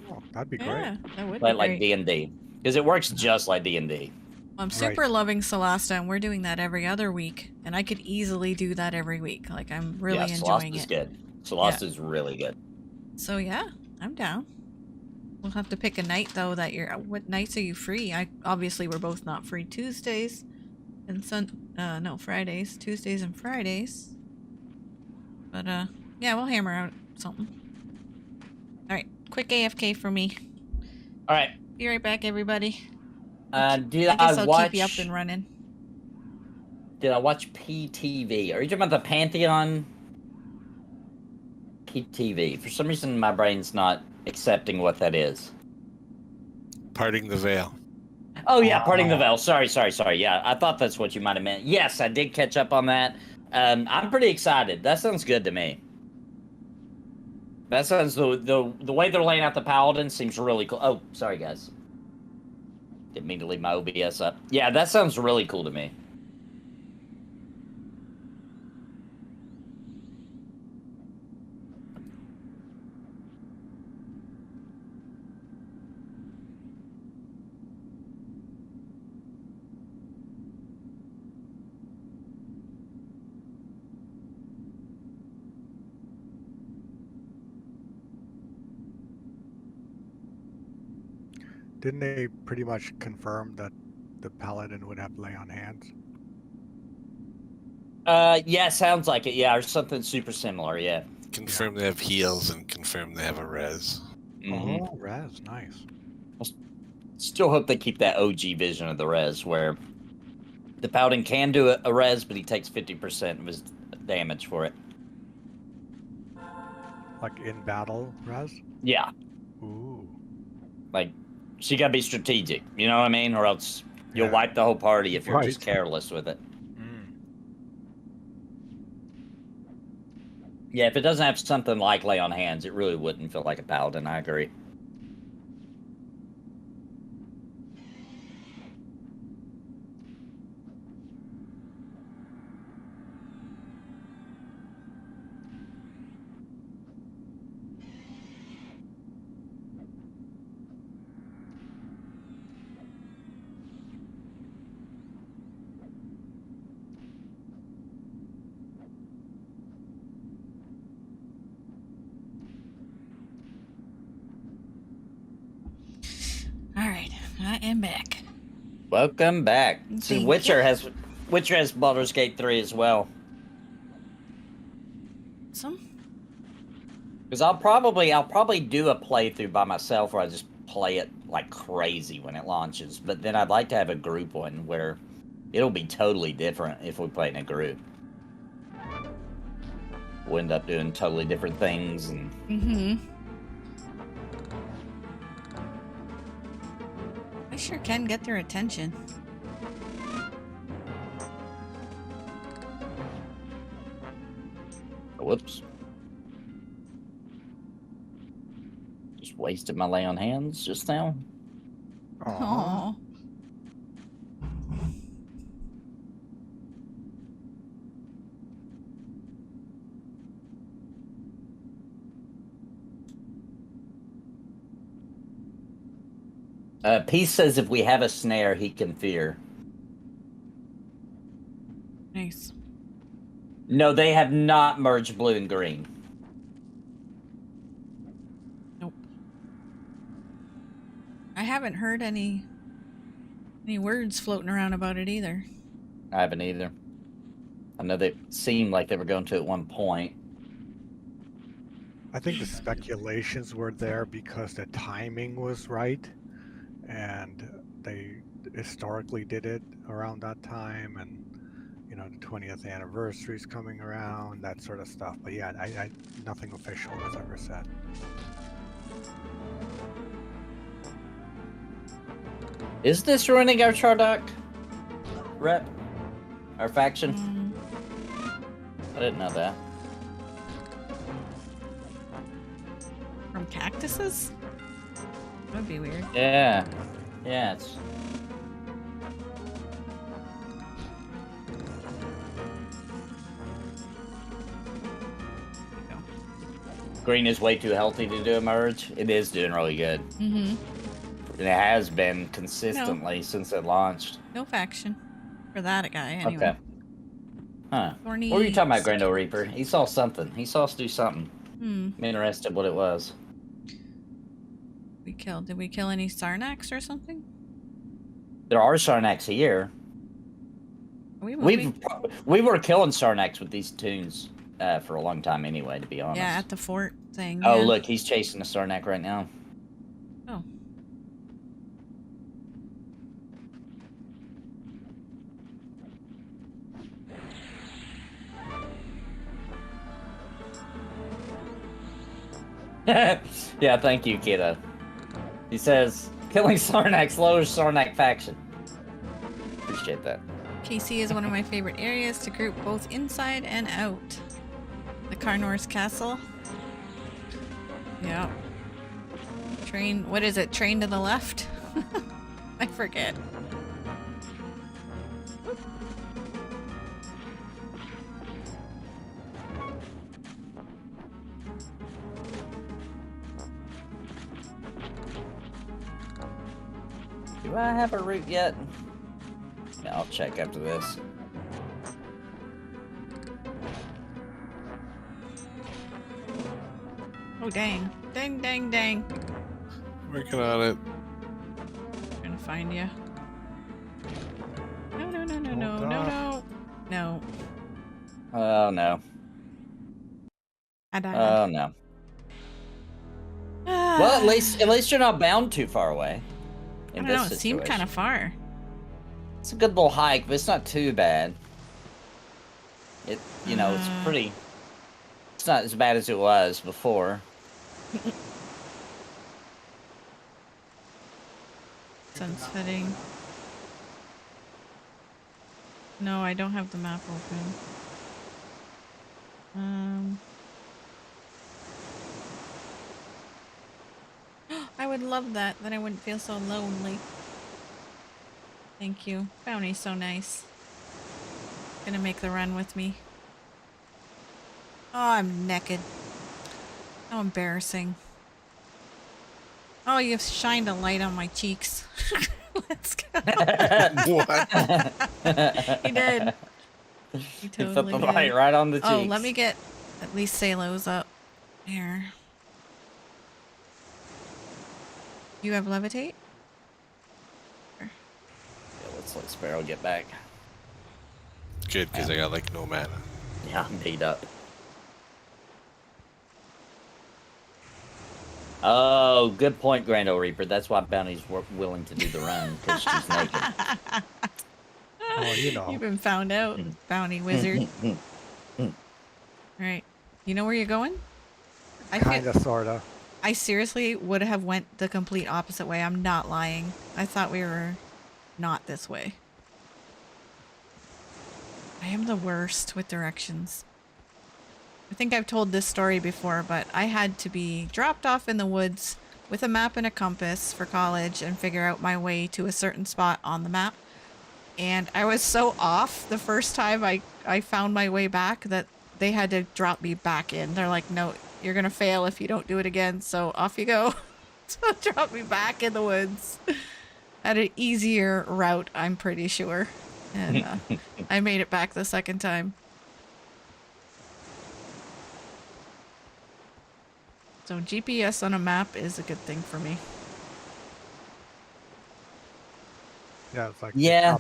Oh, that'd be great. Yeah, that would Play be like great. D&D. Because it works just like D&D. I'm super loving Celesta, and we're doing that every other week, and I could easily do that every week. Like, I'm really enjoying Celesta's it. good. Celesta's really good. So yeah, I'm down. We'll have to pick a night though that you're. What nights are you free? Obviously we're both not free Tuesdays, and Fridays, Tuesdays and Fridays. But yeah, we'll hammer out something. All right, quick AFK for me. All right. Be right back, everybody. I guess I'll keep you up and running. Did I watch PTV? Are you talking about the Pantheon PTV? For some reason, my brain's not accepting what that is. Parting the Veil. Oh, yeah, Parting the Veil. Sorry. Yeah, I thought that's what you might have meant. Yes, I did catch up on that. I'm pretty excited. That sounds good to me. That sounds the way they're laying out the Paladin seems really cool. Oh, sorry, guys. Didn't mean to leave my OBS up. Yeah, that sounds really cool to me. Didn't they pretty much confirm that the Paladin would have lay on hands? Yeah, sounds like it. Yeah, or something super similar. Yeah. Confirm they have heals and confirm they have a res. Mm-hmm. Oh, res, nice. Still hope they keep that OG vision of the res where the Paladin can do a res, but he takes 50% of his damage for it. Like in battle res? Yeah. Ooh. Like So you gotta be strategic, you know what I mean? Or else you'll Yeah. wipe the whole party if you're Right. just careless with it. Yeah, if it doesn't have something like lay on hands, it really wouldn't feel like a paladin. I agree. All right, I am back. Welcome back. See, Thank Witcher has Baldur's Gate 3 as well. Some. Because I'll probably do a playthrough by myself where I just play it like crazy when it launches. But then I'd like to have a group one where it'll be totally different if we play in a group. We'll end up doing totally different things and. I sure can get their attention. Whoops. Just wasted my lay on hands just now. Aww. Peace says if we have a snare, he can fear. Nice. No, they have not merged blue and green. Nope. I haven't heard any words floating around about it either. I haven't either. I know they seemed like they were going to at one point. I think the speculations were there because the timing was right, and they historically did it around that time, and you know, the 20th anniversary is coming around, that sort of stuff. But yeah, I nothing official was ever said. Is this ruining our Chardock rep? Our faction? I didn't know that. From cactuses? That'd be weird. Yeah. Yeah, it's... Green is way too healthy to do a merge. It is doing really good. Mm-hmm. And it has been consistently since it launched. No faction. For that guy, anyway. Okay. Huh. Thorny What were you talking about, Grando Reaper? He saw something. He saw us do something. Hmm. I'm interested what it was. Did we kill any Sarnax or something? There are Sarnax here. Are we moving? We were killing Sarnax with these tunes for a long time anyway, to be honest. Yeah, at the fort thing. Oh, yeah. look, he's chasing a Sarnac right now. Oh. Yeah, thank you, kiddo. He says, killing Sarnax lowers Sarnac faction. Appreciate that. KC is one of my favorite areas to group both inside and out. The Carnor's castle. Yeah. Train, what is it? Train to the left? I forget. Do I have a route yet? Yeah, I'll check after this. Oh, dang. Dang, dang, dang. Working on it. Trying to find you. No, no, no, no, no, no, no. No. Oh, no. I died. Oh, no. Well, at least you're not bound too far away. I don't know, it seemed kind of far. It's a good little hike, but it's not too bad. It, you know, it's pretty... It's not as bad as it was before. sense heading. No, I don't have the map open. I would love that. Then I wouldn't feel so lonely. Thank you. Bounty's so nice. Gonna make the run with me. Oh, I'm naked. How embarrassing. Oh, you've shined a light on my cheeks. Let's go. What? He did. He Put totally the did. light right on the cheeks. Oh, let me get at least Salos up. Here. You have levitate? Yeah, let's let Sparrow get back. Good, because I got like no mana. Yeah, I'm beat up. Oh, good point, Grand Old Reaper. That's why Bounty's willing to do the run, because she's naked. Well, you know. You've been found out, Bounty Wizard. Alright. You know where you're going? Kinda, sorta. I seriously would have went the complete opposite way. I'm not lying. I thought we were not this way. I am the worst with directions. I think I've told this story before, but I had to be dropped off in the woods with a map and a compass for college and figure out my way to a certain spot on the map. And I was so off the first time I found my way back that they had to drop me back in. They're like, no, you're going to fail if you don't do it again. So off you go. So drop me back in the woods. Had an easier route, I'm pretty sure. And I made it back the second time. So GPS on a map is a good thing for me. Yeah, it's like Yeah.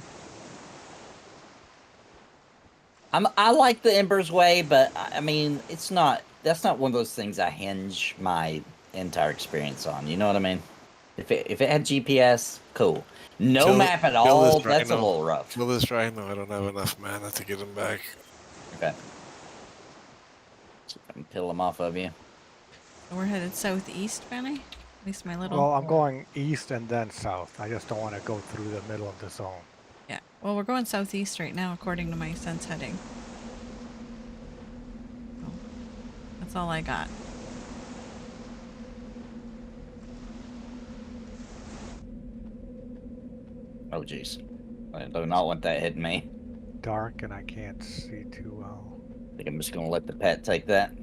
I like the Ember's Way, but I mean, that's not one of those things I hinge my entire experience on. You know what I mean? If it had GPS, cool. No map at all, that's a little rough. Kill this rhino. I don't have enough mana to get him back. Okay. So I can peel him off of you. We're headed southeast, Benny? At least my little... Well, I'm going east and then south. I just don't want to go through the middle of the zone. Yeah. Well, we're going southeast right now, according to my sense heading. Oh, that's all I got. Oh, jeez. I do not want that hitting me. Dark and I can't see too well. I think I'm just going to let the pet take that.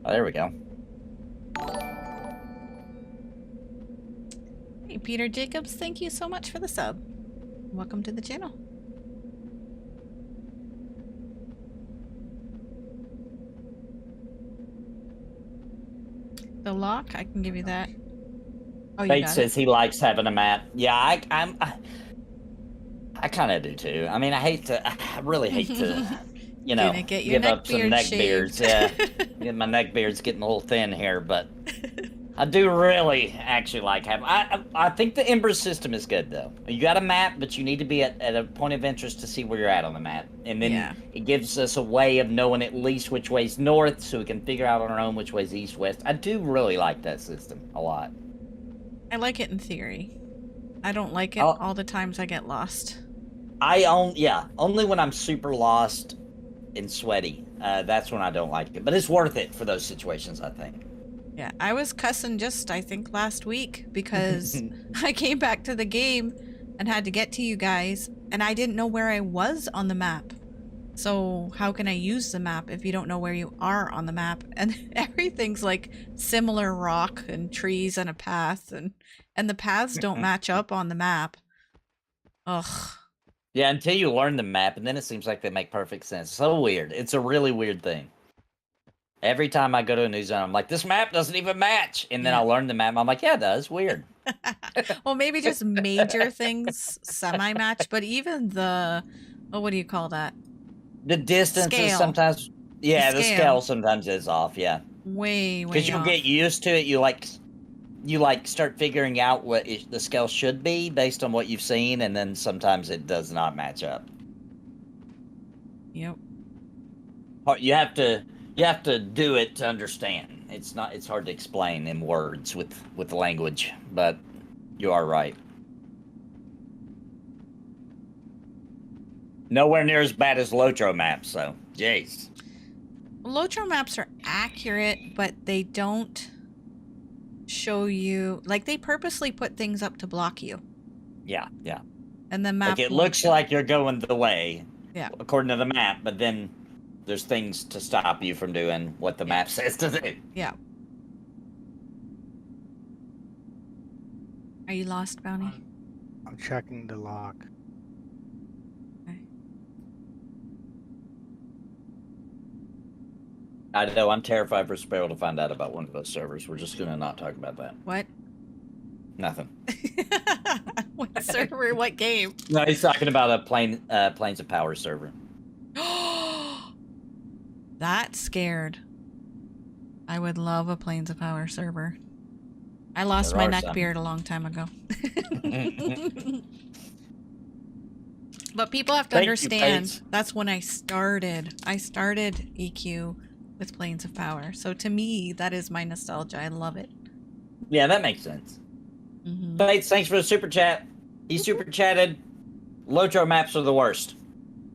Oh, there we go. Hey, Peter Jacobs, thank you so much for the sub. Welcome to the channel. The lock, I can give you that. Oh, you Fate got says he likes having a map. Yeah, I kind of do too. I mean, I really hate to, you know, give up some neck beards. Yeah, my neck beard's getting a little thin here, but I do really actually like having. I think the Ember system is good though. You got a map, but you need to be at a point of interest to see where you're at on the map, and then it gives us a way of knowing at least which way's north, so we can figure out on our own which way's east west. I do really like that system a lot. I like it in theory. I don't like it all the times I get lost. Only when I'm super lost and sweaty. That's when I don't like it. But it's worth it for those situations, I think. Yeah, I was cussing I think last week because I came back to the game and had to get to you guys and I didn't know where I was on the map. So how can I use the map if you don't know where you are on the map? And everything's like similar rock and trees and a path and the paths don't match up on the map. Ugh. Yeah, until you learn the map, and then it seems like they make perfect sense. So weird. It's a really weird thing. Every time I go to a new zone, I'm like, this map doesn't even match. And then I learn the map, and I'm like, yeah, it does. Weird. Well, maybe just major things semi-match, but even the, what do you call that? The distance is sometimes, the scale sometimes is off, yeah. Way because you'll get used to it. You start figuring out what the scale should be based on what you've seen, and then sometimes it does not match up. Yep. You have to do it to understand. It's not. It's hard to explain in words with the language, but you are right. Nowhere near as bad as Lotro maps, so jeez. Lotro maps are accurate, but they don't show you, like, they purposely put things up to block you. Yeah, yeah. And the map Like it won't looks show. like you're going the way, Yeah. according to the map, but then there's things to stop you from doing what the map says to do. Yeah. Are you lost, Bounty? I'm checking the log. Okay. I know, I'm terrified for Sparrow to find out about one of those servers. We're just gonna not talk about that. What? Nothing. What server? What game? No, he's talking about a Planes of Power server. That scared. I would love a Planes of Power server. I lost There my are neck some. beard a long time ago. But people have to Thank you, understand, Paige. that's when I started. I started EQ with Planes of Power. So to me, that is my nostalgia. I love it. Yeah, that makes sense. Mm-hmm. Bates, thanks for the super chat. He super chatted. Lotro maps are the worst.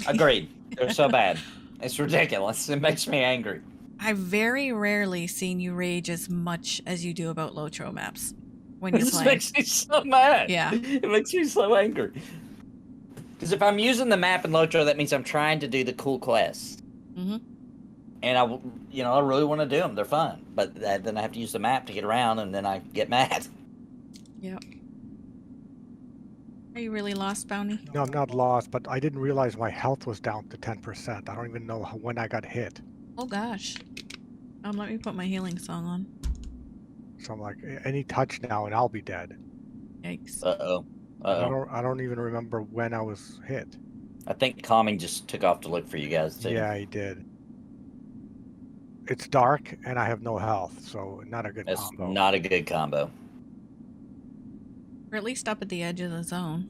Agreed. They're so bad. It's ridiculous. It makes me angry. I've very rarely seen you rage as much as you do about Lotro maps when you're This playing. makes me so mad. Yeah. It makes me so angry. Because if I'm using the map in Lotro, that means I'm trying to do the cool quests. Mm-hmm. And I really want to do them. They're fun. But then I have to use the map to get around, and then I get mad. Yep. Are you really lost, Bounty? No, I'm not lost, but I didn't realize my health was down to 10%. I don't even know when I got hit. Oh gosh. Let me put my healing song on. So I'm like, any touch now and I'll be dead. Yikes. Uh-oh. I don't even remember when I was hit. I think Calming just took off to look for you guys, too. Yeah, he did. It's dark and I have no health, so not a good That's combo. not a good combo. We're at least up at the edge of the zone.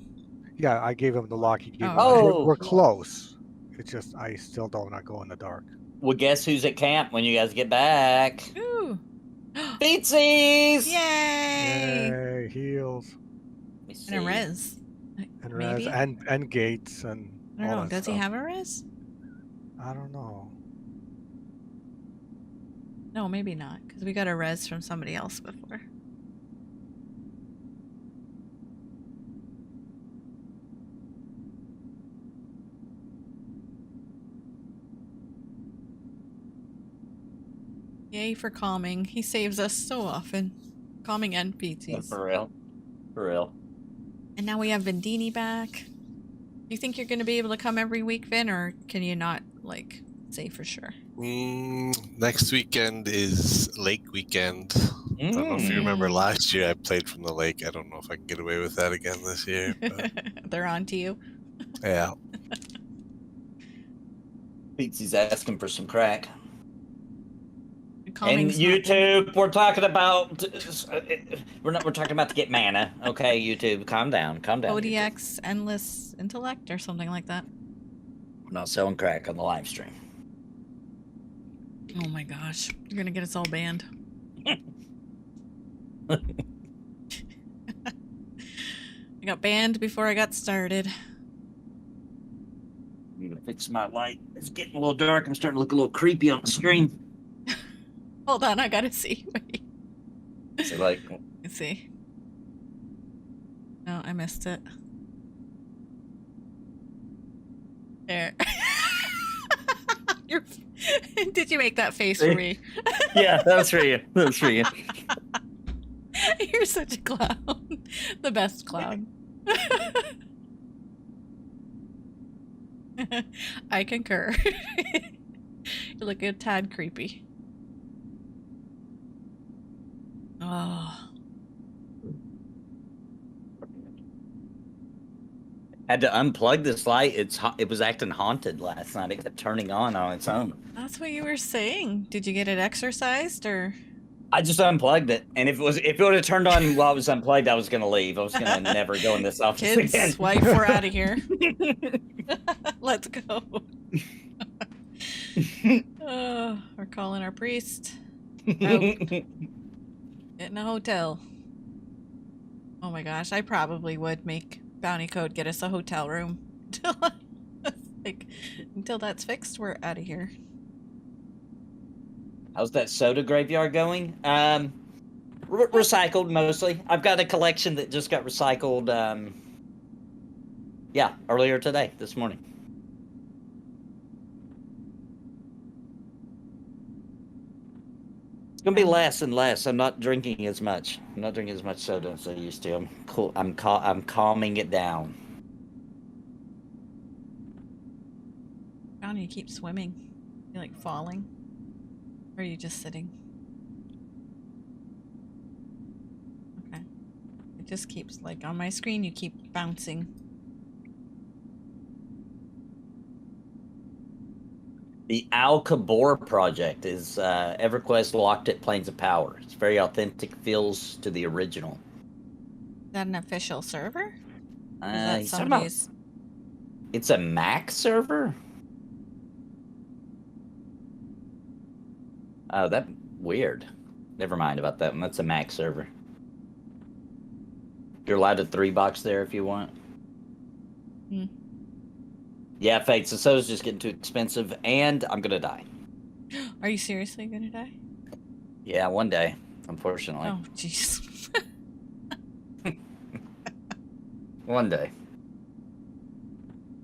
Yeah, I gave him the lock. He gave me. Oh. We're close. It's just I still don't want to go in the dark. Well, guess who's at camp when you guys get back? Ooh. Beatsies! Yay! Yay, heals Let me And a see. res. and Maybe? res and gates and I don't all know. that Does he stuff. have a res? I don't know. No, maybe not. Because we got a res from somebody else before. Yay for calming. He saves us so often. Calming and PTs. For real. For real. And now we have Vendini back. Do you think you're going to be able to come every week, Vin, or can you not, like, say for sure? Next weekend is lake weekend. I don't know if you remember last year I played from the lake. I don't know if I can get away with that again this year. But They're on to you. yeah. Beatsy's asking for some crack. And Calming's not- YouTube, we're talking about we're talking about to get mana. Okay, YouTube, calm down, calm down. YouTube. ODX Endless Intellect or something like that. We're not selling crack on the live stream. Oh my gosh. You're going to get us all banned. I got banned before I got started. I'm gonna fix my light. It's getting a little dark. I'm starting to look a little creepy on the screen. Hold on, I gotta see. Wait. So like, Let's see. No, I missed it. There. Did you make that face for me? yeah, that was for you. That was for you. You're such a clown. The best clown. I concur. You look a tad creepy. Oh. Had to unplug this light. It was acting haunted last night. It kept turning on its own. That's what you were saying. Did you get it exercised or? I just unplugged it, and if it would have turned on while it was unplugged, I was gonna leave. I was gonna never go in this office Kids, again. wife, we're out of here. Let's go. We're calling our priest. Get in a hotel. Oh my gosh, I probably would make bounty code get us a hotel room until that's fixed. We're out of here. How's that soda graveyard going? Recycled mostly. I've got a collection that just got recycled. Yeah, earlier today, this morning. It's gonna be less and less. I'm not drinking as much. I'm not drinking as much soda as I used to. I'm cool. I'm calming it down. Bounty, you keep swimming. You like falling? Or are you just sitting? Okay. It just keeps, like, on my screen, you keep bouncing. The Al-Kabor project is EverQuest locked at Planes of Power. It's very authentic, feels to the original. Is that an official server? Or is that He's talking about- somebody's? It's a Mac server? Oh, that weird. Never mind about that one. That's a Mac server. You're allowed to 3-box there if you want. Hmm. Yeah, Fate, so soda's just getting too expensive, and I'm gonna die. Are you seriously gonna die? Yeah, one day, unfortunately. Oh, jeez. One day.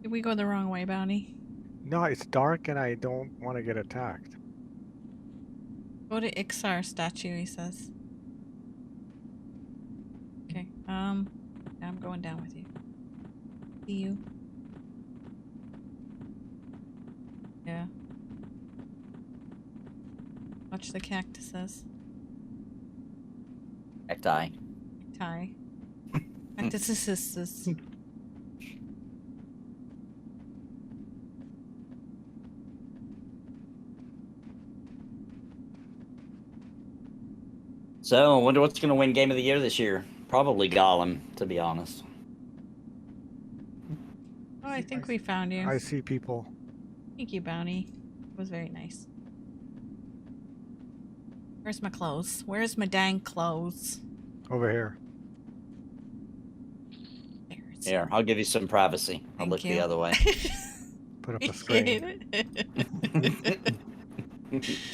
Did we go the wrong way, Bounty? No, it's dark and I don't want to get attacked. Go to Ixar statue, he says. Okay, I'm going down with you. See you. Yeah. Watch the cactuses. Cacti. Tie. Cactuses. So, I wonder what's going to win Game of the Year this year. Probably Gollum, to be honest. Oh, I think we found you. I see people. Thank you, Bounty. It was very nice. Where's my clothes? Where's my dang clothes? Over here. There it is. Here, I'll give you some privacy. I'll Thank look you. the other way. Put up a screen.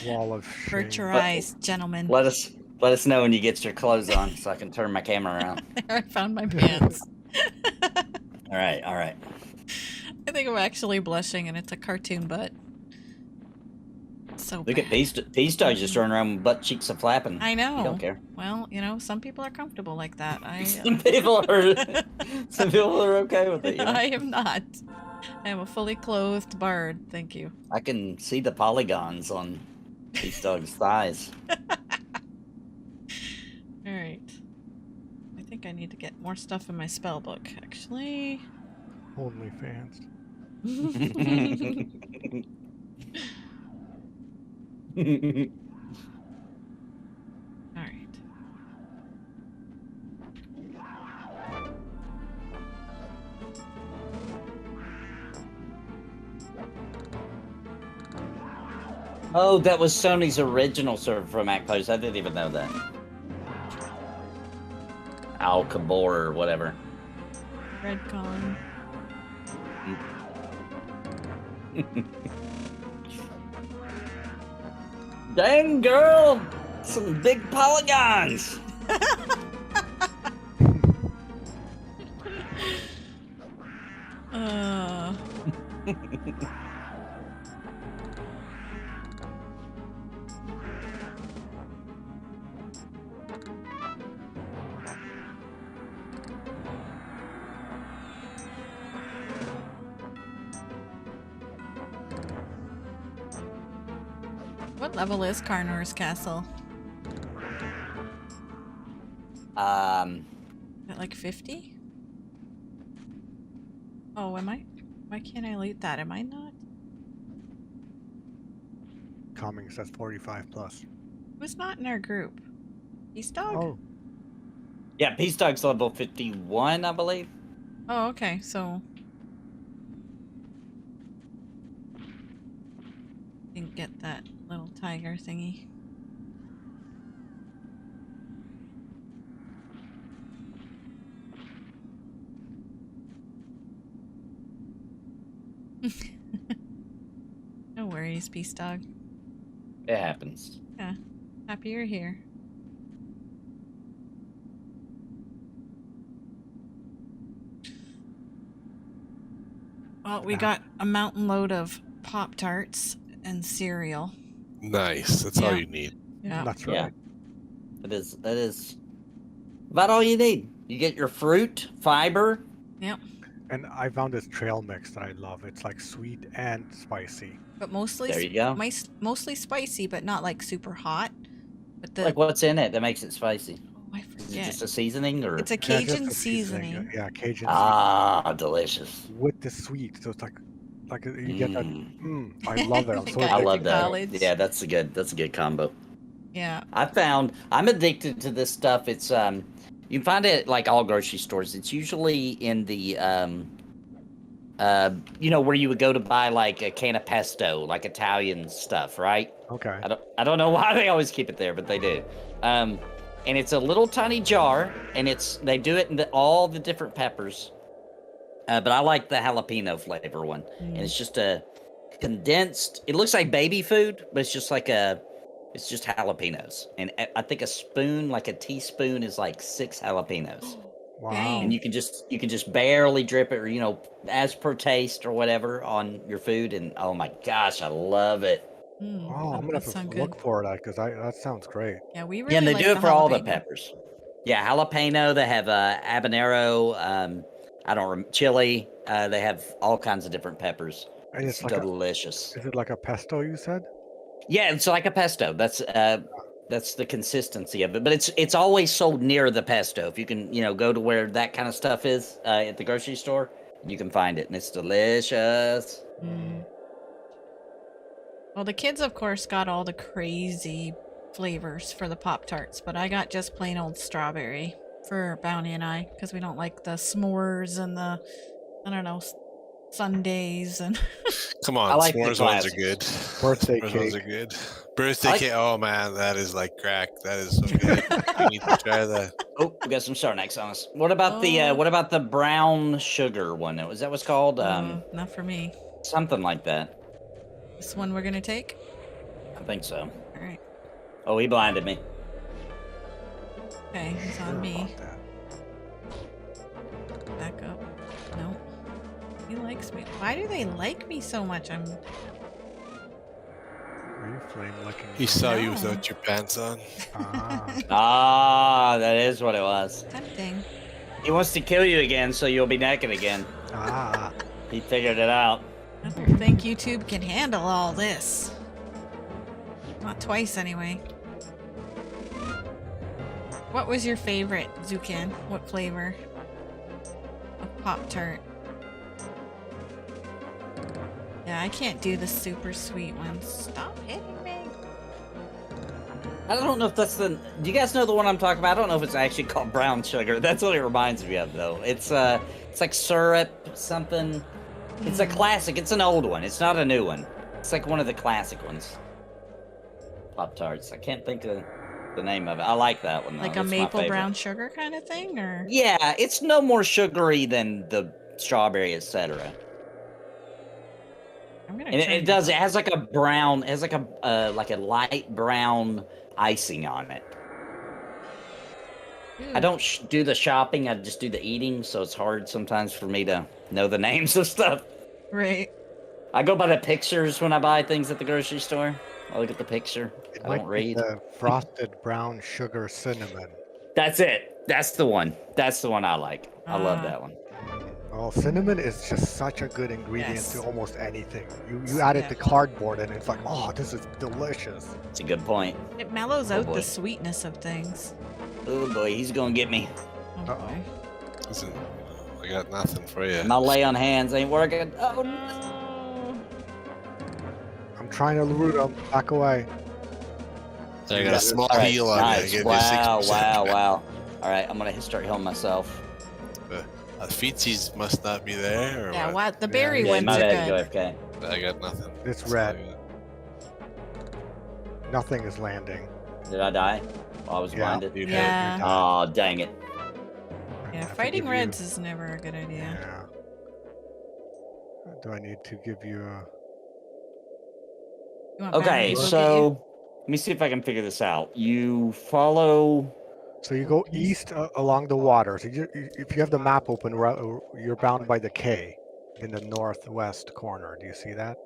Wall of shame. Virtualized, gentlemen. Let us know when you get your clothes on so I can turn my camera around. There, I found my pants. All right. I think I'm actually blushing, and it's a cartoon butt. So Look at bad. Peastock just running around with butt cheeks a flapping. I know. You don't care. Well, you know, some people are comfortable like that. Some people are okay with it. You know? I am not. I am a fully clothed bard. Thank you. I can see the polygons on Peastock's thighs. All right. I think I need to get more stuff in my spell book, actually. OnlyFans. All right. Oh, that was Sony's original server for Mac Post. I didn't even know that. Al-Kabor or whatever. Red column. Dang, girl! Some big polygons! Uh, what level is Karnor's castle? At like 50? Oh, am I? Why can't I loot that? Am I not? Coming says 45 plus. Who's not in our group? Peace Dog? Oh, Yeah, Peastock's level 51, I believe. Oh, okay, so... Didn't get that little tiger thingy. worries, Beast Dog. It happens. Yeah. Happy you're here. Well, we got a mountain load of Pop-Tarts and cereal. Nice. That's all Yeah. you need. Yeah. That's Yeah. right. That is about all you need. You get your fruit, fiber. Yep. And I found this trail mix that I love. It's like sweet and spicy. But mostly There you go. mostly spicy, but not like super hot. But the Like what's in it that makes it spicy? I Is it forget. just a seasoning or? It's a Yeah, just Cajun the seasoning. Yeah, Cajun Ah, delicious. seasoning with the sweet. So it's like you get that. Mm. I love it. I'm Like so I I addicted love to that. college. Yeah, that's a good combo. Yeah. I found I'm addicted to this stuff. It's you can find it at like all grocery stores. It's usually in the you know, where you would go to buy like a can of pesto, like Italian stuff, right? Okay. I don't know why they always keep it there, but they do. And it's a little tiny jar, and they do it in all the different peppers. But I like the jalapeno flavor one, and it's just a condensed. It looks like baby food, but it's just jalapenos, and I think a spoon, like a teaspoon, is like 6 jalapenos. Wow. Dang. And you can just barely drip it, or as per taste or whatever on your food, and oh my gosh, I love it. Oh, I'm gonna that have sound to good. look for that because that sounds great. Yeah, we really Yeah, and they like do it for all the jalapeno. peppers. Yeah, jalapeno. They have habanero. Chili. They have all kinds of different peppers. And It's it's like delicious. is it like a pesto? You said. Yeah, it's like a pesto. That's the consistency of it. But it's always sold near the pesto. If you can, go to where that kind of stuff is at the grocery store, you can find it, and it's delicious. Well, the kids, of course, got all the crazy flavors for the Pop-Tarts, but I got just plain old strawberry for Bounty and I, because we don't like the s'mores and the, I don't know, sundaes and... Come on, I like the s'mores ones are classics. good. Birthday S'mores ones are cake. good. Birthday cake. Oh man, that is like crack. That is so good. You need to try that. Oh, we got some Sarnax on us. What about the brown sugar one? Is that what's called? not for me. Something like that. This one we're gonna take? I think so. All right. Oh, he blinded me. Okay, he's on me. Back up. No. He likes me. Why do they like me so much? Are you flame licking? He saw you No. without your pants on. Ah, that is what it was. tempting. He wants to kill you again, so you'll be naked again. He figured it out. I don't think YouTube can handle all this. Not twice, anyway. What was your favorite, Zukin? What flavor of Pop-Tart? Yeah, I can't do the super sweet ones. Stop hitting me. I don't know if that's do you guys know the one I'm talking about? I don't know if it's actually called brown sugar. That's what it reminds me of, though. It's like syrup, something. It's a classic. It's an old one. It's not a new one. It's like one of the classic ones. Pop-Tarts. I can't think of the name of it. I like that one, though. Like a It's my maple favorite. brown sugar kind of thing, or? Yeah, it's no more sugary than the strawberry, etc. I'm gonna And try it does. It has like a brown. It has like a light brown icing on it. I don't do the shopping. I just do the eating. So it's hard sometimes for me to know the names of stuff. Right. I go by the pictures when I buy things at the grocery store. I look at the picture. It I might don't be read. the frosted brown sugar cinnamon. That's it. That's the one. That's the one I like. I love that one. Oh, cinnamon is just such a good ingredient Yes. to almost anything. You add it to cardboard and it's like, oh, this is delicious. It's a good point. It mellows Oh, out boy. the sweetness of things. Oh boy, he's gonna get me. Oh Uh-oh. boy. Listen, I got nothing for you. My lay on hands ain't working. Oh, no. Oh. I'm trying to root them. Back away. So I got a small All right, heal on nice. you. I Wow, gave you 60%. wow. All right, I'm gonna start healing myself. Feetsies must not be there. Or Yeah, what? what? The berry Yeah, you ones might are have to good. go AFK. I got nothing. It's That's red. all I Nothing is landing. Did I die? Oh, I was Yeah. blinded. got. You Yeah. Oh, dang it. I Yeah, have to fighting give reds is never a good idea. Yeah. Do I need to give you a... You want Batman Okay, to go get so let me see if I can figure this out. You follow. So you go east along the water. So if you have the map open, you're bound by the K in the northwest corner. Do you see that?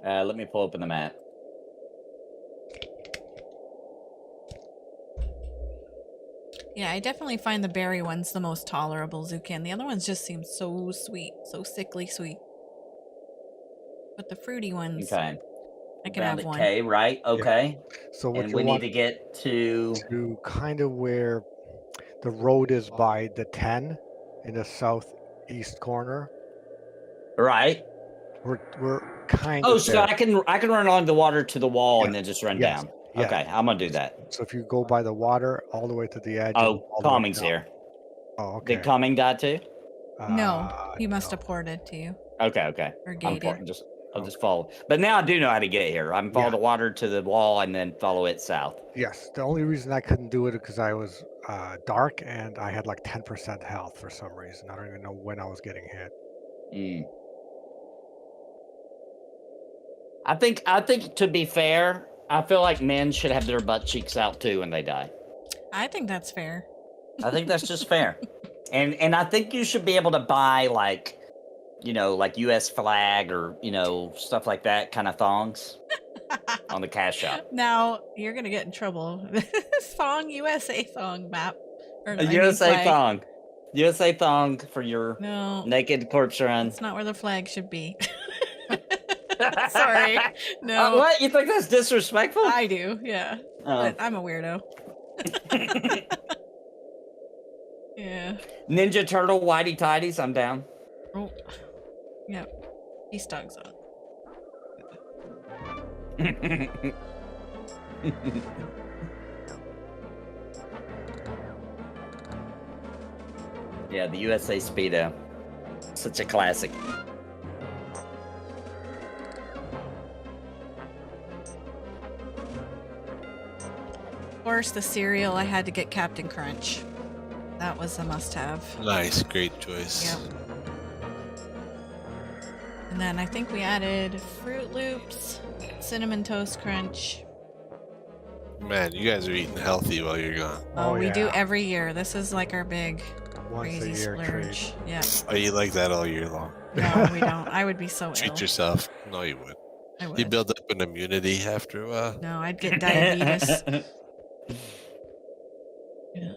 Let me pull open the map. Yeah, I definitely find the berry ones the most tolerable, Zukin. The other ones just seem so sweet, so sickly sweet. But the fruity ones, Okay. I can Bound have at one. K, right? Okay. So what And you we need want to get to. kind of where the road is by the 10 in the southeast corner. Right. We're kind Oh, of so there. I can run along the water to the wall Yeah. and then just run Yes. down. Yes. Okay, I'm gonna do that. So if you go by the water all the way to the edge. and Oh, all the way Calming's down. here. Oh, okay. Did Calming die too? No, he No. must have ported to you. Okay. Or I'm gated. I'll just follow. But now I do know how to get here. I'm follow the water to the wall and then follow it south. Yes. The only reason I couldn't do it because I was dark and I had like 10% health for some reason. I don't even know when I was getting hit. Mm. I think to be fair, I feel like men should have their butt cheeks out too when they die. I think that's fair. I think that's just fair. And I think you should be able to buy like, like US flag or, stuff like that kind of thongs on the cash shop. Now, you're going to get in trouble. Thong, USA thong map. Or, A USA thong. USA thong for your naked corpse run. That's not where the flag should be. Sorry. No. What? You think that's disrespectful? I do, yeah. But I'm a weirdo. Yeah. Ninja Turtle Whitey Tidies, I'm down. Oh. Yep. Peace dogs on. Yeah, the USA Speedo. Such a classic. Of course, the cereal, I had to get Captain Crunch. That was a must-have. Nice, great choice. Yep. And then I think we added Fruit Loops, Cinnamon Toast Crunch. Man, you guys are eating healthy while you're gone. Oh, we do every year. This is like our big Once crazy a year splurge. treat. Yeah. Oh, you like that all year long? No, we don't. I would be so Treat ill. yourself. No, you would. I would. You build up an immunity after a while. No, I'd get diabetes. Yeah.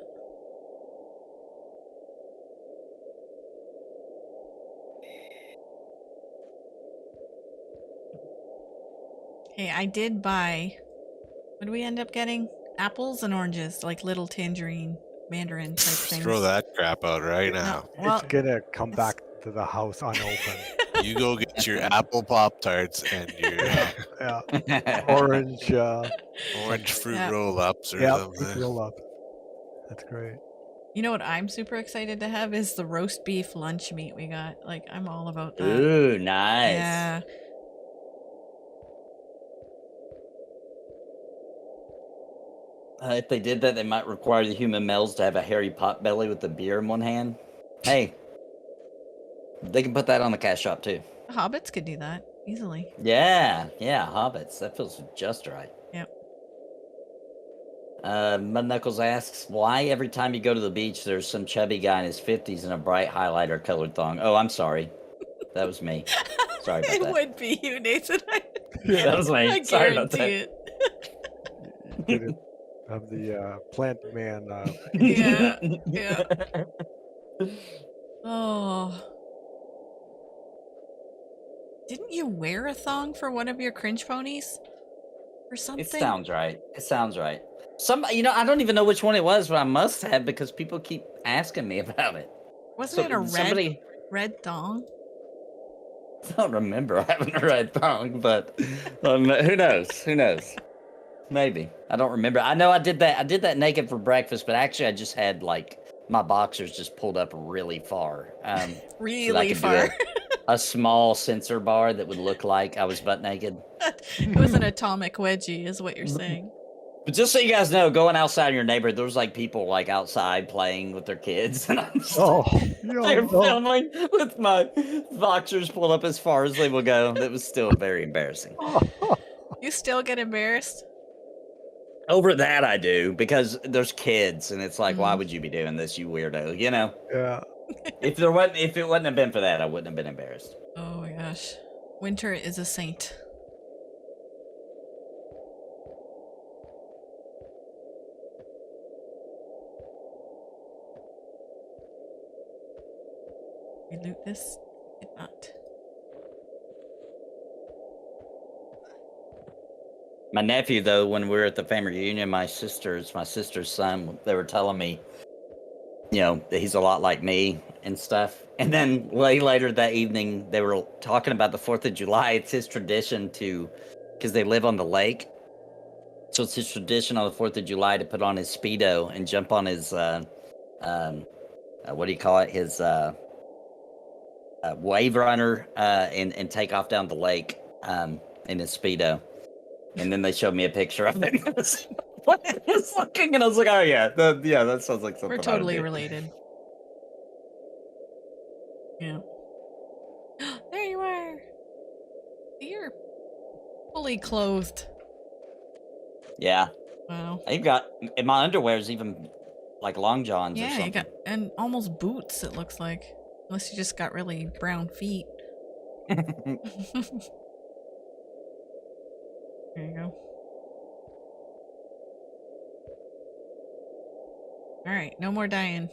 Hey, I did buy. What do we end up getting? Apples and oranges, like little tangerine, mandarin type things. Throw that crap out right now. No, well, It's gonna come back to the house unopened. You go get your apple Pop Tarts and your Yeah. Orange. orange fruit Yeah. roll-ups or Yeah. something. Roll up. That's great. You know what I'm super excited to have is the roast beef lunch meat we got. Like, I'm all about that. Ooh, nice. Yeah. If they did that, they might require the human males to have a hairy pot belly with a beer in one hand. Hey, they can put that on the cash shop too. Hobbits could do that easily. Yeah, hobbits. That feels just right. Yep. Mud Knuckles asks, why every time you go to the beach, there's some chubby guy in his 50s in a bright highlighter colored thong? Oh, I'm sorry. That was me. Sorry about It that. would be you, Nathan. That was me. I Sorry about guarantee that. it. Did it of the plant man. Yeah. Yeah. Oh. Didn't you wear a thong for one of your cringe ponies? Or something? It sounds right. It sounds right. I don't even know which one it was, but I must have because people keep asking me about it. Wasn't it a red thong? I don't remember having a red thong, but who knows? Who knows? Maybe. I don't remember. I know I did that. I did that naked for breakfast, but actually I just had like my boxers just pulled up really far. Really far. A small sensor bar that would look like I was butt naked. It was an atomic wedgie, is what you're saying. But just so you guys know, going outside in your neighborhood, there was like people like outside playing with their kids, and I'm just they're filming with my boxers pulled up as far as they will go. That was still very embarrassing. You still get embarrassed? Over that I do, because there's kids, and it's like, why Mm. would you be doing this, you weirdo? You know? Yeah. If it wouldn't have been for that, I wouldn't have been embarrassed. Oh my gosh. Winter is a saint. We loot this? Did not. My nephew, though, when we were at the family reunion, my sister's son, they were telling me, you know, that he's a lot like me and stuff. And then way later that evening, they were talking about the 4th of July. It's his tradition because they live on the lake. So it's his tradition on the 4th of July to put on his Speedo and jump on his, what do you call it? His wave runner and take off down the lake in his Speedo. And then they showed me a picture of it. And I was looking, and I was like, oh yeah, that sounds like something. We're totally related. Yeah. There you are. You're fully clothed. Yeah. Wow. I've got, and my underwear is even like long johns or Yeah, something. you got, and almost boots, it looks like. Unless you just got really brown feet. There you go. Alright, no more dying.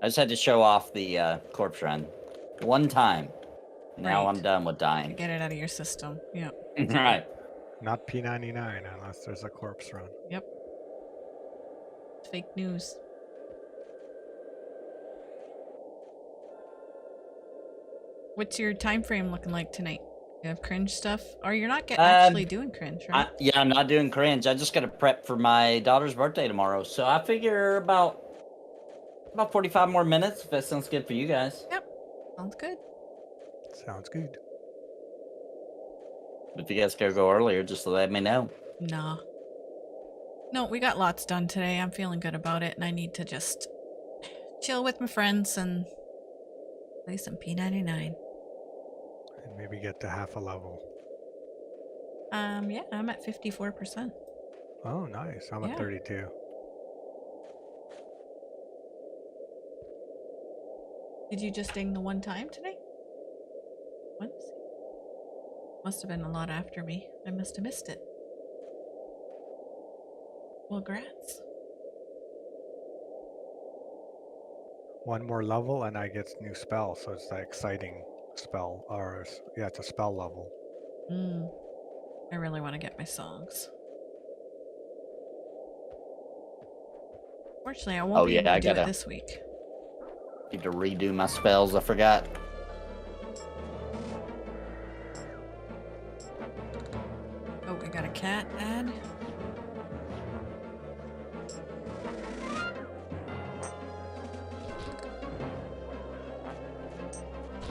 I just had to show off the corpse run one time. Now Right. I'm done with To dying. get it out of your system. Yeah. Right. Not P99 unless there's a corpse run. Yep. It's fake news. What's your time frame looking like tonight? You have cringe stuff? Or you're not actually doing cringe, right? Yeah, I'm not doing cringe. I just got to prep for my daughter's birthday tomorrow. So I figure about 45 more minutes, if that sounds good for you guys. Yep. Sounds good. Sounds good. If you guys gotta go earlier, just let me know. Nah. No, we got lots done today. I'm feeling good about it, and I need to just chill with my friends and play some P99. And maybe get to half a level. Yeah, I'm at 54%. Oh, nice. I'm Yeah. at 32. Did you just ding the one time today? Once? Must have been a lot after me. I must have missed it. Well, grats. One more level and I get new spell, so it's the exciting spell. Or, yeah, it's a spell level. I really want to get my songs. Fortunately, I won't be able to do it this week. Need to redo my spells. I forgot. Oh, we got a cat ad.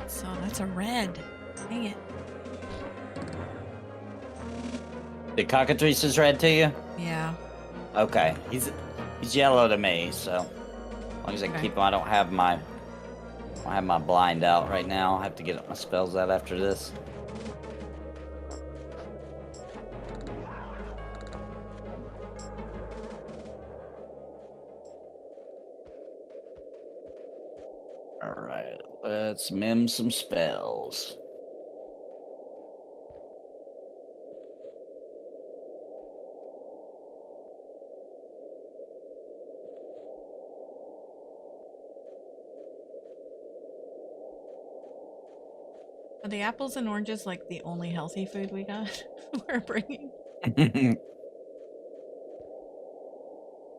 So that's a red. Dang it. The cockatrice is red to you? Yeah. Okay. He's yellow to me, so as long as I keep him, I don't have my blind out right now. I'll have to get my spells out after this. Alright, let's mim some spells. Are the apples and oranges like the only healthy food we got? We're bringing? I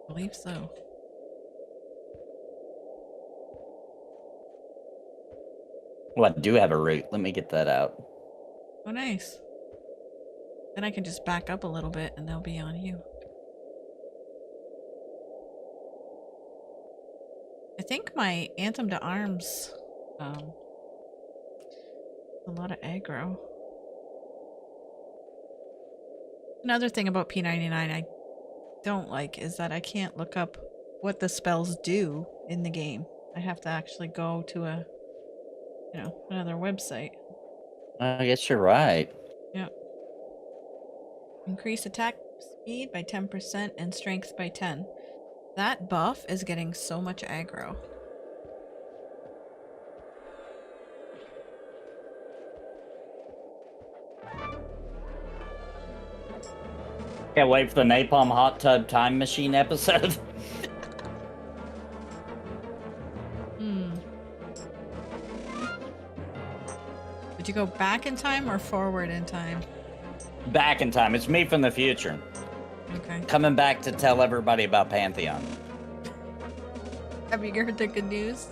believe so. Well, I do have a root. Let me get that out. Oh, nice. Then I can just back up a little bit and they'll be on you. I think my Anthem to Arms, a lot of aggro. Another thing about P99 I don't like is that I can't look up what the spells do in the game. I have to actually go to another website. I guess you're right. Yep. Increase attack speed by 10% and strength by 10. That buff is getting so much aggro. Can't wait for the Napalm Hot Tub Time Machine episode. Did you go back in time or forward in time? Back in time. It's me from the future. Okay. Coming back to tell everybody about Pantheon. Have you heard the good news?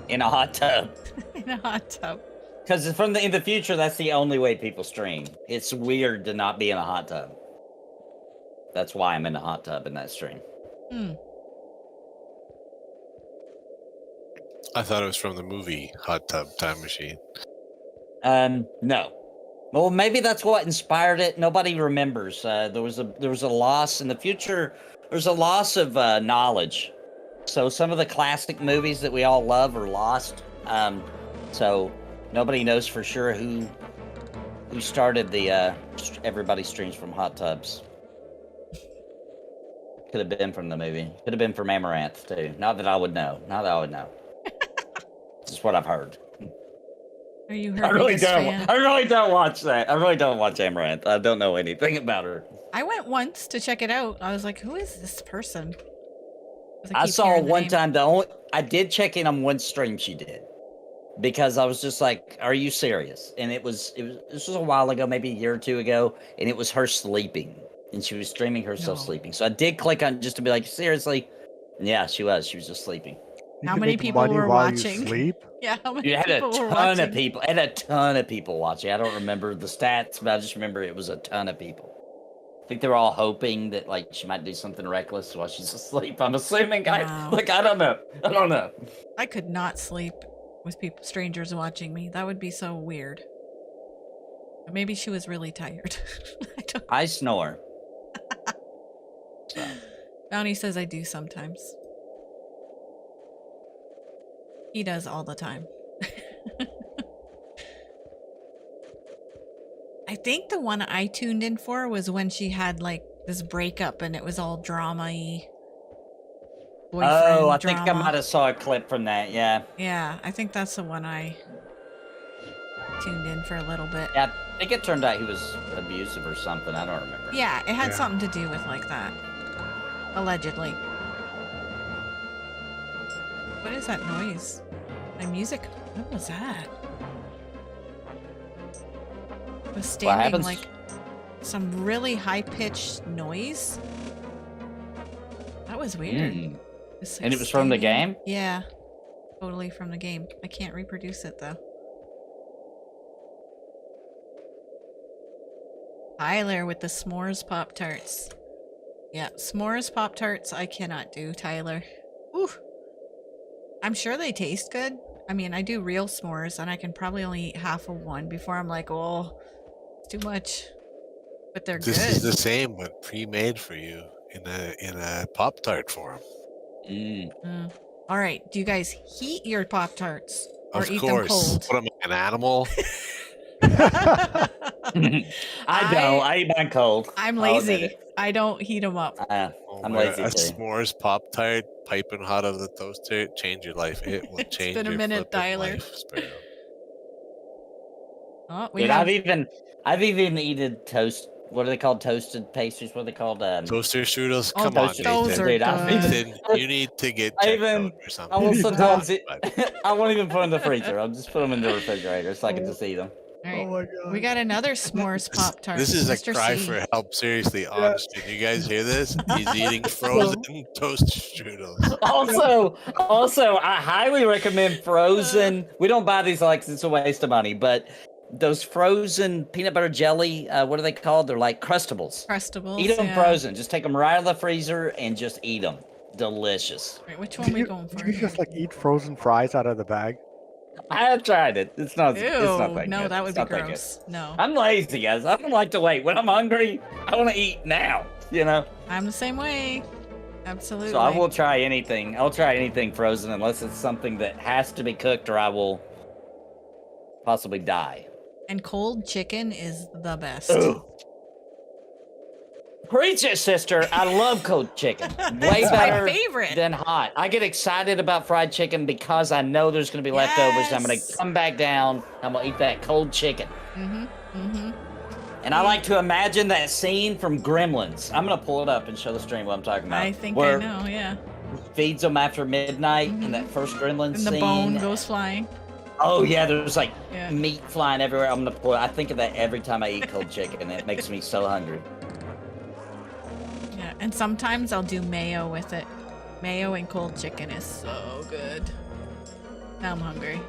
In a hot tub. In a hot tub. Because in the future, that's the only way people stream. It's weird to not be in a hot tub. That's why I'm in a hot tub in that stream. I thought it was from the movie Hot Tub Time Machine. No. Well, maybe that's what inspired it. Nobody remembers. There was a loss in the future. There's a loss of knowledge. So some of the classic movies that we all love are lost. So nobody knows for sure who started the everybody streams from hot tubs. Could have been from the movie. Could have been from Amaranth too. Not that I would know. Just what I've heard. Are you her I really biggest don't. fan? I really don't watch that. I really don't watch Amaranth. I don't know anything about her. I went once to check it out. I was like, who is this person? 'Cause I keep saw hearing the one name. time. I did check in on one stream she did because I was just like, "Are you serious?" And this was a while ago, maybe a year or two ago, and it was her sleeping, and she was streaming herself No. sleeping. So I did click on just to be like, "Seriously?" And yeah, she was. She was just sleeping. You How can many make people money were while watching? You sleep? Yeah, how many You had a people were ton watching? of people. Had a ton of people watching. I don't remember the stats, but I just remember it was a ton of people. I think they were all hoping that like she might do something reckless while she's asleep. I'm assuming, guys. Wow. Like I don't know. I could not sleep with strangers watching me. That would be so weird. But maybe she was really tired. I don't. I snore. So. Bounty says I do sometimes. He does all the time. I think the one I tuned in for was when she had like this breakup and it was all drama-y. Oh, I drama. think I might have saw a clip from that. Yeah. Yeah, I think that's the one I tuned in for a little bit. Yeah, I think it turned out he was abusive or something. I don't remember. Yeah, it had Yeah. something to do with like that. Allegedly. What is that noise? My music? What was that? It was standing happens? like some really high-pitched noise. That was weird. Mm. Just, like, And it was from the standing- game? Yeah. Totally from the game. I can't reproduce it though. Tyler with the s'mores Pop-Tarts. Yeah, s'mores Pop-Tarts I cannot do, Tyler. Ooh. I'm sure they taste good. I mean, I do real s'mores and I can probably only eat half of one before I'm like, oh, it's too much. But they're This good. is the same, but pre-made for you in a Pop-Tart form. Mm. All right, do you guys heat your Pop-Tarts or Of eat course. them cold? What am I, an animal? I don't. I eat mine cold. I'm I'll admit lazy. it. I don't heat them up. Oh I'm my lazy God, a too. s'mores Pop-Tart piping hot out of the toaster, change your life. It will It's change been a your minute, flipping Tyler. life, Sparrow. Oh, we Dude, have I've even eaten toast. What are they called? Toasted pastries. What are they called? Toaster strudels? Oh, Come on, those those Nathan. are Dude, I've good. been- Nathan, you need to get I checked even- out or something. I will He's sometimes. But I won't even put them in the freezer. I'll just put them in the refrigerator so I can just eat them. All Oh right, my god. we got another s'mores Pop-Tart. this is a Mr. cry C. for help. Seriously, honestly, you guys hear this? He's eating frozen toaster strudels. Also, I highly recommend frozen. We don't buy these like 'cause it's a waste of money, but those frozen peanut butter jelly, what are they called? They're like Crustables. Crustables. Eat them yeah. frozen. Just take them right out of the freezer and just eat them. Delicious. Right, which one are we going Do for? you just like eat frozen fries out of the bag? I have tried it. It's not. Ew, It's not that no, good. that would It's be not that good. gross. No, I'm lazy, guys. I don't like to wait. When I'm hungry, I want to eat now. You know. I'm the same way. Absolutely. So I will try anything. I'll try anything frozen unless it's something that has to be cooked or I will possibly die. And cold chicken is the best. Ooh. Preach it, sister. I love cold chicken. Way That's better my favorite. than hot. I get excited about fried chicken because I know there's going to be leftovers. I'm going to come back down. I'm going to eat that cold chicken. And I like to imagine that scene from Gremlins. I'm going to pull it up and show the stream what I'm talking about. I think I know, yeah. Feeds them after midnight in that first Gremlins scene. And the bone goes flying. Oh, yeah, there's like meat flying everywhere. I'm going to pull it. I think of that every time I eat cold chicken. It makes me so hungry. Yeah, and sometimes I'll do mayo with it. Mayo and cold chicken is so good. Now I'm hungry.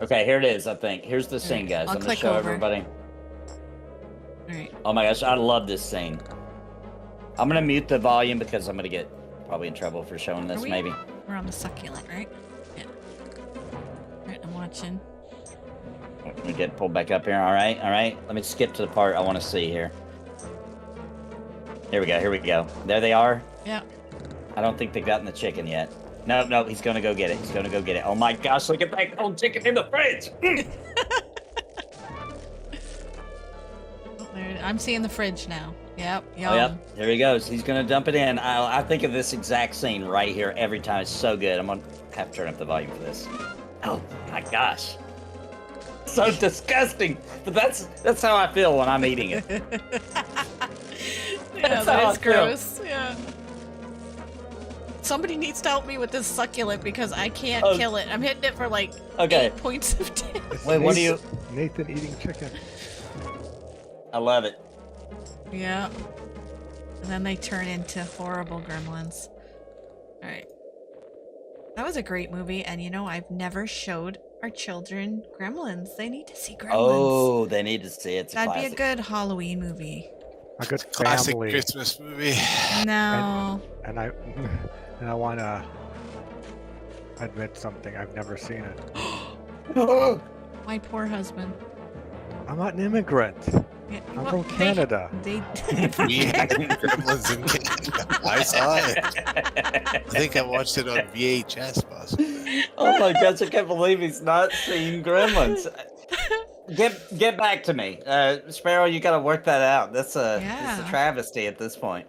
Okay, here it is, I think. Here's the scene, guys. I'm going to show everybody. All right. Oh my gosh, I love this scene. I'm going to mute the volume because I'm going to get probably in trouble for showing this, maybe. We're on the succulent, right? Yeah. All right, I'm watching. Let me get pulled back up here. All right. Let me skip to the part I want to see here. Here we go. There they are. Yeah. I don't think they've gotten the chicken yet. No, he's going to go get it. Oh my gosh, look at that cold chicken in the fridge. I'm seeing the fridge now. Yep. Oh, yep. There he goes. He's going to dump it in. I think of this exact scene right here every time. It's so good. I'm going to have to turn up the volume for this. Oh my gosh. So disgusting, but that's how I feel when I'm eating it. Yeah, that is gross. Yeah. Somebody needs to help me with this succulent because I can't kill it. I'm hitting it for like 8 points of damage. Wait, what are you? Nathan eating chicken. I love it. Yeah. And then they turn into horrible gremlins. All right. That was a great movie, and you know, I've never showed our children Gremlins. They need to see Gremlins. Oh, they need to see it. It's That'd be a good Halloween movie. A good classic family. Christmas movie. No. And I want to admit something. I've never seen it. My poor husband. I'm not an immigrant. Yeah, I'm from Canada. They We had Gremlins in Canada. I saw it. I think I watched it on VHS, possibly. Oh my gosh, I can't believe he's not seen Gremlins. Get back to me. Sparrow, you got to work that out. That's a travesty at this point.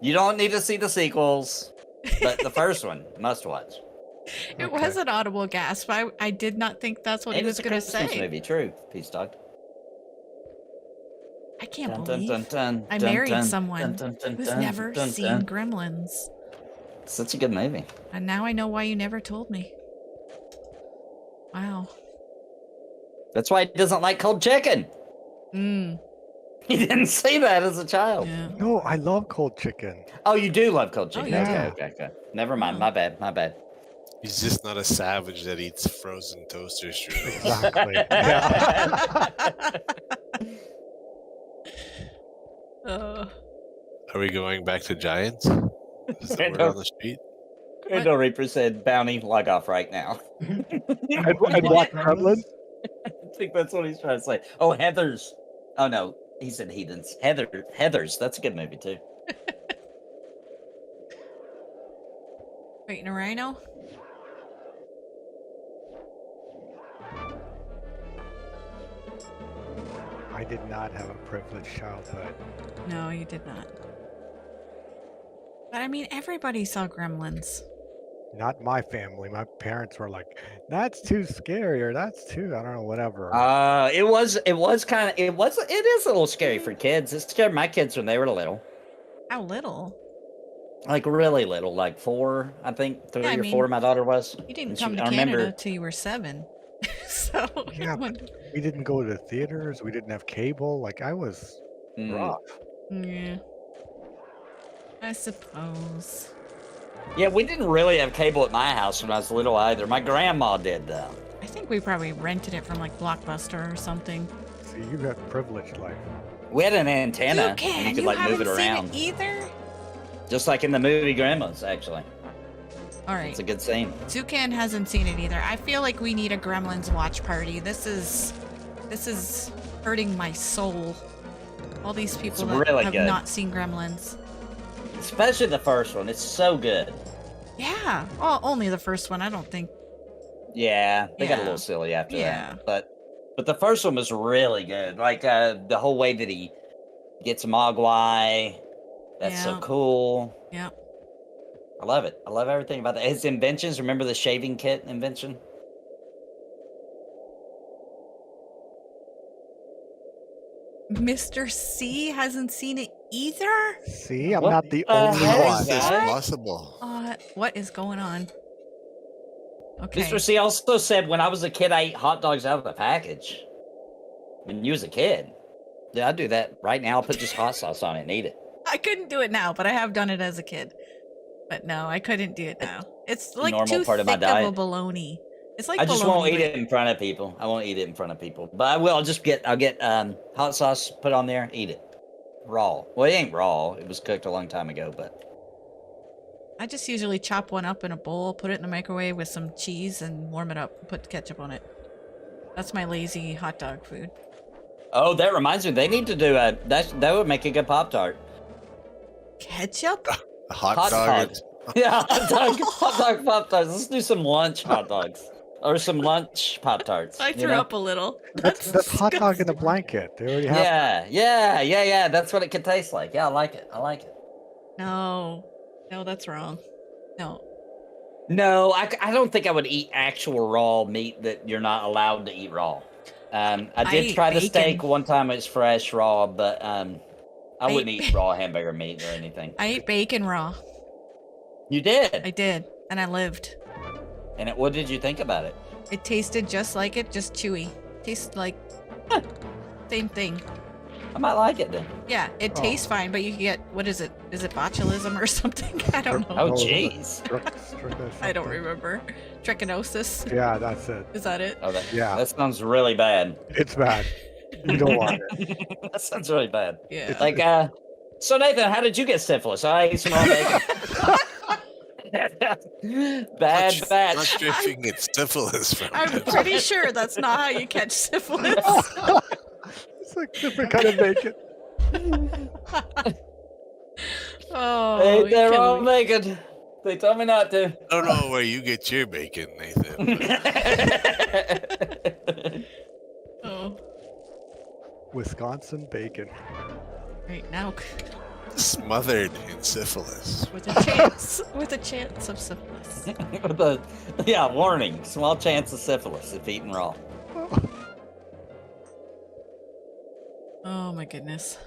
You don't need to see the sequels, but the first one, must watch. It was an audible gasp. I did not think that's what he was going to say. It's a movie, true. Peace, dog. I can't believe I married someone who's never seen Gremlins. Such a good movie. And now I know why you never told me. Wow. That's why he doesn't like cold chicken. Mm. He didn't see that as a child. Yeah. No, I love cold chicken. Oh, you do love cold chicken. Oh, yeah. Okay. Never mind. My bad. He's just not a savage that eats frozen toaster strudels. Exactly. Yeah. Are we going back to Giants? Is the word on the street? Crandall Reaper said, "Bounty, log off right now." I'd watch Gremlins. I think that's what he's trying to say. Oh, Heathers. Oh no, he said Heathens. Heathers. That's a good movie too. Waiting a rhino? I did not have a privileged childhood. No, you did not. But I mean, everybody saw Gremlins. Not my family. My parents were like, "That's too scary," or "That's too," I don't know, whatever. It is a little scary for kids. It scared my kids when they were little. How little? Like really little, like 4, I think, 3 or 4. My daughter was. You didn't come to Canada till you were 7, so yeah, we didn't go to the theaters. We didn't have cable. Like I was rough. Yeah, I suppose. Yeah, we didn't really have cable at my house when I was little either. My grandma did though. I think we probably rented it from like Blockbuster or something. See, you got privileged life. We had an antenna, and you could like move it around. Seen it either? Just like in the movie Gremlins, actually. All right. It's a good scene. Toucan hasn't seen it either. I feel like we need a Gremlins watch party. This is hurting my soul. All these people that really have good. not seen Gremlins. Especially the first one. It's so good. Yeah. Well, only the first one. I don't think Yeah, they got a Yeah. little silly after Yeah. that. But the first one was really good. Like the whole way that he gets Mogwai. That's so Yeah. cool. Yeah. I love it. I love everything about that. His inventions. Remember the shaving kit invention? Mr. C hasn't seen it either? See, I'm What not the the only heck, How one. is this guys? possible? What is going on? Okay. Mr. C also said when I was a kid, I ate hot dogs out of the package. When you was a kid. Yeah, I'd do that right now. I'll put just hot sauce on it and eat it. I couldn't do it now, but I have done it as a kid. But no, I couldn't do it now. It's like Normal too part of my thick of diet. a bologna. It's like I just bologna, won't eat but- it in front of people. I won't eat it in front of people. But I will. I'll get hot sauce put on there, eat it. Raw. Well, it ain't raw. It was cooked a long time ago, but I just usually chop one up in a bowl, put it in the microwave with some cheese and warm it up, put ketchup on it. That's my lazy hot dog food. oh, that reminds me. They need to do that would make a good Pop-Tart. Ketchup? A hot Hot dog. dog. Yeah, hot dog Pop-Tarts. Let's do some lunch hot dogs. Or some lunch Pop-Tarts. I you threw know? up a little. That's hot dog in a blanket. They already have. Yeah. That's what it could taste like. Yeah, I like it. No, that's wrong. No. No, I don't think I would eat actual raw meat that you're not allowed to eat raw. I did eat try the bacon. steak one time. It's fresh raw, but I wouldn't ate eat raw hamburger meat or anything. I ate bacon raw. You did, I did, and I lived. and what did you think about it? It tasted just like it, just chewy. Tastes like same thing. I might like it then. Yeah, it Oh. tastes fine, but you can get, what is it? Is it botulism or something? I don't know. Oh, Oh, jeez. I don't remember. Trichinosis. Yeah, that's it. Is that it? Oh, Yeah. that sounds really bad. It's bad. You don't want it. That sounds really bad. Yeah. Like, so Nathan, how did you get syphilis? I ate some raw bacon. bad Not batch. sure if you can get syphilis from I'm it. pretty sure that's not how you catch syphilis. It's like different kind of bacon. Oh, They ate you're their killing own me. bacon. They told me not to. I don't know where you get your bacon, Nathan. Oh, Wisconsin bacon. right now, Smothered in syphilis. with a chance of syphilis. Yeah, warning. Small chance of syphilis if eaten raw. Oh my goodness.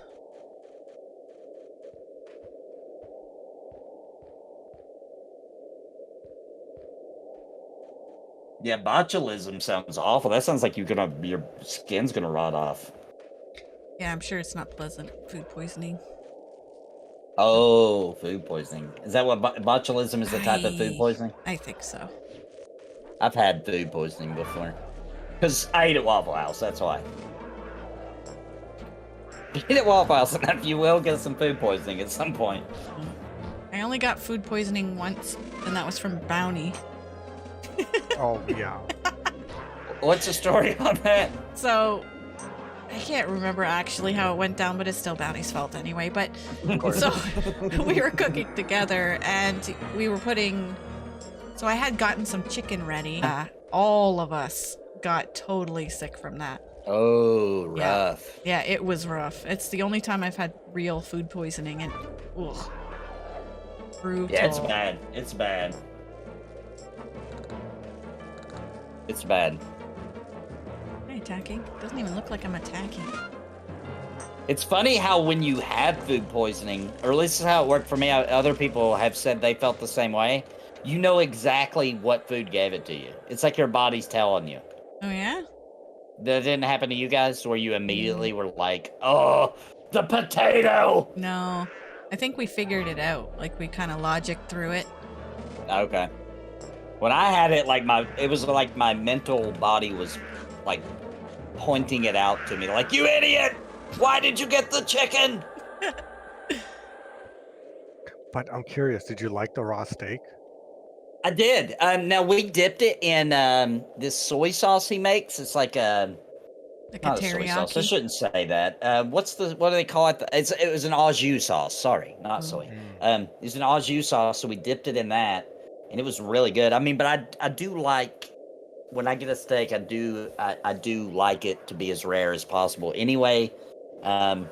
Yeah, botulism sounds awful. That sounds like your skin's gonna rot off. Yeah, I'm sure it's not pleasant. Food poisoning. Oh, food poisoning. Is that what botulism is? The type of food poisoning? I think so. I've had food poisoning before. Because I ate at Waffle House, that's why. Eat at Waffle House, and if you will get some food poisoning at some point. I only got food poisoning once, and that was from Bounty. Oh, yeah. What's the story on that? So, I can't remember actually how it went down, but it's still Bounty's fault anyway. But so we were cooking together, and we were putting. So I had gotten some chicken ready. All of us got totally sick from that. Oh, rough. Yeah, it was rough. It's the only time I've had real food poisoning, and ugh, brutal. Yeah, it's bad. It's bad. It's bad. Am I attacking? Doesn't even look like I'm attacking. It's funny how when you have food poisoning, or at least this is how it worked for me, other people have said they felt the same way. You know exactly what food gave it to you. It's like your body's telling you. Oh yeah? That didn't happen to you guys, where you immediately were like, "Oh, the potato." No. I think we figured it out. Like we kind of logicked through it. Okay. When I had it, it was like my mental body was like pointing it out to me, like, "You idiot! Why did you get the chicken?" But I'm curious, did you like the raw steak? I did. Now we dipped it in this soy sauce he makes. It's like a Like not a a soy sauce. I teriyaki. shouldn't say that. What do they call it? It was an au jus sauce. Sorry, not soy. It's an au jus sauce. So we dipped it in that, and it was really good. I mean, but I do like when I get a steak, I do like it to be as rare as possible. Anyway, and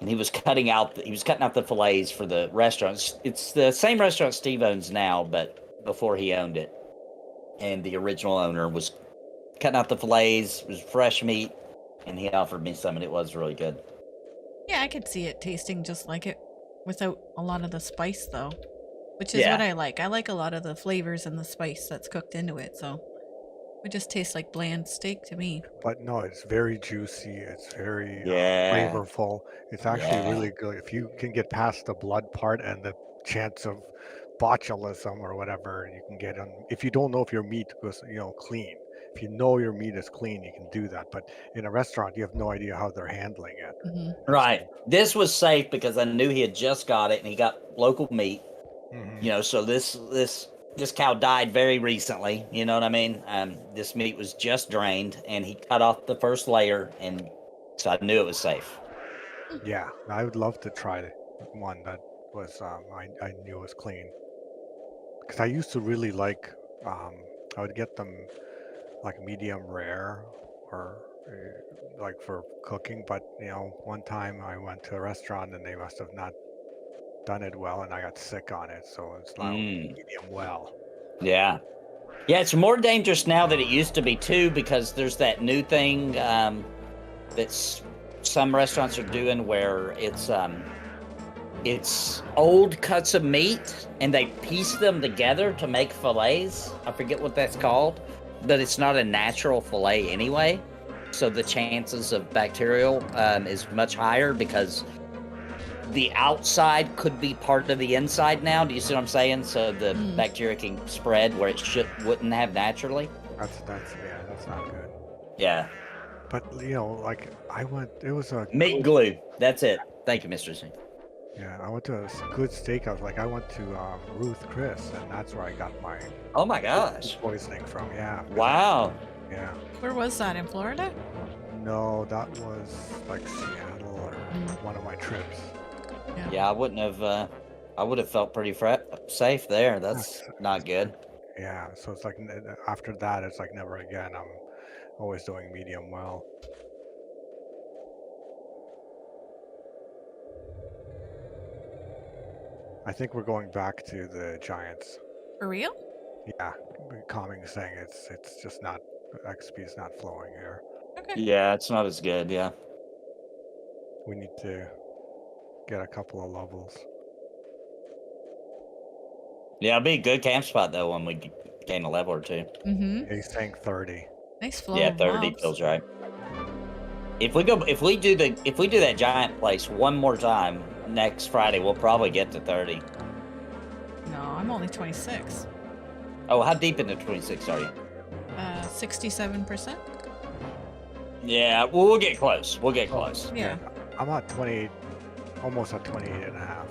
he was cutting out the fillets for the restaurants. It's the same restaurant Steve owns now, but before he owned it, and the original owner was cutting out the fillets. It was fresh meat, and he offered me some, and it was really good. Yeah, I could see it tasting just like it without a lot of the spice, though, which is Yeah. what I like. I like a lot of the flavors and the spice that's cooked into it, so it just tastes like bland steak to me. But no, it's very juicy. It's very Yeah. flavorful. It's actually Yeah. really good. If you can get past the blood part and the chance of botulism or whatever, you can get on. If you don't know if your meat was, clean. If you know your meat is clean, you can do that. But in a restaurant, you have no idea how they're handling it. Hmm. Right. This was safe because I knew he had just got it, and he got local meat. Mhm. So this cow died very recently. You know what I mean? This meat was just drained, and he cut off the first layer, and so I knew it was safe. Yeah, I would love to try one that was I knew was clean. Because I used to really like I would get them like medium rare or like for cooking, but one time I went to a restaurant and they must have not done it well and I got sick on it, so it's now medium well. Yeah. Yeah, it's more dangerous now than it used to be too, because there's that new thing that's some restaurants are doing where it's old cuts of meat and they piece them together to make fillets. I forget what that's called, but it's not a natural fillet anyway. So the chances of bacterial is much higher because the outside could be part of the inside now. Do you see what I'm saying? So the bacteria can spread where it wouldn't have naturally. That's not good. Yeah. But like it was a Meat glue. That's it. Thank you, Mr. Z. yeah, I went to a good steakhouse. Like I went to Ruth Chris, and that's where I got my Oh my gosh. poisoning from. Yeah. Wow. Yeah. Where was that, in Florida? No, that was like Seattle or one of my trips. Yeah, I wouldn't have. I would have felt pretty safe there. That's not good. Yeah, so it's like after that, it's like never again. I'm always doing medium well. I think we're going back to the Giants. For real? Yeah, calming saying it's just not XP is not flowing here. Okay. Yeah, it's not as good. Yeah. We need to get a couple of levels. Yeah, it'll be a good camp spot though when we gain a level or two. Mm-hmm. Yeah, he's saying 30. Nice flow Yeah, of 30 mobs. feels right. If we do that giant place one more time next Friday, we'll probably get to 30. No, I'm only 26. Oh, how deep into 26 are you? 67%. Yeah, well, we'll get close. We'll get close. Yeah. I'm at 28, almost at 28 and a half.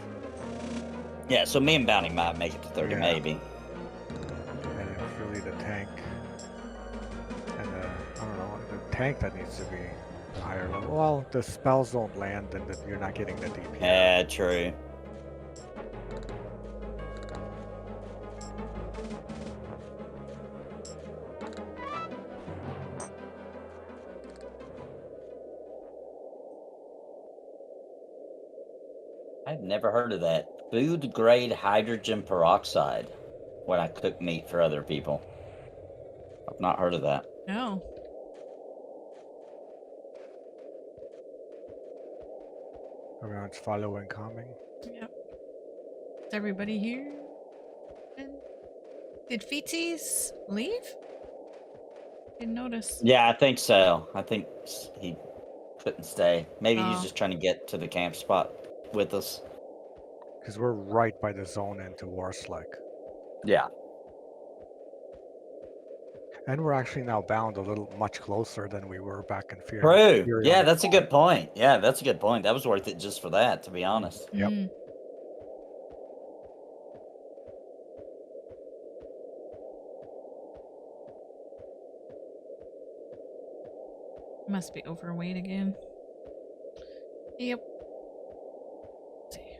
Yeah, so me and Bounty might make it to 30, Yeah. maybe. And it's really the tank and I don't know, the tank that needs to be higher level. Well, the spells don't land and you're not getting the DP. Yeah, true. I've never heard of that. Food grade hydrogen peroxide when I cook meat for other people. I've not heard of that. No. Everyone's following, coming. Yep. Is everybody here? Did Feetsies leave? Didn't notice. Yeah, I think so. I think he couldn't stay. Maybe he's Oh. just trying to get to the camp spot with us. Because we're right by the zone into Warslick. Yeah. And we're actually now bound a little much closer than we were back in Fear. True. Yeah, that's a good point. Yeah, that's a good point. That was worth it just for that, to be honest. Yep. Mm. Must be overweight again. Yep. Let's see.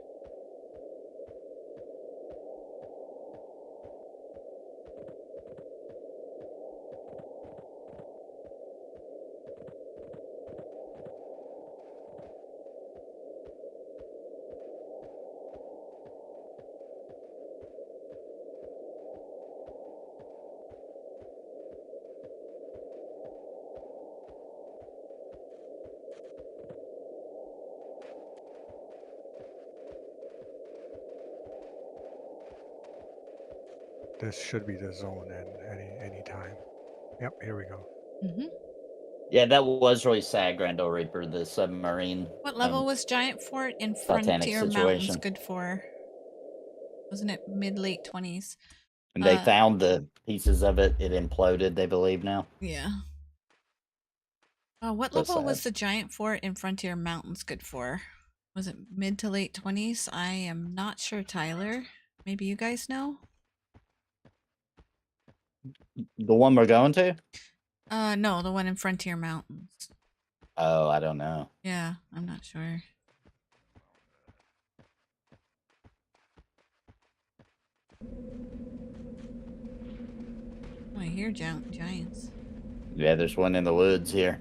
this should be the zone in any time. Yep, here we go. Mm-hmm. Yeah, that was really sad, Grand Ole Reaper, the submarine. What level was Giant Fort in Titanic Frontier Mountains situation. good for? Wasn't it mid-late 20s? And they found the pieces of it. It imploded, they believe now. Yeah. What So level sad. was the Giant Fort in Frontier Mountains good for? Was it mid to late 20s? I am not sure, Tyler. Maybe you guys know? The one we're going to? No, the one in Frontier Mountains. Oh, I don't know. Yeah, I'm not sure. Oh, I hear giants. Yeah, there's one in the woods here.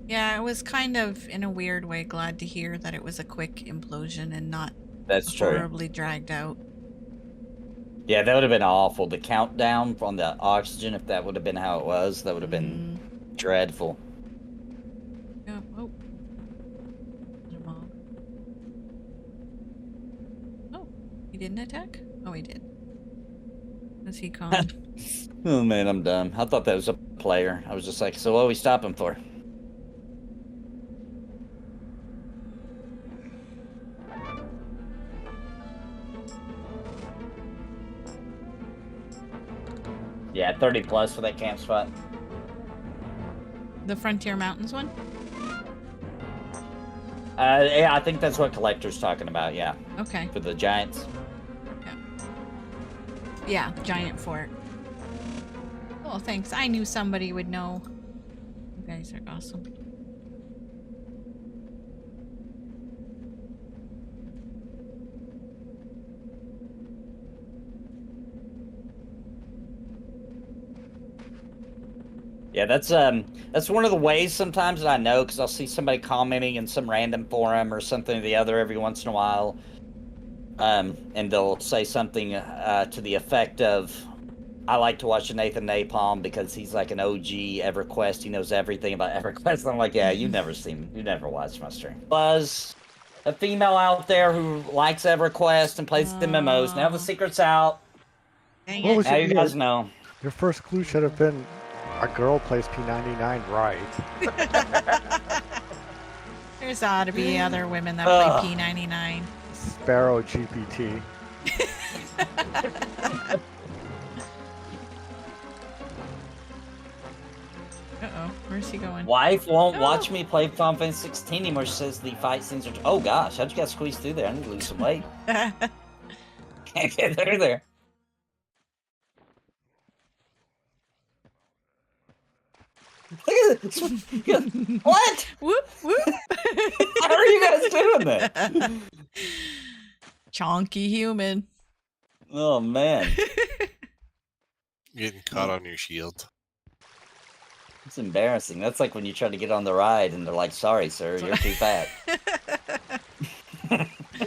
Yeah, I was kind of, in a weird way, glad to hear that it was a quick implosion and not horribly dragged out. Yeah, that would have been awful. The countdown on the oxygen, if that would have been how it was, that would have been dreadful. Yeah, oh. Oh, he didn't attack? Oh, he did. Was he calm? Oh man, I'm done. I thought that was a player. I was just like, so what are we stopping for? Yeah, 30 plus for that camp spot. The Frontier Mountains one? Yeah, I think that's what Collector's talking about, yeah. Okay. For the Giants. Yeah, Giant Fort. Oh, thanks. I knew somebody would know. You guys are awesome. Yeah, that's one of the ways sometimes that I know, because I'll see somebody commenting in some random forum or something or the other every once in a while, and they'll say something to the effect of, I like to watch Nathan Napalm because he's like an OG EverQuest. He knows everything about EverQuest. And I'm like, yeah, you never watched my stream. Was a female out there who likes EverQuest and plays MMOs. Now the secret's out. Dang What it. was Now your- you guys know. Your first clue should have been a girl plays P99 right. There's ought to be other women that play P99. Sparrow GPT. Uh-oh, where's he going? Wife won't watch me play Final Fantasy 16 anymore. She says the fight scenes are... Oh gosh, how'd you guys squeeze through there? I need to lose some weight. Can't get through there. Look at this. What? Whoop, whoop. How are you guys doing that? Chonky human. Oh man, Getting caught on your shield. it's embarrassing. That's like when you try to get on the ride and they're like, "Sorry, sir, you're too fat."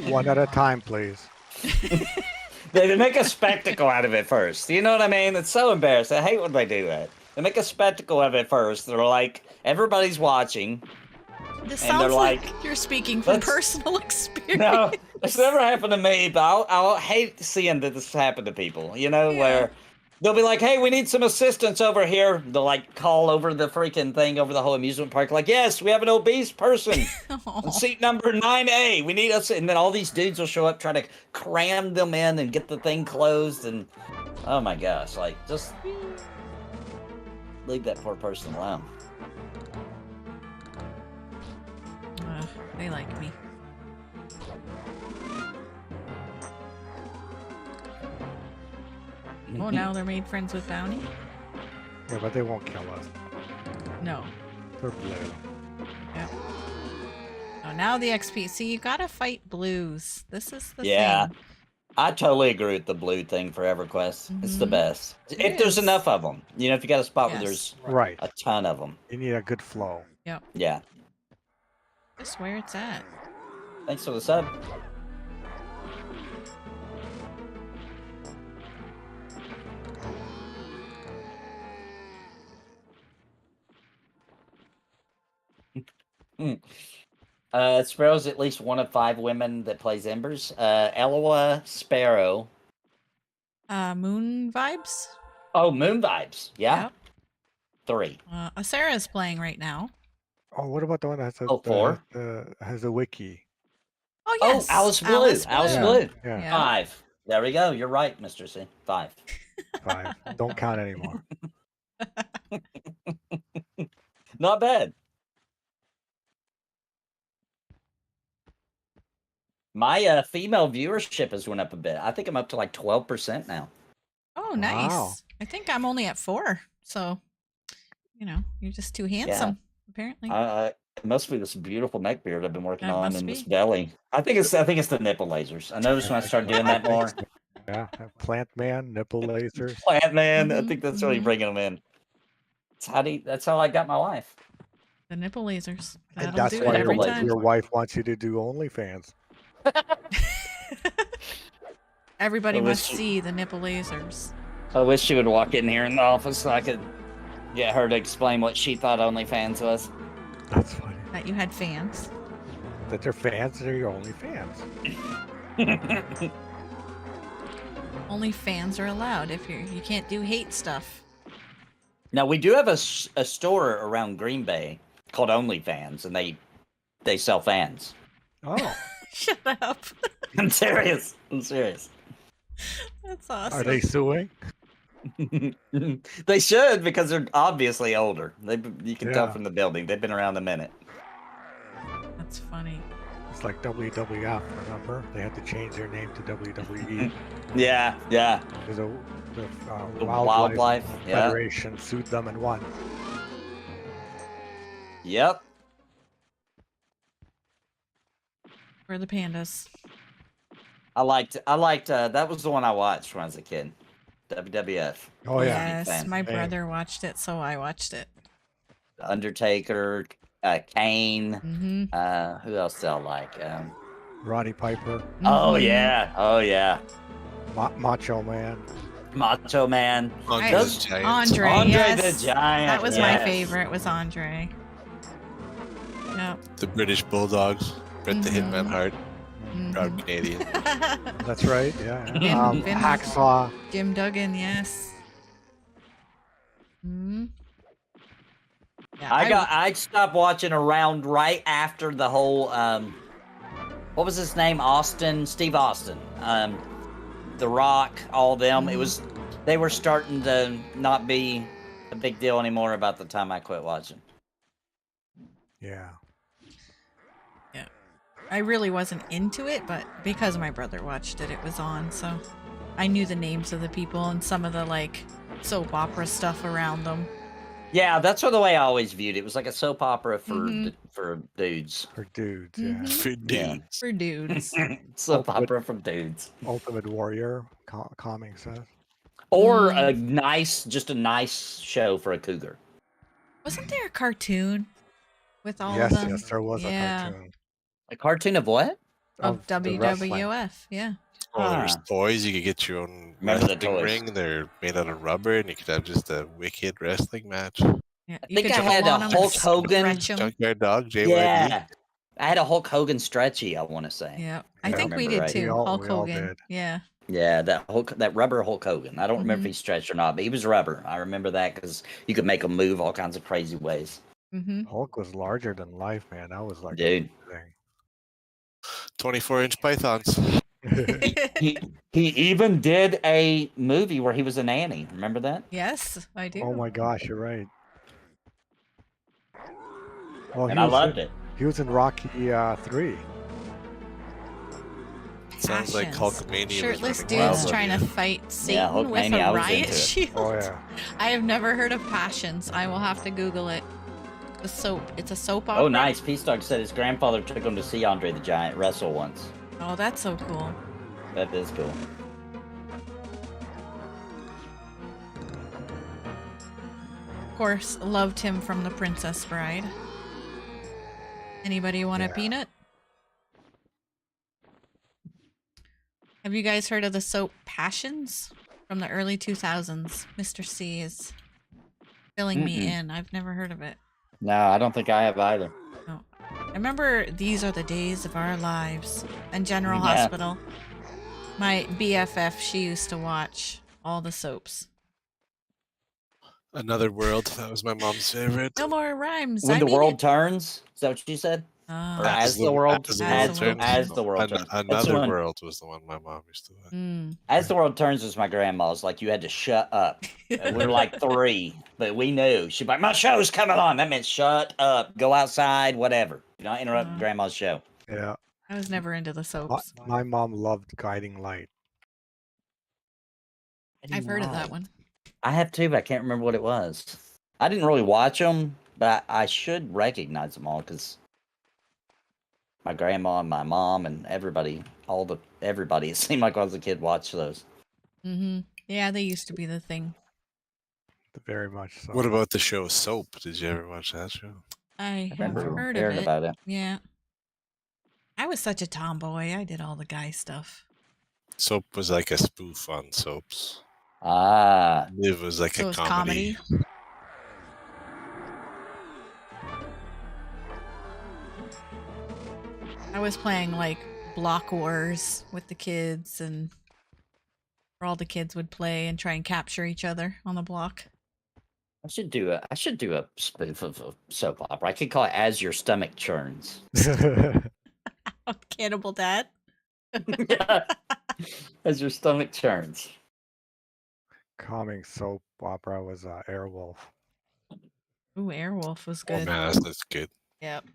One at a time, please. They make a spectacle out of it first. You know what I mean? It's so embarrassing. I hate when they do that. They make a spectacle of it first. They're like, everybody's watching. This And they're sounds like like, you're speaking from "Let's-" personal experience. No, it's never happened to me, but I'll hate seeing that this happen to people. You know, where they'll be like, "Hey, we need some assistance over here." They'll like call over the freaking thing over the whole amusement park, like, "Yes, we have an obese person on seat number 9A. We need us." And then all these dudes will show up, try to cram them in and get the thing closed. And oh my gosh, like just leave that poor person alone. They like me. Oh, now they're made friends with Bounty? Yeah, but they won't kill us. No. They're blue. Yep. Oh, now the XP. See, you gotta fight blues. This is the Yeah. thing. I totally agree with the blue thing for EverQuest. It's the best. If there's enough of them. You know, if you got a spot where there's Right. a ton of them. You need a good flow. Yep. Yeah. Just where it's at. Thanks for the sub. Sparrow's at least one of 5 women that plays Embers. Eloa, Sparrow. Moon vibes. Oh, Moon Vibes. Yeah. Yep. 3. Asara is playing right now. Oh, what about the one that has, Oh, 4. has a wiki? Oh Oh, yes, Alice Blue. Alice Yeah, Blue. yeah. 5. There we go. You're right, Mr. C. 5. 5. Don't count anymore. Not bad. My female viewership has went up a bit. I think I'm up to like 12% now. Oh, nice. Wow. I think I'm only at 4. So, you're just too handsome, apparently. It must be this beautiful neck beard I've been working That on must in this be. belly. I think it's the nipple lasers. I noticed when I started doing that more. Yeah, plant man, nipple lasers. Plant man. I Mhm, think that's really mhm. bringing them in. That's how I got my wife. The nipple lasers. And That'll that's do why it every nipple time. your wife wants you to do OnlyFans. Everybody I wish must she- see the nipple lasers. I wish she would walk in here in the office so I could get her to explain what she thought OnlyFans was. That's funny. That you had fans. That they're fans, they're your only fans. Only fans are allowed if you can't do hate stuff. Now we do have a store around Green Bay called OnlyFans, and they sell fans. Oh, Shut up. I'm serious. That's awesome. are they suing? They should, because they're obviously older. You can tell Yeah. from the building. They've been around a minute. That's funny. It's like WWF, remember? They had to change their name to WWE. Yeah. Because the The Wildlife wildlife. Yeah. Federation sued them and won. Yep. Where are the pandas? I liked. That was the one I watched when I was a kid. WWF. Oh yeah. Yes, fan. my Hey. brother watched it, so I watched it. Undertaker, Kane. Mm-hmm. Who else did I like? Roddy Piper, Oh Mhm. yeah. Oh yeah. Macho Man. Macho Man. Andre Those- the Giant. Andre, Andre yes. the Giant. That was my yes. favorite. Was Andre. Yep. The British Bulldogs. Bret the Mhm. Hitman Hart. Mhm. Proud Canadian. That's right. Yeah. Vin- Vin- Hacksaw. Jim Duggan, yes. Hmm. Yeah, I stopped watching around right after the whole what was his name? Steve Austin. The Rock, all them. It was they were starting to not be a big deal anymore about the time I quit watching. Yeah. I really wasn't into it, but because my brother watched it, it was on, so I knew the names of the people and some of the like soap opera stuff around them. Yeah, that's the way I always viewed it. It was like a soap opera for Mhm. for dudes. For dudes. Mhm. Yeah. For dudes. For dudes. Soap Ultimate- opera from dudes. Ultimate Warrior. Calming says. Or Mm. just a nice show for a cougar. Wasn't there a cartoon with all Yes, of them? yes, there was Yeah. a cartoon. A cartoon of what? Of the wrestling. WWF, yeah. Oh, there's Ah. toys. You could get your own Remember the wrestling toys. ring. They're made out of rubber, and you could have just a wicked wrestling match. Yeah, I think I pull had a on 'em and Hulk Hogan- stretch 'em. Junkyard Dog, JYD. Yeah. I had a Hulk Hogan stretchy, I want to say. Yeah, I Yeah, think we remember did right. too. We all Hulk Hogan. did. Yeah. Yeah, that rubber Hulk Hogan. I don't remember Mhm. if he stretched or not, but he was rubber. I remember that because you could make him move all kinds of crazy ways. Mm-hmm. Hulk was larger than life, man. That was like Dude. amazing. 24-inch pythons. He even did a movie where he was a nanny. Remember that? Yes, I do. Oh my gosh, you're right. Well, And I loved it. He was in Rocky 3. Sounds like Passions. Hulkamania. was Shirtless running dudes wild on trying you. to fight Satan Hulk with Mania, I a was riot into it. shield. Oh yeah. I have never heard of Passions. I will have to Google it. The soap. It's a soap opera. Oh, nice. Peace Dog said his grandfather took him to see Andre the Giant wrestle once. Oh, that's so cool. That is cool. Of course, loved him from The Princess Bride. Anybody want a Yeah. peanut? Have you guys heard of the soap Passions from the early 2000s? Mr. C is filling me Mm-mm. in. I've never heard of it. No, I don't think I have either. remember These Are the Days of Our Lives and General Yeah. Hospital. My BFF, she used to watch all the soaps. Another World. That was my mom's favorite. No more rhymes. When I the mean world it. turns, is that what you said? Oh. Or as the world, as the As world the world turns. as the world turns. That's the Another one. World was the one my mom used to watch. As the world turns was my grandma's. Like you had to shut up. And we were like 3, but we knew. She'd be like, "My show's coming on." That meant shut up, go outside, whatever. Do not interrupt grandma's show. Yeah. I was never into the soaps. My mom loved Guiding Light. I've heard of that one. I have too, but I can't remember what it was. I didn't really watch them, but I should recognize them all because my grandma and my mom and everybody, everybody, it seemed like when I was a kid, watched those. Mm-hmm. Yeah, they used to be the thing. Very much so. What about the show Soap? Did you ever watch that show? I have remember heard of hearing it. about it. Yeah. I was such a tomboy. I did all the guy stuff. Soap was like a spoof on Soaps. Ah, Liv was like So it a was comedy. I was playing like Block Wars with the kids, and where all the kids would play and try and capture each other on the block. I should do a spoof of a soap opera. I could call it As Your Stomach Churns. Cannibal Dad. Yeah. As Your Stomach Churns. Calming soap opera was Airwolf. Ooh, Airwolf was Oh good. man, that's good. Yep.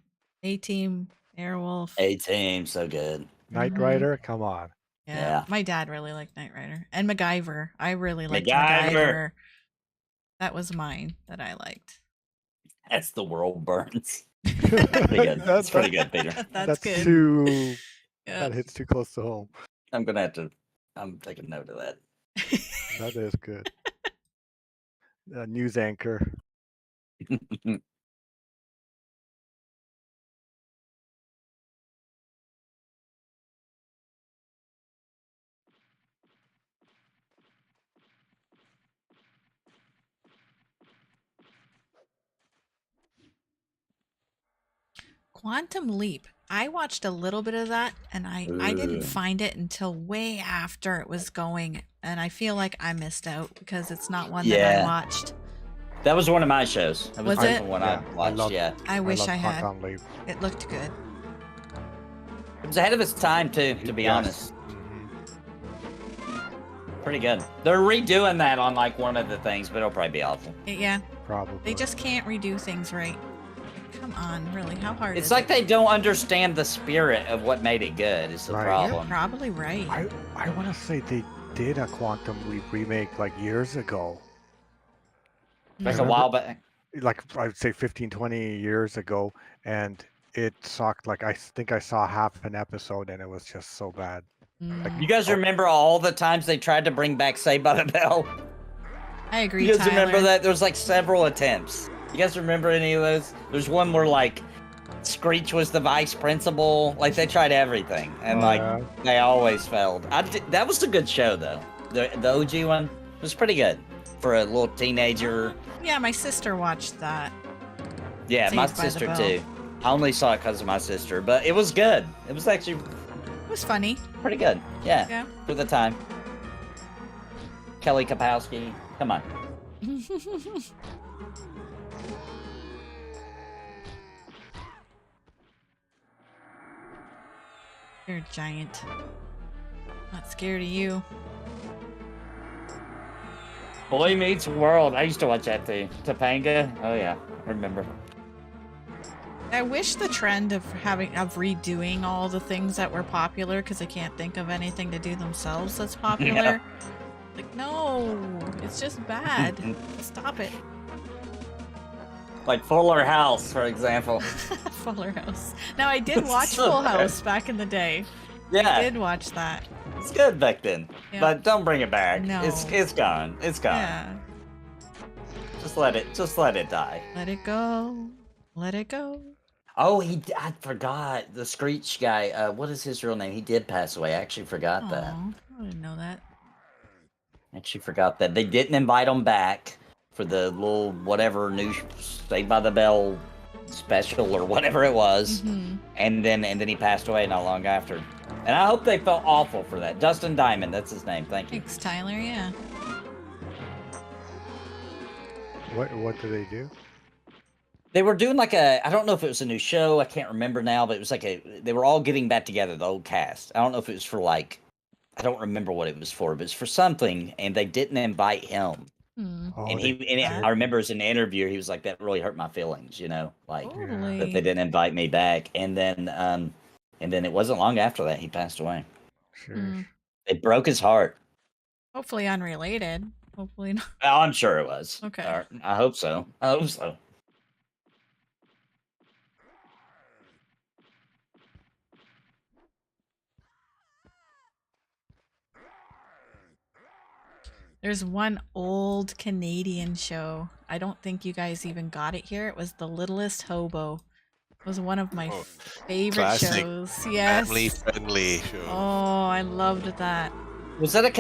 A-Team, Airwolf. A-Team, so good. Knight Rider, come on. Yeah. My dad really liked Knight Rider. And MacGyver. I really liked MacGyver. MacGyver. That was mine that I liked. That's The World Burns. Pretty good. That's pretty good, Peter. That's good. Too. Yep. That hits too close to home. I'm gonna have to. I'm taking note of that. That is good. News anchor. Quantum Leap. I watched a little bit of that, and I didn't Ooh. find it until way after it was going, and I feel like I missed out because it's not one that I Yeah. watched. That was one of my shows. That Was it? one Yeah, I watched. Yeah, I wish love I had. Quantum Leap. It looked good. it was ahead of its time too. To be Yes. honest, Mhm. pretty good. They're redoing that on like one of the things, but it'll probably be awful. Yeah, Probably. they just can't redo things right. Come on, really? How hard It's is like it? they don't understand the spirit of what made it good. Is the Right. You're problem? probably right. I want to say they did a Quantum Leap remake like years ago. Like a remember- while back. Like I'd say 15, 20 years ago, and it sucked. Like I think I saw half an episode and it was just so bad. Mm, You guys remember all the times they tried to bring back Saved by the Bell? I agree, You guys Tyler. remember that? There was like several attempts. You guys remember any of those? There's one where like Screech was the vice principal. Like they tried everything, and Oh, like yeah. they always failed. That was a good show though. The OG one was pretty good for a little teenager. Yeah, my sister watched that. Yeah, my Saved by the sister Bell. too. I only saw it because of my sister, but it was good. It was actually It was funny. pretty good. Yeah, Yeah. for the time. Kelly Kapowski, come on. You're a giant. Not scared of you. Boy Meets World. I used to watch that too. Topanga. Oh yeah, I remember. I wish the trend of redoing all the things that were popular, because I can't think of anything to do themselves that's popular. Like, no, it's just bad. Stop it. Like Fuller House, for example. Fuller House. Now, I did watch So Full bad. House back in the day. I Yeah, did watch that. it's good back then. Yeah. But don't bring it back. No. It's gone. It's gone. Yeah. Just let it die. Let it go. Let it go. Oh, I forgot the Screech guy. What is his real name? He did pass away. I actually forgot that. Aw, I didn't know that. Actually forgot that. They didn't invite him back for the little whatever new Saved by the Bell special or whatever it was, and then he passed away not long after. And I hope they felt awful for that. Dustin Diamond, that's his name. Thank you. Thanks, Tyler. Yeah. What do they do? They were doing like I don't know if it was a new show. I can't remember now, but it was like they were all getting back together, the old cast. I don't know if it was for like, I don't remember what it was for, but it's for something, and they didn't invite him. Oh, I remember as an interviewer, he was like, "That really hurt my feelings," like Totally. that they didn't invite me back. And then it wasn't long after that he passed away. Sure. It broke his heart. Hopefully unrelated. Hopefully not. Oh, I'm sure it was. Okay. I hope so. I hope so. There's one old Canadian show. I don't think you guys even got it here. It was The Littlest Hobo. It was one of my favorite classic shows. Yes. Family friendly show. Oh, I loved that. Was that a